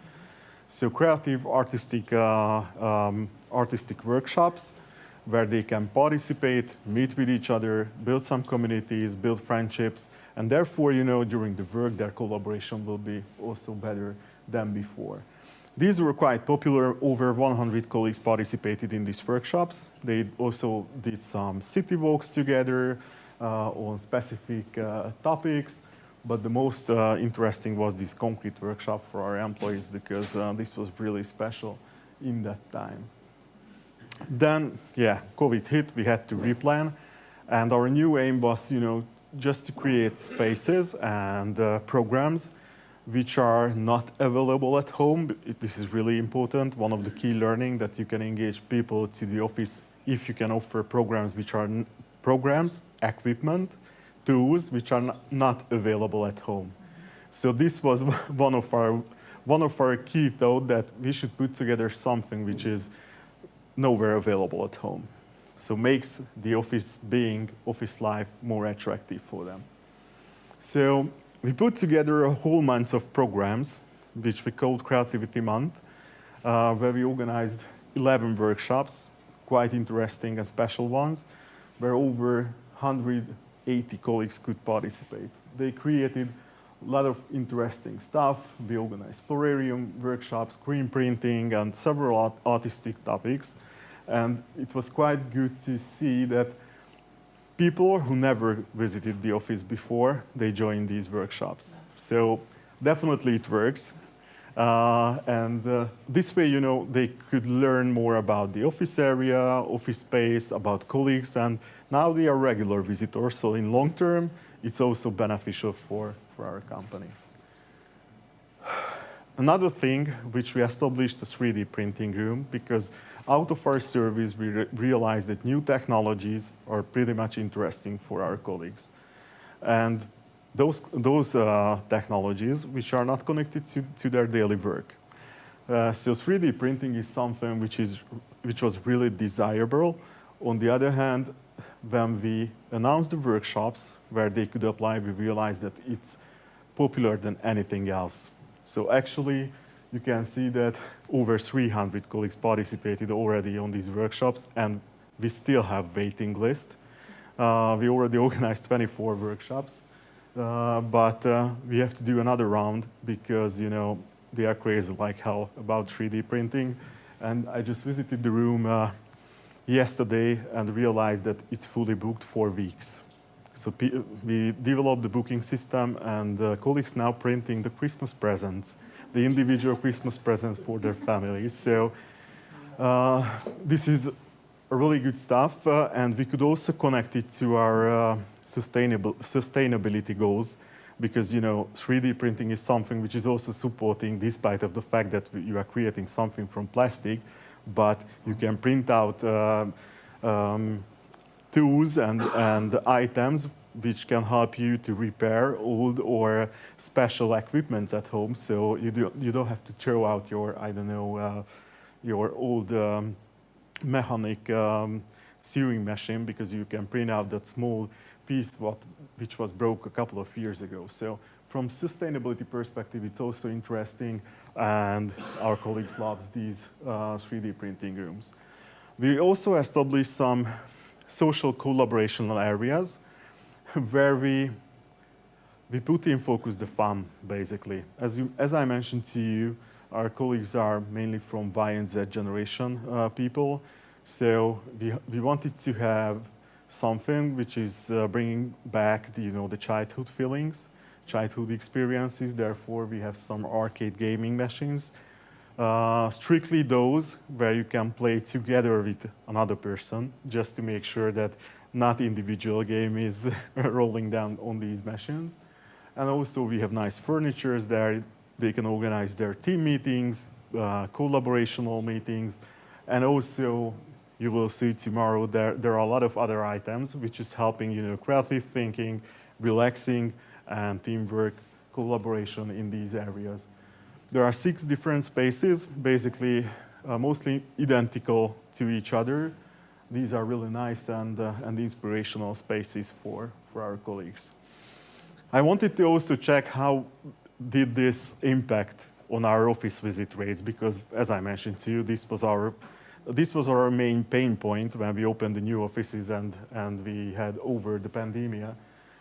Speaker 12: So creative, artistic workshops where they can participate, meet with each other, build some communities, build friendships, and therefore, during the work, their collaboration will be also better than before. These were quite popular. Over 100 colleagues participated in these workshops. They also did some city walks together on specific topics. But the most interesting was this concrete workshop for our employees because this was really special in that time. Then, COVID hit. We had to replan. And our new aim was, just to create spaces and programs which are not available at home. This is really important. One of the key learning that you can engage people to the office if you can offer programs which are programs, equipment, tools which are not available at home. So this was one of our key thoughts, that we should put together something which is nowhere available at home. So makes the office life more attractive for them. So we put together a whole month of programs, which we called Creativity Month, where we organized 11 workshops, quite interesting and special ones, where over 180 colleagues could participate. They created a lot of interesting stuff. We organized florarium workshops, screen printing, and several artistic topics. And it was quite good to see that people who never visited the office before, they joined these workshops. So definitely it works. This way, they could learn more about the office area, office space, about colleagues, and now they are regular visitors. So in long term, it's also beneficial for our company. Another thing which we established, a 3D printing room, because out of our service, we realized that new technologies are pretty much interesting for our colleagues. And those technologies which are not connected to their daily work. So 3D printing is something which was really desirable. On the other hand, when we announced the workshops where they could apply, we realized that it's popular than anything else. So actually, you can see that over 300 colleagues participated already on these workshops, and we still have waiting list. We already organized 24 workshops, but we have to do another round because, they are crazy like hell about 3D printing. And I just visited the room yesterday and realized that it's fully booked for weeks. So we developed the booking system, and colleagues now printing the Christmas presents, the individual Christmas presents for their families. So this is really good stuff, and we could also connect it to our sustainability goals, because 3D printing is something which is also supporting, despite of the fact that you are creating something from plastic, but you can print out tools and items which can help you to repair old or special equipment at home. So you don't have to throw out your, your old mechanic sewing machine, because you can print out that small piece which was broke a couple of years ago. So from sustainability perspective, it's also interesting, and our colleagues love these 3D printing rooms. We also established some social collaborational areas where we put in focus the fun, basically. As I mentioned to you, our colleagues are mainly from Y and Z generation people. So we wanted to have something which is bringing back the childhood feelings, childhood experiences. Therefore, we have some arcade gaming machines, strictly those where you can play together with another person, just to make sure that not individual game is rolling down on these machines. And also we have nice furnitures there. They can organize their team meetings, collaborational meetings, and also you will see tomorrow there are a lot of other items which is helping creative thinking, relaxing, and teamwork, collaboration in these areas. There are 6 different spaces, basically mostly identical to each other. These are really nice and inspirational spaces for our colleagues. I wanted to also check how did this impact on our office visit rates, because as I mentioned to you, this was our main pain point when we opened the new offices and we had over the pandemic.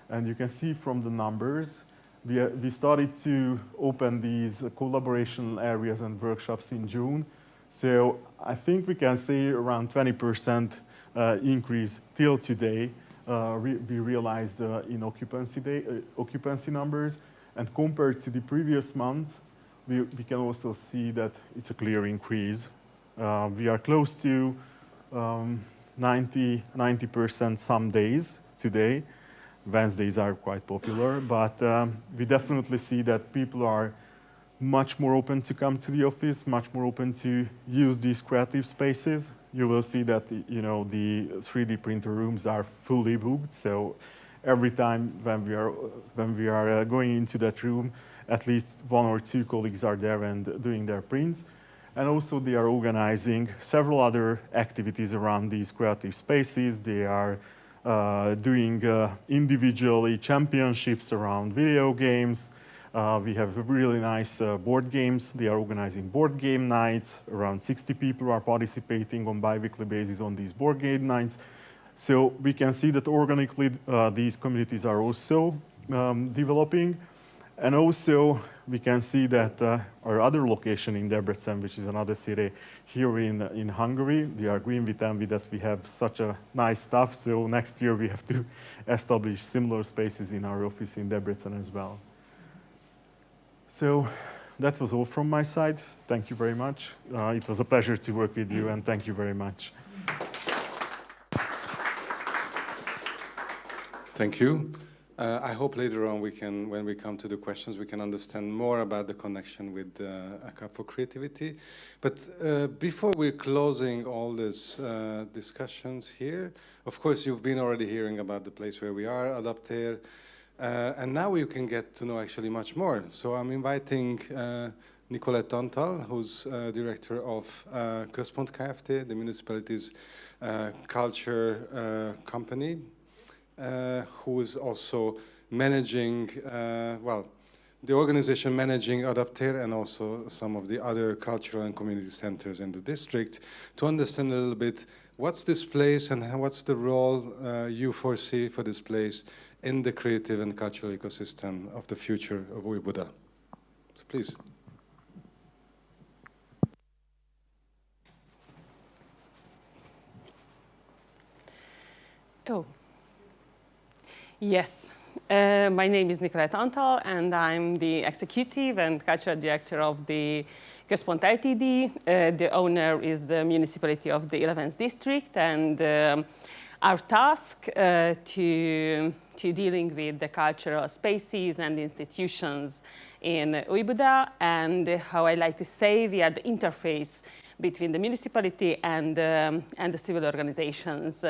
Speaker 12: And you can see from the numbers, we started to open these collaboration areas and workshops in June. So I think we can say around 20% increase till today. We realized in occupancy numbers, and compared to the previous months, we can also see that it's a clear increase. We are close to 90% some days today. Wednesdays are quite popular, but we definitely see that people are much more open to come to the office, much more open to use these creative spaces. You will see that, you know, the 3D printer rooms are fully booked. So every time when we are going into that room, at least 1 or 2 colleagues are there and doing their prints. And also they are organizing several other activities around these creative spaces. They are doing individually championships around video games. We have really nice board games. They are organizing board game nights. Around 60 people are participating on bi-weekly basis on these board game nights. So we can see that organically these communities are also developing. And also we can see that our other location in Debrecen, which is another city here in Hungary, they are green with envy that we have such a nice stuff. So next year we have to establish similar spaces in our office in Debrecen as well. So that was all from my side. Thank you very much. It was a pleasure to work with you, and thank you very much.
Speaker 2: Thank you. I hope later on when we come to the questions, we can understand more about the connection with a Cup for Creativity. But before we're closing all these discussions here, of course, you've been already hearing about the place where we are, Adapter. And now you can get to know actually much more. So I'm inviting Nicolette Antal, who's director of Központ Kft., the municipality's culture company, who is also managing, the organization managing Adapter and also some of the other cultural and community centers in the district, to understand a little bit what's this place and what's the role you foresee for this place in the creative and cultural ecosystem of the future of Újbuda. So please.
Speaker 13: Oh, yes. My name is Nicolette Antal, and I'm the executive and cultural director of the Központ Ltd. The owner is the municipality of the 11th district, and our task to dealing with the cultural spaces and institutions in Újbuda, and how I like to say we are the interface between the municipality and the civil organizations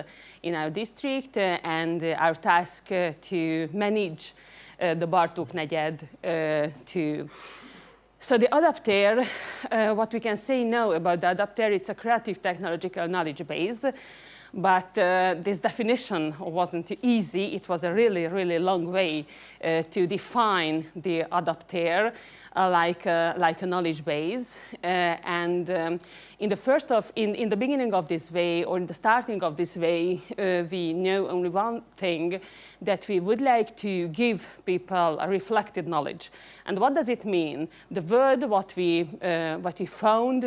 Speaker 13: in our district, and our task to manage the Bartók negyed So the Adapter, what we can say now about the Adapter, it's a creative technological knowledge base. But this definition wasn't easy. It was a really, really long way to define the Adapter like a knowledge base. In the beginning of this way, or in the starting of this way, we know only one thing, that we would like to give people a reflected knowledge. And what does it mean? The word what we found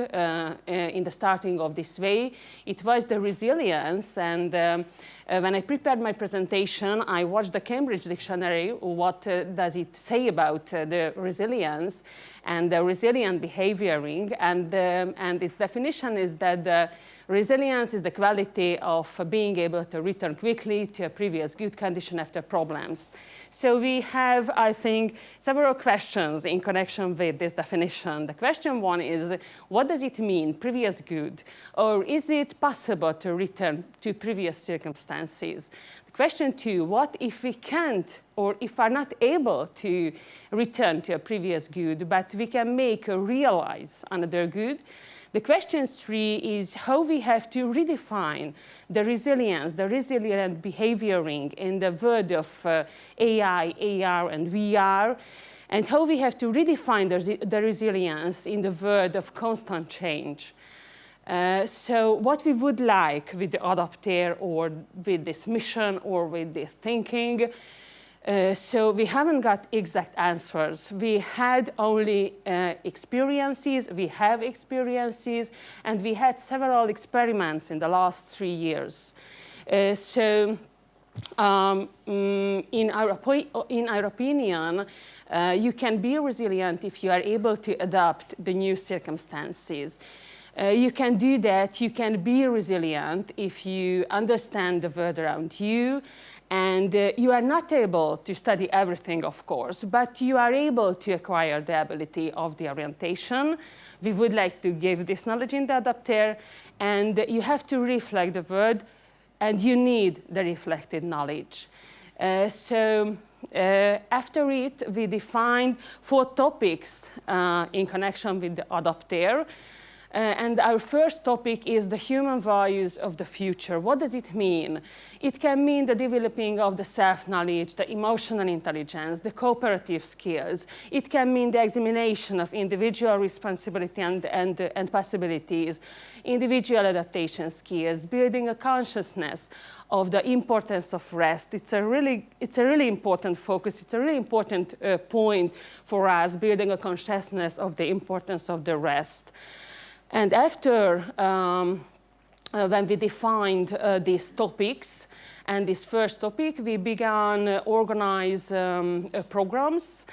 Speaker 13: in the starting of this way, it was the resilience. And when I prepared my presentation, I watched the Cambridge Dictionary. What does it say about the resilience and the resilient behavioring? And its definition is that the resilience is the quality of being able to return quickly to a previous good condition after problems. So we have, I think, several questions in connection with this definition. The question one is, what does it mean, previous good? Or is it possible to return to previous circumstances? The question two, what if we can't, or if are not able to return to a previous good, but we can make or realize another good? The question three is how we have to redefine the resilience, the resilient behavioring in the world of AI, AR, and VR. and how we have to redefine the resilience in the world of constant change. So what we would like with the adapter or with this mission or with this thinking, so we haven't got exact answers. We had only experiences, we have experiences, and we had several experiments in the last 3 years. In our opinion, you can be resilient if you are able to adapt the new circumstances. You can do that, you can be resilient if you understand the world around you, and you are not able to study everything, of course, but you are able to acquire the ability of the orientation. We would like to give this knowledge in the adapter, and you have to reflect the world, and you need the reflected knowledge. After it, we defined 4 topics in connection with the adapter. And our first topic is the human values of the future. What does it mean? It can mean the developing of the self-knowledge, the emotional intelligence, the cooperative skills. It can mean the examination of individual responsibility and possibilities, individual adaptation skills, building a consciousness of the importance of rest. It's a really important focus. It's a really important point for us, building a consciousness of the importance of the rest. And after, when we defined these topics, and this first topic, we began organize programs,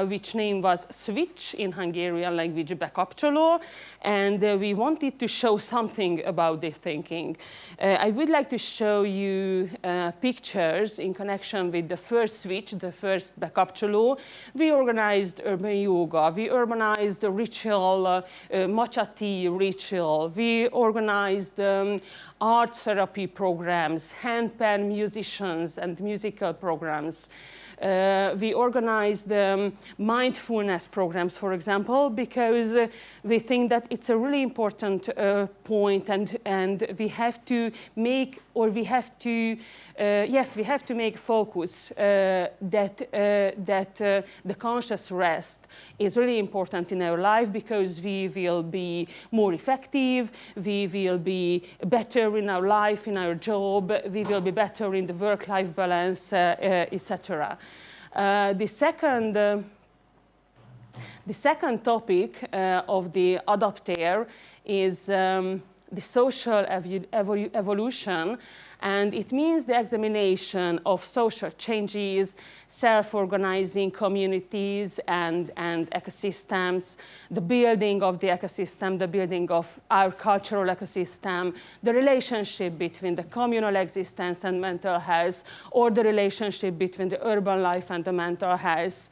Speaker 13: which name was Switch in Hungarian language bekapcsoló, and we wanted to show something about this thinking. I would like to show you pictures in connection with the first Switch, the first bekapcsoló. We organized urban yoga, we organized the ritual, matcha tea ritual, we organized art therapy programs, handpan musicians and musical programs. We organized mindfulness programs, for example, because we think that it's a really important point, and we have to make, or we have to, yes, we have to make focus that the conscious rest is really important in our life, because we will be more effective, we will be better in our life, in our job, we will be better in the work-life balance, etc. The second topic of the adapter is the social evolution, and it means the examination of social changes, self-organizing communities and ecosystems, the building of the ecosystem, the building of our cultural ecosystem, the relationship between the communal existence and mental health, or the relationship between the urban life and the mental health.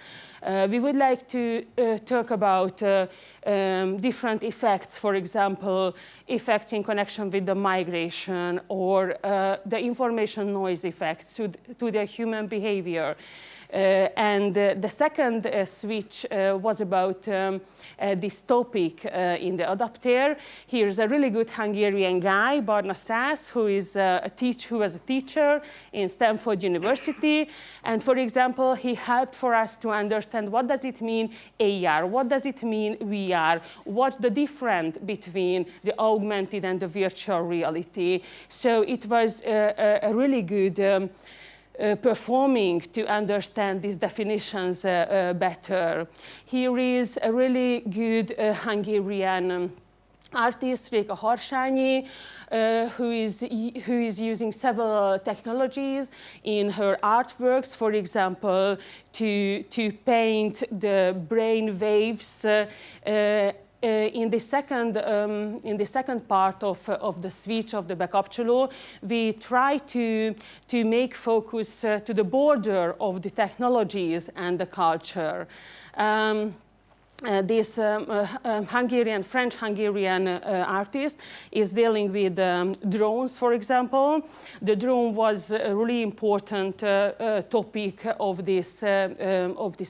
Speaker 13: We would like to talk about different effects, for example, effects in connection with the migration, or the information noise effects to the human behavior. And the second switch was about this topic in the adapter. Here's a really good Hungarian guy, Barna Szász, who was a teacher in Stanford University. And for example, he helped for us to understand what does it mean AR, what does it mean VR, what's the difference between the augmented and the virtual reality. So it was a really good performing to understand these definitions better. Here is a really good Hungarian artist, Réka Harsányi, who is using several technologies in her artworks, for example, to paint the brain waves. In the second part of the switch of the bekapcsoló, we try to make focus to the border of the technologies and the culture. this Hungarian, French-Hungarian artist is dealing with drones, for example. The drone was a really important topic of this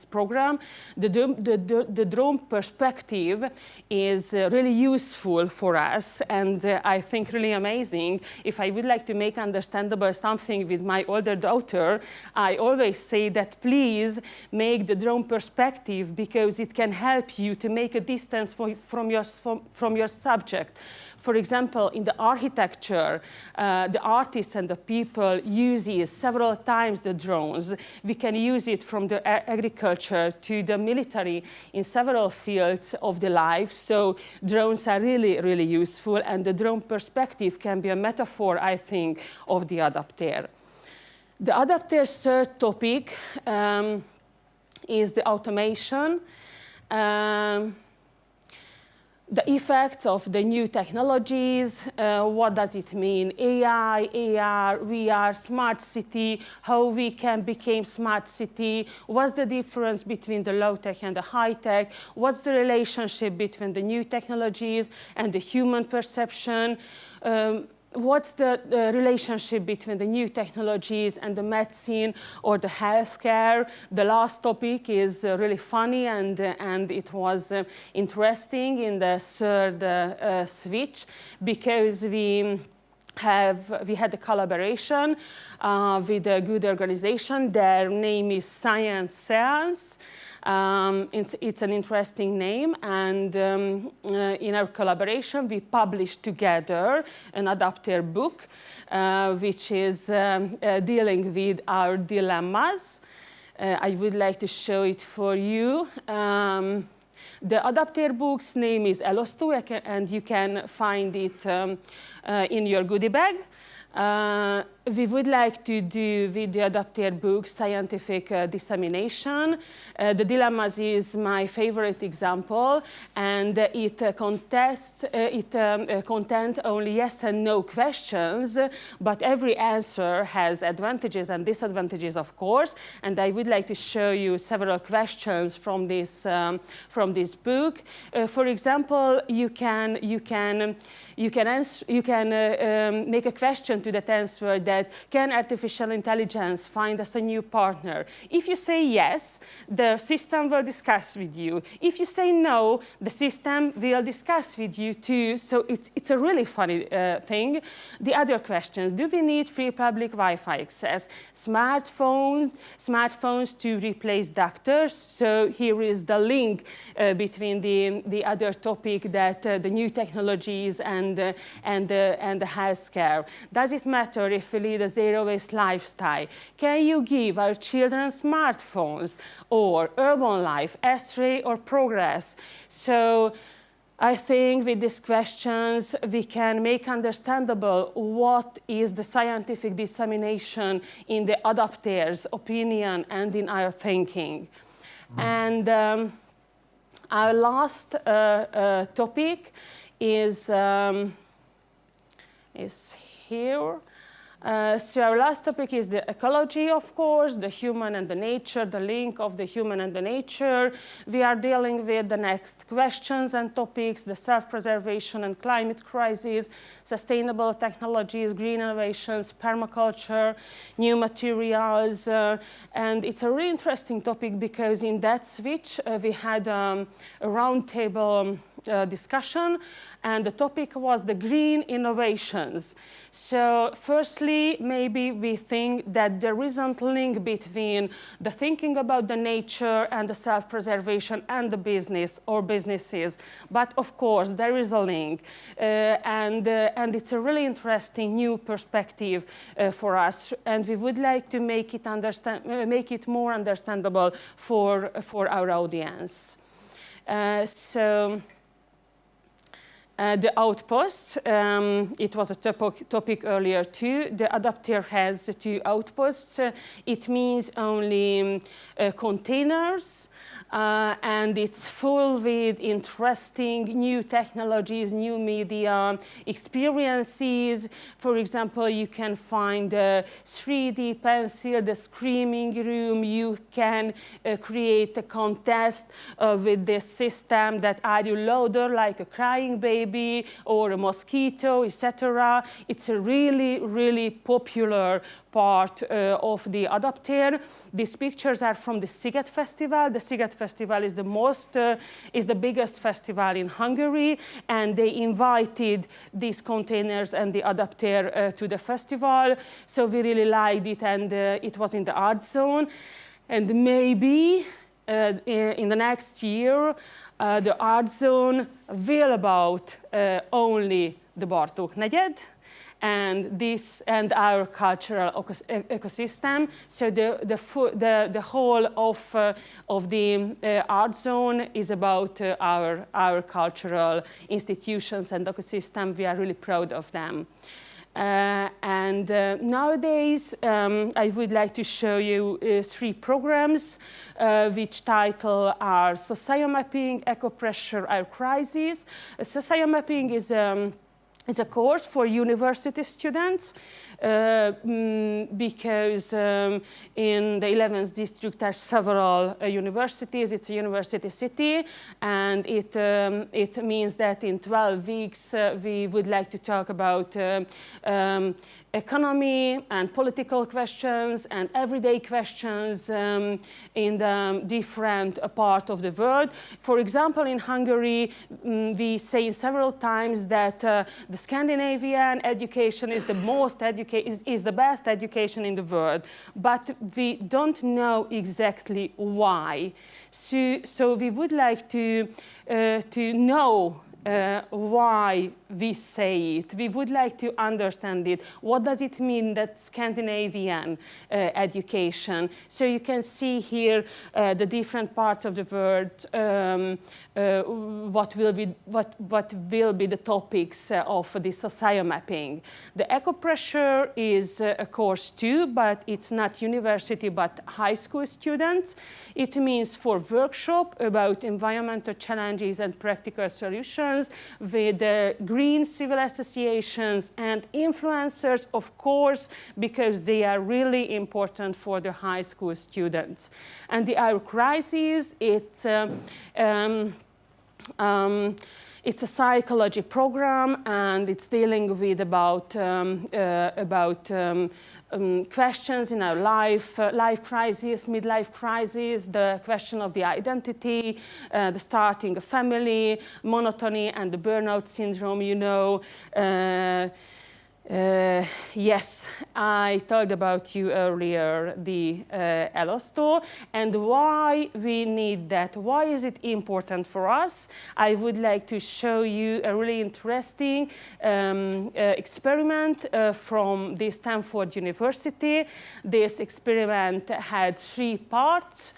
Speaker 13: program. The drone perspective is really useful for us, and I think really amazing. If I would like to make understandable something with my older daughter, I always say that please make the drone perspective, because it can help you to make a distance from your subject. For example, in the architecture, the artists and the people use several times the drones. We can use it from the agriculture to the military in several fields of the life. So drones are really, really useful, and the drone perspective can be a metaphor, I think, of the adapter. The adapter's third topic is the automation. The effects of the new technologies, what does it mean? AI, AR, VR, smart city, how we can become smart city, what's the difference between the low-tech and the high-tech, what's the relationship between the new technologies and the human perception, what's the relationship between the new technologies and the medicine or the healthcare? The last topic is really funny, and it was interesting in the third switch, because we had a collaboration with a good organization. Their name is Science Seance. It's an interesting name, and in our collaboration, we published together an adapter book, which is dealing with our dilemmas. I would like to show it for you. The adapter book's name is Elosztó, and you can find it in your goodie bag. We would like to do with the adapter book scientific dissemination. The dilemmas is my favorite example, and it contains only yes and no questions, but every answer has advantages and disadvantages, of course. And I would like to show you several questions from this book. For example, you can make a question to that answer that can artificial intelligence find us a new partner? If you say yes, the system will discuss with you. If you say no, the system will discuss with you too. So it's a really funny thing. The other questions: do we need free public Wi-Fi access? Smartphones to replace doctors. So here is the link between the other topic, that the new technologies and the healthcare. Does it matter if we lead a zero-waste lifestyle? Can you give our children smartphones, or urban life, S3 or progress? So I think with these questions, we can make understandable what is the scientific dissemination in the adapter's opinion and in our thinking. And our last topic is here. So our last topic is the ecology, of course, the human and the nature, the link of the human and the nature. We are dealing with the next questions and topics: the self-preservation and climate crisis, sustainable technologies, green innovations, permaculture, new materials. And it's a really interesting topic, because in that switch, we had a roundtable discussion, and the topic was the green innovations. So firstly, maybe we think that there isn't a link between the thinking about the nature and the self-preservation and the business or businesses. But of course, there is a link. And it's a really interesting new perspective for us. And we would like to make it more understandable for our audience. The outposts, it was a topic earlier too. The adapter has 2 outposts. It means only containers. And it's full with interesting new technologies, new media, experiences. For example, you can find a 3D pencil, the screaming room. You can create a contest with this system that are you louder, like a crying baby or a mosquito, etc. It's a really, really popular part of the adapter. These pictures are from the Sziget Festival. The Sziget Festival is the biggest festival in Hungary, and they invited these containers and the adapter to the festival. So we really liked it, and it was in the art zone. And maybe in the next year, the art zone will about only the Bartók negyed, and our cultural ecosystem. So the whole of the art zone is about our cultural institutions and ecosystem. We are really proud of them. Nowadays, I would like to show you 3 programs which title are Sociomapping, Eco-Pressure, Air Crisis. Sociomapping is it's a course for university students because in the 11th district there are several universities. It's a university city, and it means that in 12 weeks we would like to talk about economy and political questions and everyday questions in the different part of the world. For example, in Hungary, we say several times that the Scandinavian education is the best education in the world, but we don't know exactly why. So we would like to know why we say it. We would like to understand it. What does it mean, that Scandinavian education? So you can see here the different parts of the world, what will be the topics of the sociomapping. The eco-pressure is a course too, but it's not university, but high school students. It means for workshop about environmental challenges and practical solutions with green civil associations and influencers, of course, because they are really important for the high school students. And the Air Crisis, it's a psychology program, and it's dealing with about questions in our life, life crisis, midlife crisis, the question of the identity, the starting a family, monotony, and the burnout syndrome, you know. Yes, I talked about you earlier, the Elosto, and why we need that. Why is it important for us? I would like to show you a really interesting experiment from the Stanford University. This experiment had 3 parts.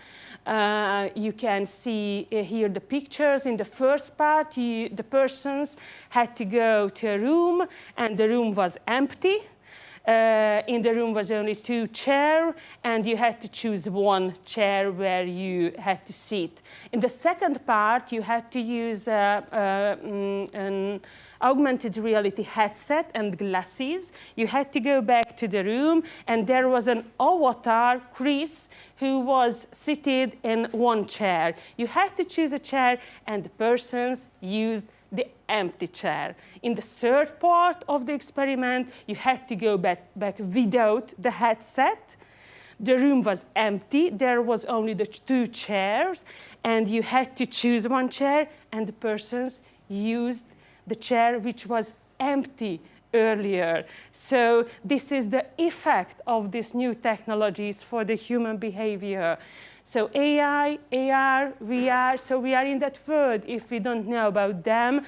Speaker 13: You can see here the pictures. In the first part, the persons had to go to a room, and the room was empty. In the room was only 2 chairs, and you had to choose 1 chair where you had to sit. In the second part, you had to use an augmented reality headset and glasses. You had to go back to the room, and there was an avatar, Chris, who was seated in 1 chair. You had to choose a chair, and the persons used the empty chair. In the third part of the experiment, you had to go back without the headset. The room was empty. There was only the 2 chairs, and you had to choose 1 chair, and the persons used the chair which was empty earlier. So this is the effect of these new technologies for the human behavior. So AI, AR, VR, so we are in that world if we don't know about them.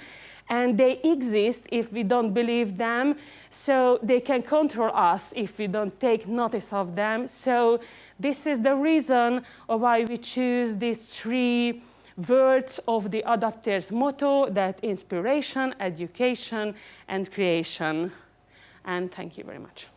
Speaker 13: And they exist if we don't believe them. So they can control us if we don't take notice of them. So this is the reason why we choose these 3 words of the adapters' motto, that inspiration, education, and creation. And thank you very much.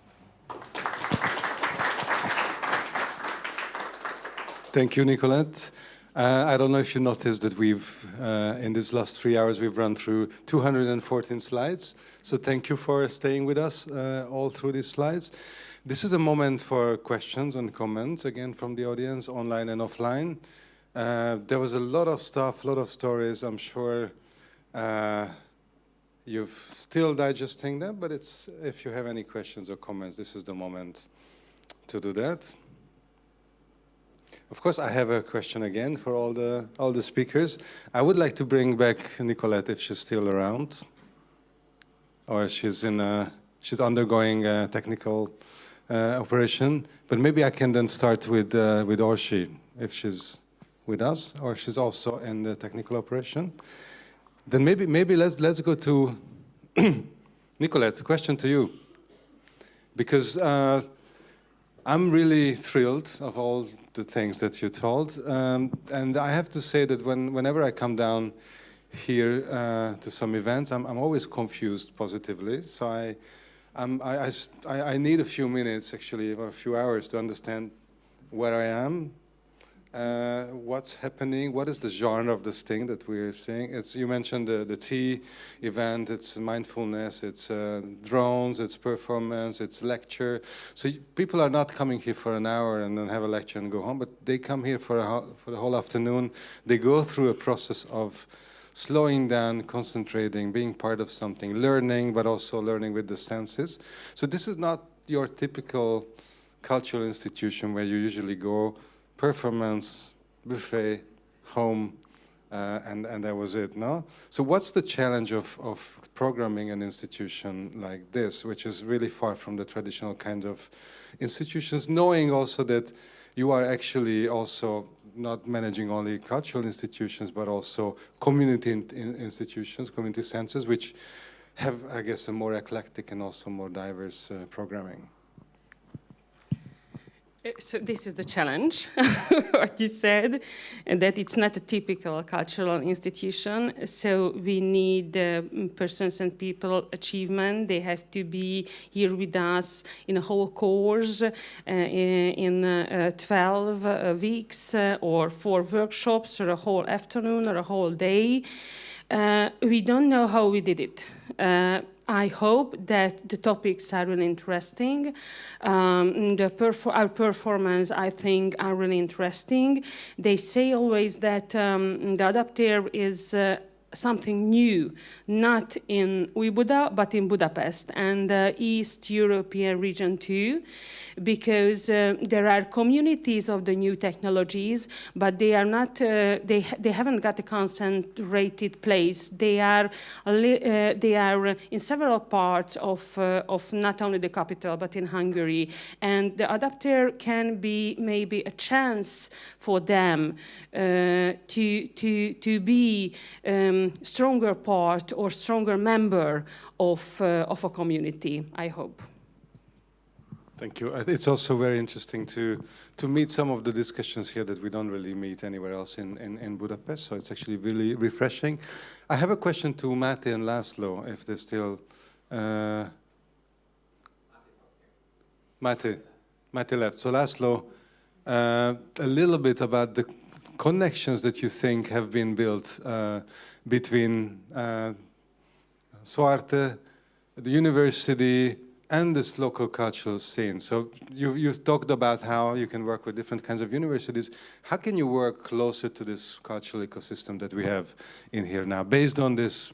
Speaker 2: Thank you, Nicolette. I don't know if you noticed that we've, in these last 3 hours, we've run through 214 slides. So thank you for staying with us all through these slides. This is a moment for questions and comments, again, from the audience, online and offline. There was a lot of stuff, a lot of stories. I'm sure you're still digesting them, but if you have any questions or comments, this is the moment to do that. Of course, I have a question again for all the speakers. I would like to bring back Nicolette if she's still around, or she's undergoing a technical operation. But maybe I can then start with Orsi if she's with us, or she's also in the technical operation. Then maybe let's go to Nicolette. A question to you, because I'm really thrilled of all the things that you told, and I have to say that whenever I come down here to some events, I'm always confused positively. So I need a few minutes actually, or a few hours to understand where I am, what's happening, what is the genre of this thing that we're seeing. You mentioned the tea event, it's mindfulness, it's drones, it's performance, it's lecture. So people are not coming here for an hour and then have a lecture and go home, but they come here for the whole afternoon. They go through a process of slowing down, concentrating, being part of something, learning, but also learning with the senses. So this is not your typical cultural institution where you usually go, performance, buffet, home, and that was it, no? So what's the challenge of programming an institution like this, which is really far from the traditional kind of institutions, knowing also that you are actually also not managing only cultural institutions, but also community institutions, community centers, which have, I guess, a more eclectic and also more diverse programming?
Speaker 13: So this is the challenge, what you said, and that it's not a typical cultural institution. So we need persons and people achievement. They have to be here with us in a whole course, in 12 weeks, or 4 workshops, or a whole afternoon, or a whole day. We don't know how we did it. I hope that the topics are really interesting. Our performance, I think, are really interesting. They say always that the adapter is something new, not in UIBuda, but in Budapest and the East European region too, because there are communities of the new technologies, but they are not, they haven't got a concentrated place. They are in several parts of not only the capital, but in Hungary. And the adapter can be maybe a chance for them to be stronger part or stronger member of a community, I hope.
Speaker 2: Thank you. It's also very interesting to meet some of the discussions here that we don't really meet anywhere else in Budapest, so it's actually really refreshing. I have a question to Mate and Laszlo, if they're still... Mate left. So Laszlo, a little bit about the connections that you think have been built between Soarte, the university, and this local cultural scene. So you've talked about how you can work with different kinds of universities. How can you work closer to this cultural ecosystem that we have in here now, based on this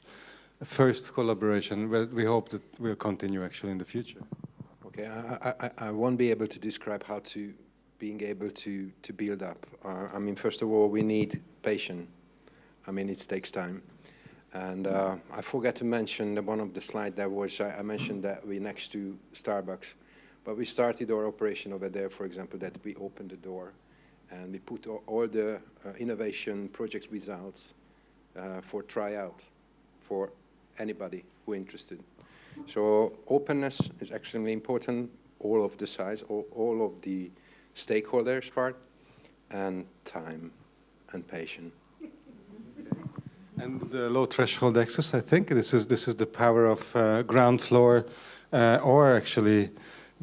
Speaker 2: first collaboration, where we hope that will continue actually in the future?
Speaker 11: Okay, I won't be able to describe how to being able to build up. I mean, first of all, we need patience. I mean, it takes time. And I forgot to mention one of the slides that was, I mentioned that we're next to Starbucks, but we started our operation over there, for example, that we opened the door and we put all the innovation project results for tryout for anybody who is interested. So openness is extremely important, all of the sides, all of the stakeholders part, and time and patience.
Speaker 2: And the low threshold access, I think, this is the power of ground floor or actually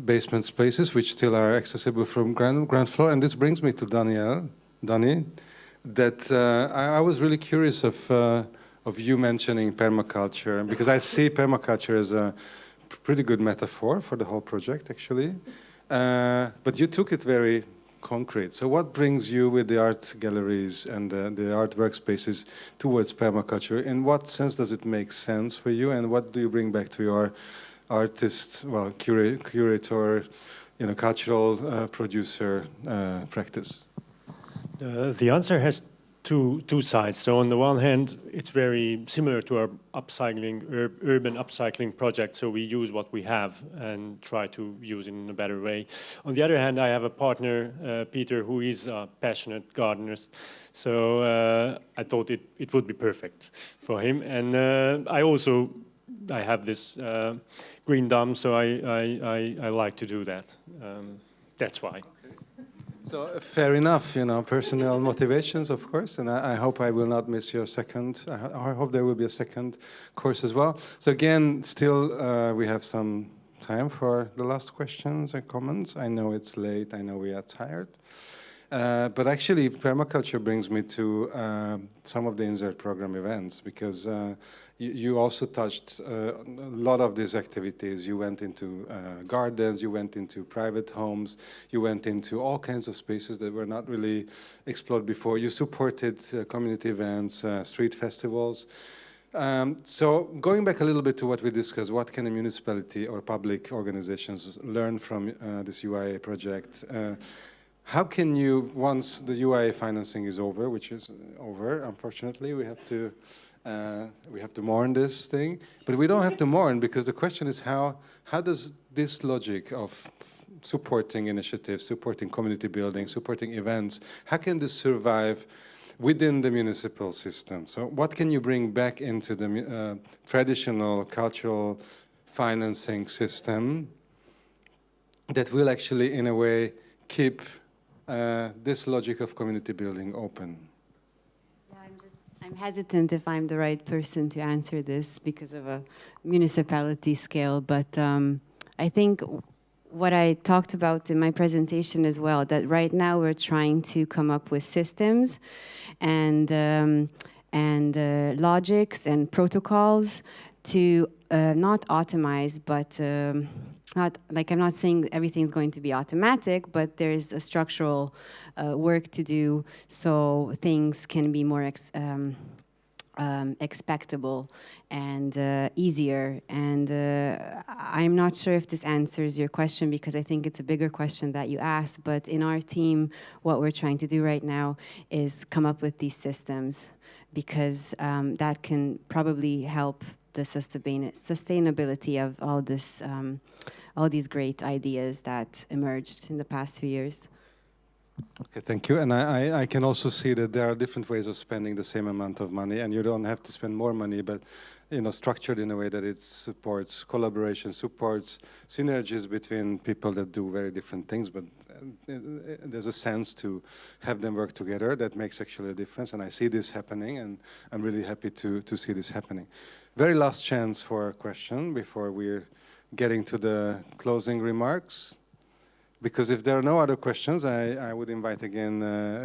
Speaker 2: basement spaces, which still are accessible from ground floor. And this brings me to Danny, that I was really curious of you mentioning permaculture, because I see permaculture as a pretty good metaphor for the whole project, actually. But you took it very concrete. So what brings you with the art galleries and the art workspaces towards permaculture? In what sense does it make sense for you, and what do you bring back to your artist, well, curator, cultural producer practice?
Speaker 10: The answer has two sides. So on the one hand, it's very similar to our upcycling, urban upcycling project. So we use what we have and try to use it in a better way. On the other hand, I have a partner, Peter, who is a passionate gardener. So I thought it would be perfect for him. And I have this green thumb, so I like to do that. That's why.
Speaker 2: So fair enough, personal motivations, of course, and I hope I will not miss your second. I hope there will be a second course as well. So again, still we have some time for the last questions and comments. I know it's late, I know we are tired. But actually, permaculture brings me to some of the Insert program events, because you also touched a lot of these activities. You went into gardens, you went into private homes, you went into all kinds of spaces that were not really explored before. You supported community events, street festivals. So going back a little bit to what we discussed, what can a municipality or public organizations learn from this UIA project? How can you, once the UIA financing is over, which is over, unfortunately, we have to mourn this thing, but we don't have to mourn, because the question is how does this logic of supporting initiatives, supporting community building, supporting events, how can this survive within the municipal system? So what can you bring back into the traditional cultural financing system that will actually, in a way, keep this logic of community building open?
Speaker 9: I'm hesitant if I'm the right person to answer this because of a municipality scale, but I think what I talked about in my presentation as well, that right now we're trying to come up with systems and logics and protocols to not automate, but not like, I'm not saying everything's going to be automatic, but there's a structural work to do so things can be more expectable and easier. And I'm not sure if this answers your question, because I think it's a bigger question that you asked. But in our team, what we're trying to do right now is come up with these systems, because that can probably help the sustainability of all these great ideas that emerged in the past few years.
Speaker 2: Okay, thank you. And I can also see that there are different ways of spending the same amount of money, and you don't have to spend more money, but structured in a way that it supports collaboration, supports synergies between people that do very different things, but there's a sense to have them work together that makes actually a difference. And I see this happening, and I'm really happy to see this happening. Very last chance for a question before we're getting to the closing remarks. Because if there are no other questions, I would invite again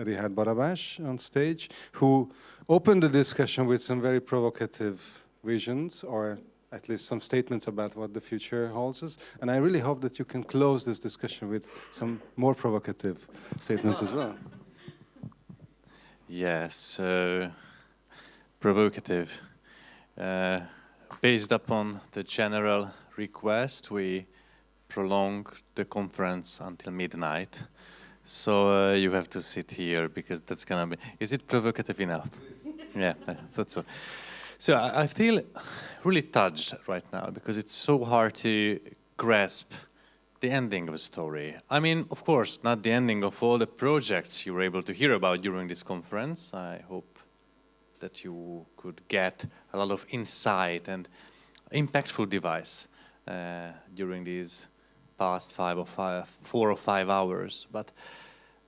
Speaker 2: Richard Barabás on stage, who opened the discussion with some very provocative visions, or at least some statements about what the future holds us. And I really hope that you can close this discussion with some more provocative statements as well.
Speaker 1: Yes, provocative. Based upon the general request, we prolong the conference until midnight. So you have to sit here, because that's gonna be... Is it provocative enough? Yeah, I thought so. So I feel really touched right now, because it's so hard to grasp the ending of a story. I mean, of course, not the ending of all the projects you were able to hear about during this conference. I hope that you could get a lot of insight and impactful device during these past 4 or 5 hours. But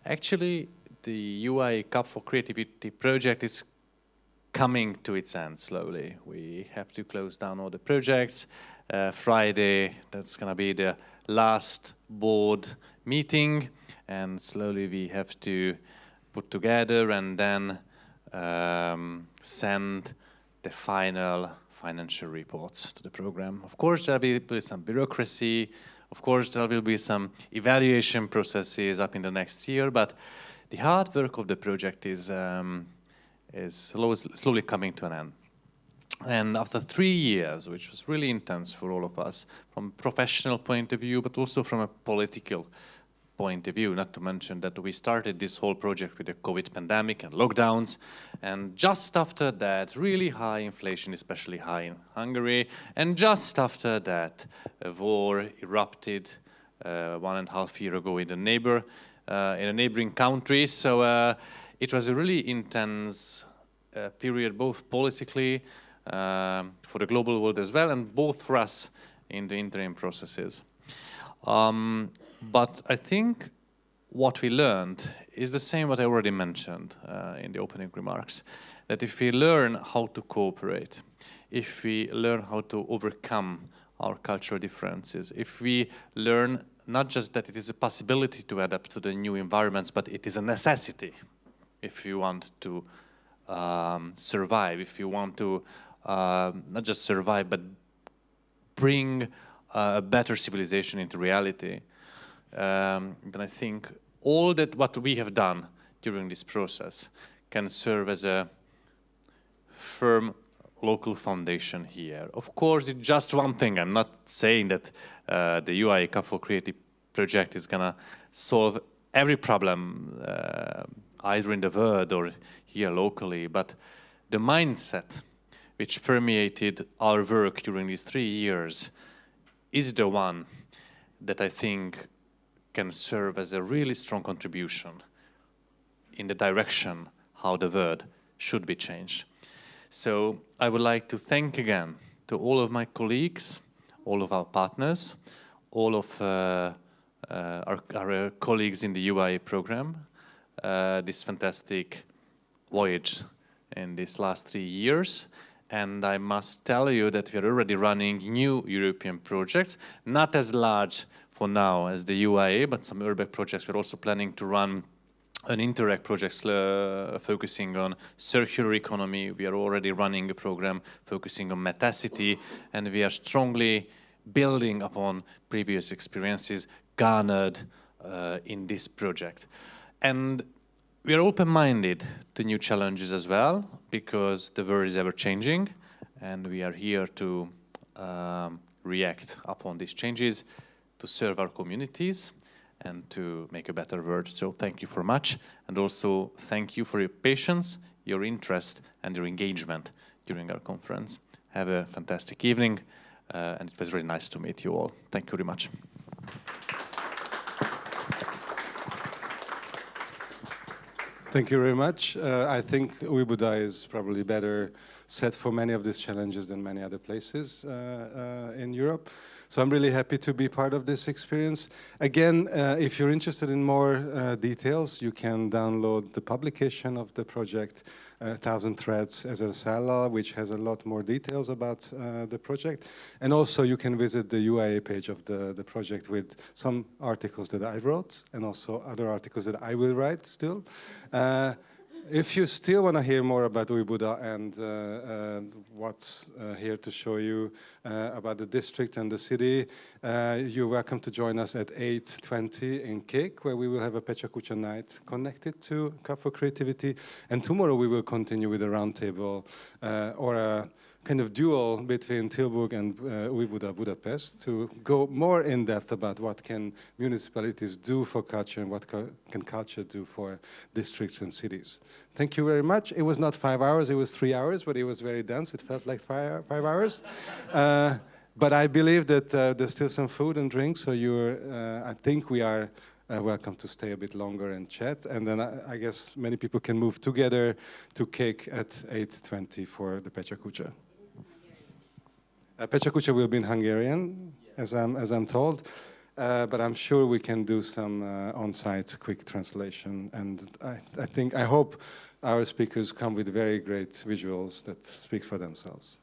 Speaker 1: actually, the UIA CUP for Creativity project is coming to its end slowly. We have to close down all the projects. Friday, that's going to be the last board meeting, and slowly we have to put together and then send the final financial reports to the program. Of course, there will be some bureaucracy. Of course, there will be some evaluation processes up in the next year, but the hard work of the project is slowly coming to an end. And after 3 years, which was really intense for all of us, from a professional point of view, but also from a political point of view, not to mention that we started this whole project with the COVID pandemic and lockdowns, and just after that, really high inflation, especially high in Hungary, and just after that, a war erupted 1.5 years ago in a neighboring country. So it was a really intense period, both politically, for the global world as well, and both for us in the interim processes. But I think what we learned is the same what I already mentioned in the opening remarks, that if we learn how to cooperate, if we learn how to overcome our cultural differences, if we learn not just that it is a possibility to adapt to the new environments, but it is a necessity if you want to survive, if you want to not just survive, but bring a better civilization into reality, then I think all that what we have done during this process can serve as a firm local foundation here. Of course, it's just one thing. I'm not saying that the UIA CUP for Creative project is gonna solve every problem either in the world or here locally, but the mindset which permeated our work during these 3 years is the one that I think can serve as a really strong contribution in the direction how the world should be changed. So I would like to thank again to all of my colleagues, all of our partners, all of our colleagues in the UIA program, this fantastic voyage in these last 3 years. And I must tell you that we are already running new European projects, not as large for now as the UIA, but some urban projects. We're also planning to run an Interreg project focusing on circular economy. We are already running a program focusing on metacity, and we are strongly building upon previous experiences garnered in this project. And we are open-minded to new challenges as well, because the world is ever changing, and we are here to react upon these changes, to serve our communities, and to make a better world. So thank you very much, and also thank you for your patience, your interest, and your engagement during our conference. Have a fantastic evening, and it was really nice to meet you all. Thank you very much.
Speaker 2: Thank you very much. I think UIBUDA is probably better set for many of these challenges than many other places in Europe. So I'm really happy to be part of this experience. Again, if you're interested in more details, you can download the publication of the project, 1,000 Threads as a Sala, which has a lot more details about the project. And also you can visit the UIA page of the project with some articles that I wrote and also other articles that I will write still. If you still want to hear more about UIBUDA and what's here to show you about the district and the city, you're welcome to join us at 8:20 in Kék, where we will have a Pecsakucha night connected to Cup for Creativity. And tomorrow we will continue with a roundtable or a kind of duel between Tilburg and UIBUDA Budapest to go more in depth about what can municipalities do for culture and what can culture do for districts and cities. Thank you very much. It was not 5 hours, it was 3 hours, but it was very dense. It felt like 5 hours. But I believe that there's still some food and drink, so I think we are welcome to stay a bit longer and chat. And then I guess many people can move together to Kék at 8:20 for the Pecsakucha. Pecsakucha will be in Hungarian, as I'm told. but I'm sure we can do some on-site quick translation. And I hope our speakers come with very great visuals that speak for themselves.